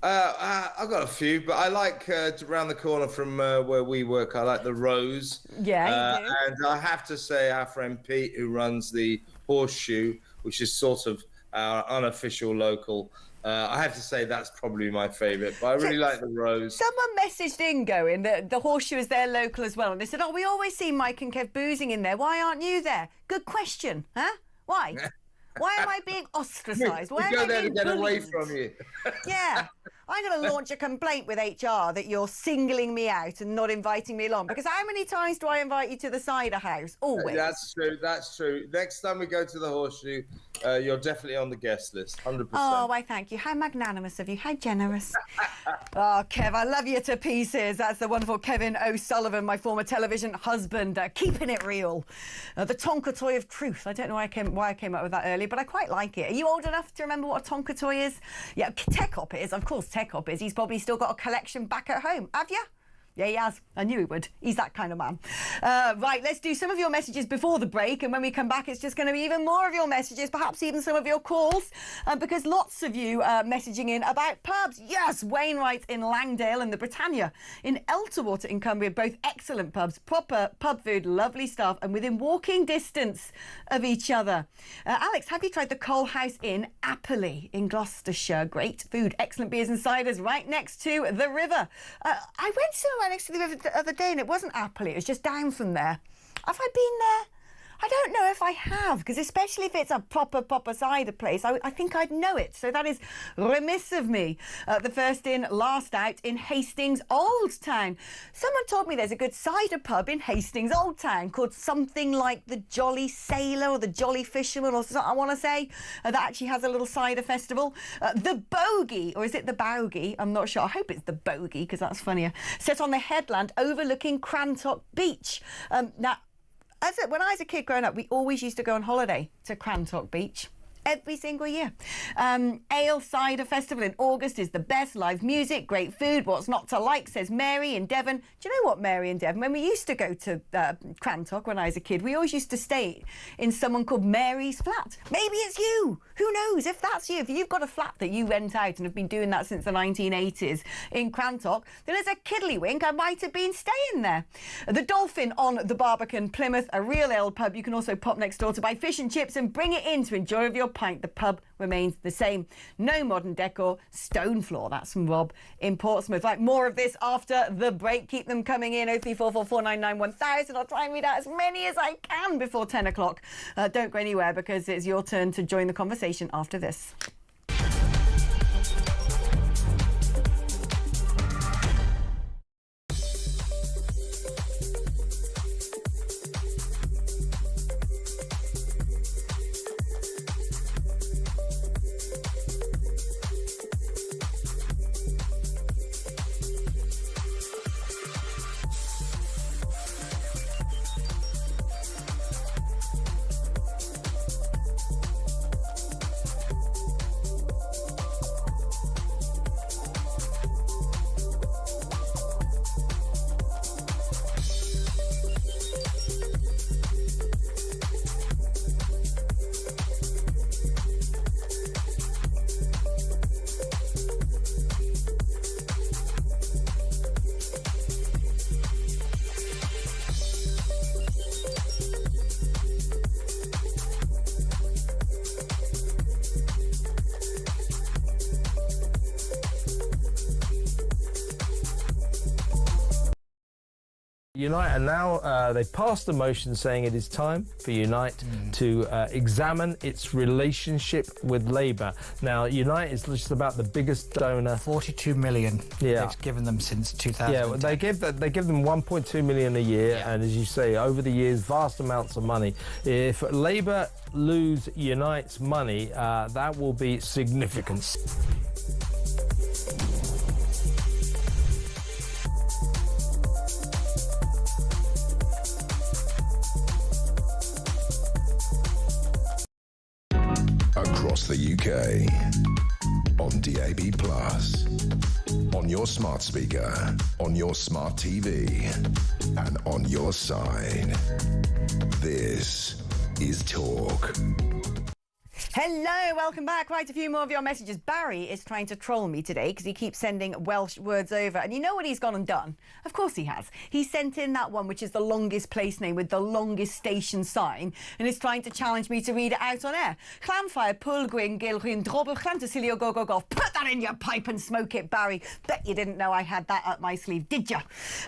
I've got a few, but I like around the corner from where we work, I like the Rose. Yeah, you do. And I have to say our friend Pete, who runs the Horseshoe, which is sort of our unofficial local, I have to say that's probably my favourite, but I really like the Rose. Someone messaged in going that the Horseshoe is their local as well, and they said, we always see Mike and Kev boozing in there. Why aren't you there? Good question, huh? Why? Why am I being ostracised? Why we am go I there to being get bullied? away from you. Yeah. I'm going to launch a complaint with HR that you're singling me out and not inviting me along. Because how many times do I invite you to the cider house? Always. That's true. Next time we go to the Horseshoe, you're definitely on the guest list, 100%. Oh, why, thank you. How magnanimous of you. How generous. Oh, Kev, I love you to pieces. That's the wonderful Kevin O'Sullivan, my former television husband, keeping it real. The Tonka toy of truth. I don't know why I came up with that early, but I quite like it. Are you old enough to remember what a Tonka toy is? Yeah, Tech Op is. Of course, Tech Op is. He's probably still got a collection back at home. Have you? Yeah, he has. I knew he would. He's that kind of man. Right, let's do some of your messages before the break, and when we come back, it's just going to be even more of your messages, perhaps even some of your calls, because lots of you are messaging in about pubs. Yes, Wainwright in Langdale and the Britannia in Elterwater in Cumbria, both excellent pubs, proper pub food, lovely staff, and within walking distance of each other. Alex, have you tried the Coal House Inn, Appley in Gloucestershire? Great food, excellent beers and ciders right next to the river. I went to right next to the river the other day and it wasn't Appley, it was just down from there. Have I been there? I don't know if I have, because especially if it's a proper cider place, I think I'd know it. So that is remiss of me. The first in, last out in Hastings Old Town. Someone told me there's a good cider pub in Hastings Old Town called something like the Jolly Sailor or the Jolly Fisherman or something, I want to say, that actually has a little cider festival. The Bogey, or is it the Bogey? I'm not sure. I hope it's the Bogey, because that's funnier. Set on the headland overlooking Crantock Beach. Now, when I was a kid growing up, we always used to go on holiday to Crantock Beach. Every single year. Ale Cider Festival in August is the best. Live music, great food. What's not to like, says Mary in Devon. Do you know what, Mary in Devon? When we used to go to Crantock when I was a kid, we always used to stay in someone called Mary's flat. Maybe it's you. Who knows? If that's you, if you've got a flat that you rent out and have been doing that since the 1980s in Crantock, then as a kiddlywink, I might have been staying there. The Dolphin on the Barbican, Plymouth, a real ale pub. You can also pop next door to buy fish and chips and bring it in to enjoy with your pint. The pub remains the same. No modern decor, stone floor. That's from Rob in Portsmouth. Right, more of this after the break. Keep them coming in. 03444991000. I'll try and read out as many as I can before 10 o'clock. Don't go anywhere, because it's your turn to join the conversation after this. Unite are now, they've passed a motion saying it is time for Unite to examine its relationship with Labour. Now, Unite is just about the biggest donor. 42 million they've given them since 2010. Yeah, well, they give them 1.2 million a year, and as you say, over the years, vast amounts of money. If Labour lose Unite's money, that will be significant. Across the UK, on DAB+, on your smart speaker, on your smart TV, and on your side. This is Talk. Hello, welcome back. Right, a few more of your messages. Barry is trying to troll me today because he keeps sending Welsh words over. And you know what he's gone and done? Of course he has. He sent in that one, which is the longest place name with the longest station sign, and is trying to challenge me to read it out on air. Llanfire, Pulgwyn, Gilgwyn, Drobwch, Llantysilio, go, go, go. Put that in your pipe and smoke it, Barry. Bet you didn't know I had that up my sleeve, did you?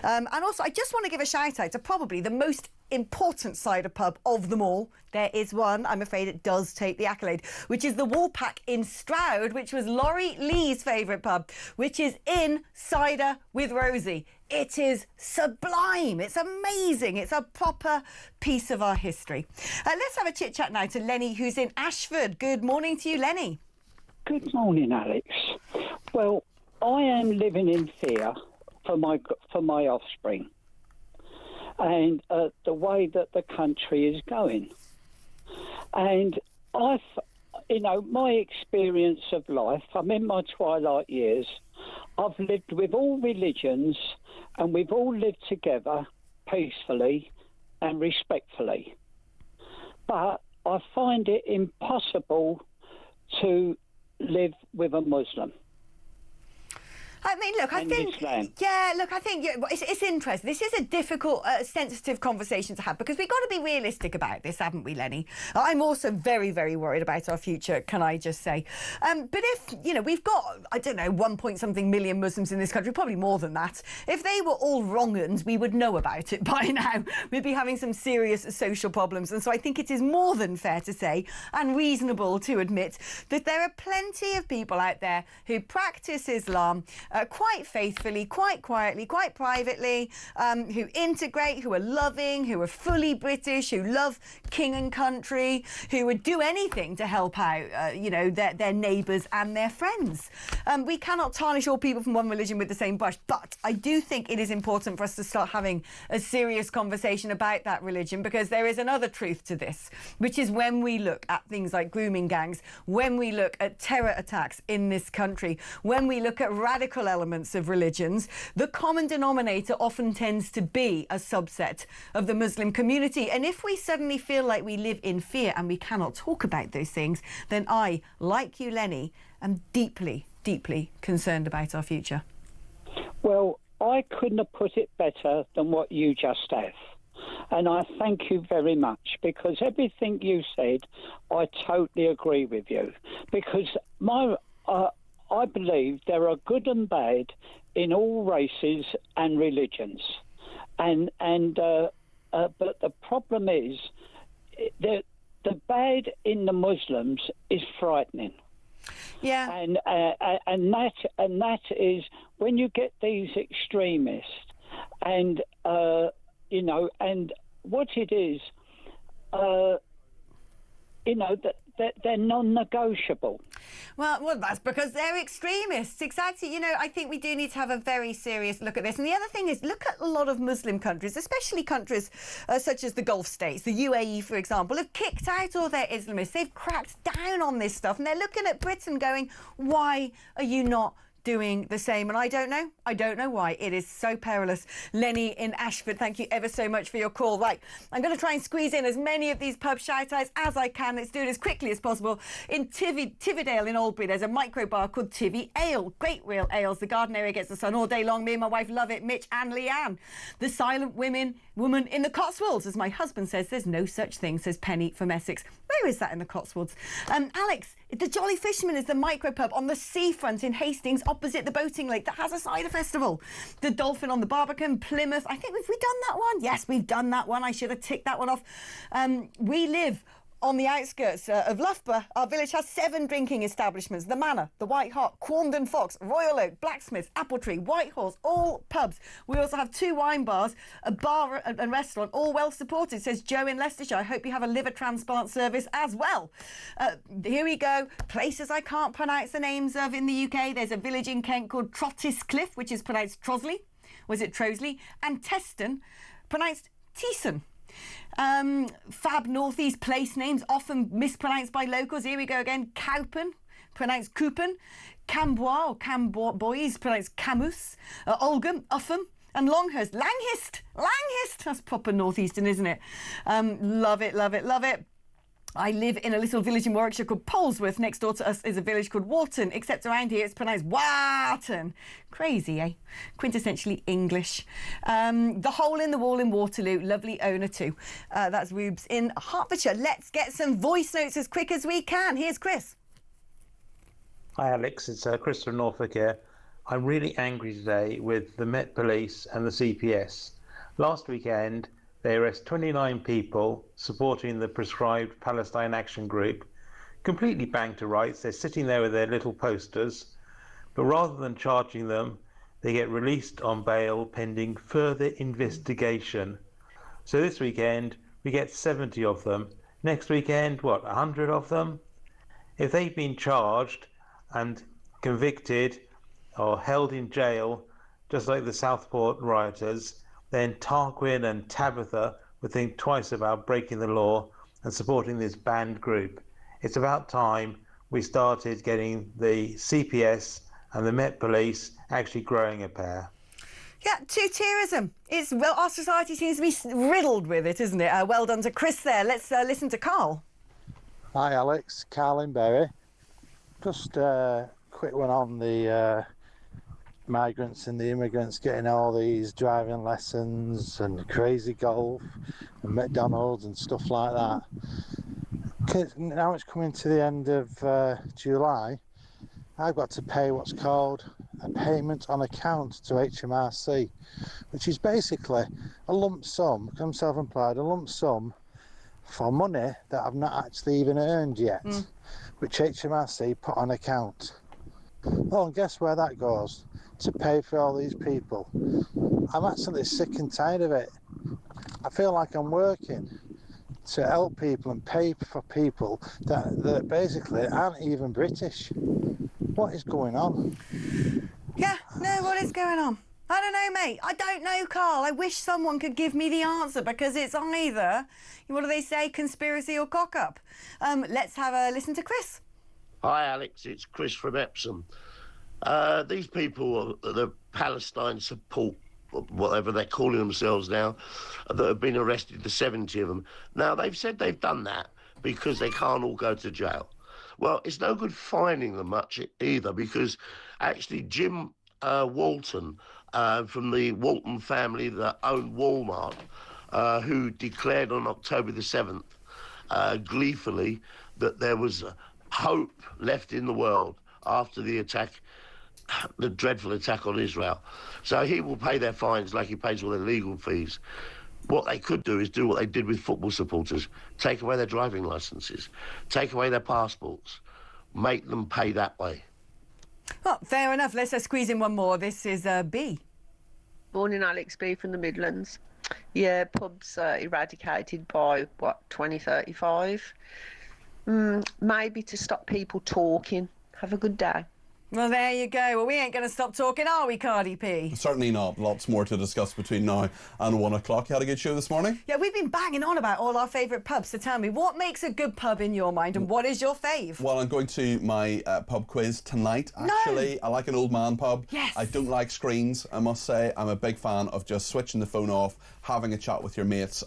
And also, I just want to give a shout out to probably the most important cider pub of them all. There is one, I'm afraid it does take the accolade, which is the Woolpack in Stroud, which was Laurie Lee's favourite pub, which is in Cider with Rosie. It is sublime. It's amazing. It's a proper piece of our history. Let's have a chit chat now to Lenny, who's in Ashford. Good morning to you, Lenny. Good morning, Alex. Well, I am living in fear for my offspring and the way that the country is going. And you know, my experience of life, I'm in my twilight years. I've lived with all religions and we've all lived together peacefully and respectfully. But I find it impossible to live with a Muslim. I mean, look, I think, it's interesting. This is a difficult, sensitive conversation to have because we've got to be realistic about this, haven't we, Lenny? I'm also very, very worried about our future, can I just say. But if, you know, we've got, I don't know, 1-point-something million Muslims in this country, probably more than that. If they were all wrong-uns, we would know about it by now. We'd be having some serious social problems. And so I think it is more than fair to say and reasonable to admit that there are plenty of people out there who practice Islam quite faithfully, quite quietly, quite privately, who integrate, who are loving, who are fully British, who love king and country, who would do anything to help out, you know, their neighbours and their friends. We cannot tarnish all people from one religion with the same brush, but I do think it is important for us to start having a serious conversation about that religion, because there is another truth to this, which is when we look at things like grooming gangs, when we look at terror attacks in this country, when we look at radical elements of religions, the common denominator often tends to be a subset of the Muslim community. And if we suddenly feel like we live in fear and we cannot talk about those things, then I, like you, Lenny, am deeply, deeply concerned about our future. Well, I couldn't have put it better than what you just have. And I thank you very much, because everything you said, I totally agree with you. Because I believe there are good and bad in all races and religions, but the problem is the bad in the Muslims is frightening. Yeah, and that is when you get these extremists, and you know, and what it is, you know, that they're non-negotiable. Well, that's because they're extremists. Exactly. You know, I think we do need to have a very serious look at this. And the other thing is, look at a lot of Muslim countries, especially countries such as the Gulf states, the UAE, for example, have kicked out all their Islamists. They've cracked down on this stuff. And they're looking at Britain going, why are you not doing the same? And I don't know why. It is so perilous. Lenny in Ashford, thank you ever so much for your call. Right, I'm going to try and squeeze in as many of these pub shout-outs as I can. Let's do it as quickly as possible. In Tividale in Albury, there's a micro bar called Tivy Ale. Great real ales. The garden area gets the sun all day long. Me and my wife love it. Mitch and Leanne. The silent woman in the Cotswolds, as my husband says, there's no such thing, says Penny from Essex. Where is that in the Cotswolds? Alex, the Jolly Fisherman is the micro pub on the seafront in Hastings, opposite the boating lake, that has a cider festival. The Dolphin on the Barbican, Plymouth. I think we've done that one. Yes, we've done that one. I should have ticked that one off. We live on the outskirts of Loughborough. Our village has 7 drinking establishments: the Manor, the White Hart, Quorndon Fox, Royal Oak, Blacksmiths, Appletree, Whitehorse, all pubs. We also have 2 wine bars, a bar and restaurant, all well supported, says Joe in Leicestershire. I hope you have a liver transplant service as well. Here we go. Places I can't pronounce the names of in the UK. There's a village in Kent called Trottiscliffe, which is pronounced Trosley. Was it Trosley? And Teston, pronounced Teeson. Fab northeast place names often mispronounced by locals. Here we go again. Cowpen, pronounced Coopen. Cambois or Cambois, pronounced Camus. Oldham, Uffham. And Longhurst, Langhist. That's proper northeastern, isn't it? Love it, love it, love it. I live in a little village in Warwickshire called Polesworth. Next door to us is a village called Wharton, except around here it's pronounced Wharton. Crazy, eh? Quintessentially English. The Hole in the Wall in Waterloo. Lovely owner too. That's Rubes in Hertfordshire. Let's get some voice notes as quick as we can. Here's Chris. Hi Alex, it's Chris from Norfolk here. I'm really angry today with the Met Police and the CPS. Last weekend, they arrest 29 people supporting the prescribed Palestine Action Group, completely banged to rights. They're sitting there with their little posters, but rather than charging them, they get released on bail pending further investigation. So this weekend, we get 70 of them. Next weekend, 100 of them? If they've been charged and convicted or held in jail, just like the Southport rioters, then Tarquin and Tabitha would think twice about breaking the law and supporting this banned group. It's about time we started getting the CPS and the Met Police actually growing a pair. Yeah, two-tierism. Well, our society seems to be riddled with it, isn't it? Well done to Chris there. Let's listen to Carl. Hi, Alex. Carl in Bury. Just a quick one on the migrants and the immigrants getting all these driving lessons and crazy golf and McDonald's and stuff like that. Now it's coming to the end of July. I've got to pay what's called a payment on account to HMRC, which is basically a lump sum, because I'm self-employed, a lump sum for money that I've not actually even earned yet, which HMRC put on account. Oh, and guess where that goes? To pay for all these people. I'm absolutely sick and tired of it. I feel like I'm working to help people and pay for people that basically aren't even British. What is going on? Yeah, no, what is going on? I don't know, mate. I don't know, Carl. I wish someone could give me the answer, because it's either, what do they say, conspiracy or cock-up. Let's have a listen to Chris. Hi, Alex. It's Chris from Epsom. These people, the Palestine support, whatever they're calling themselves now, that have been arrested, the 70 of them. Now, they've said they've done that because they can't all go to jail. Well, it's no good fining them much either, because actually Jim Walton, from the Walton family that owned Walmart, who declared on October the 7th, gleefully, that there was hope left in the world after the attack, the dreadful attack on Israel. So he will pay their fines like he pays all their legal fees. What they could do is do what they did with football supporters: take away their driving licences, take away their passports, make them pay that way. Well, fair enough. Let's squeeze in one more. This is B. Morning, Alex. B from the Midlands. Yeah, pubs eradicated by, what, 2035? Maybe to stop people talking. Have a good day. Well, there you go. Well, we ain't going to stop talking, are we, Cardi P? Certainly not. Lots more to discuss between now and 1 o'clock. You had a good show this morning? Yeah, we've been banging on about all our favourite pubs. So tell me, what makes a good pub in your mind, and what is your fave? Well, I'm going to my pub quiz tonight, actually. No. I like an old man pub. Yes. I don't like screens, I must say. I'm a big fan of just switching the phone off, having a chat with your mates,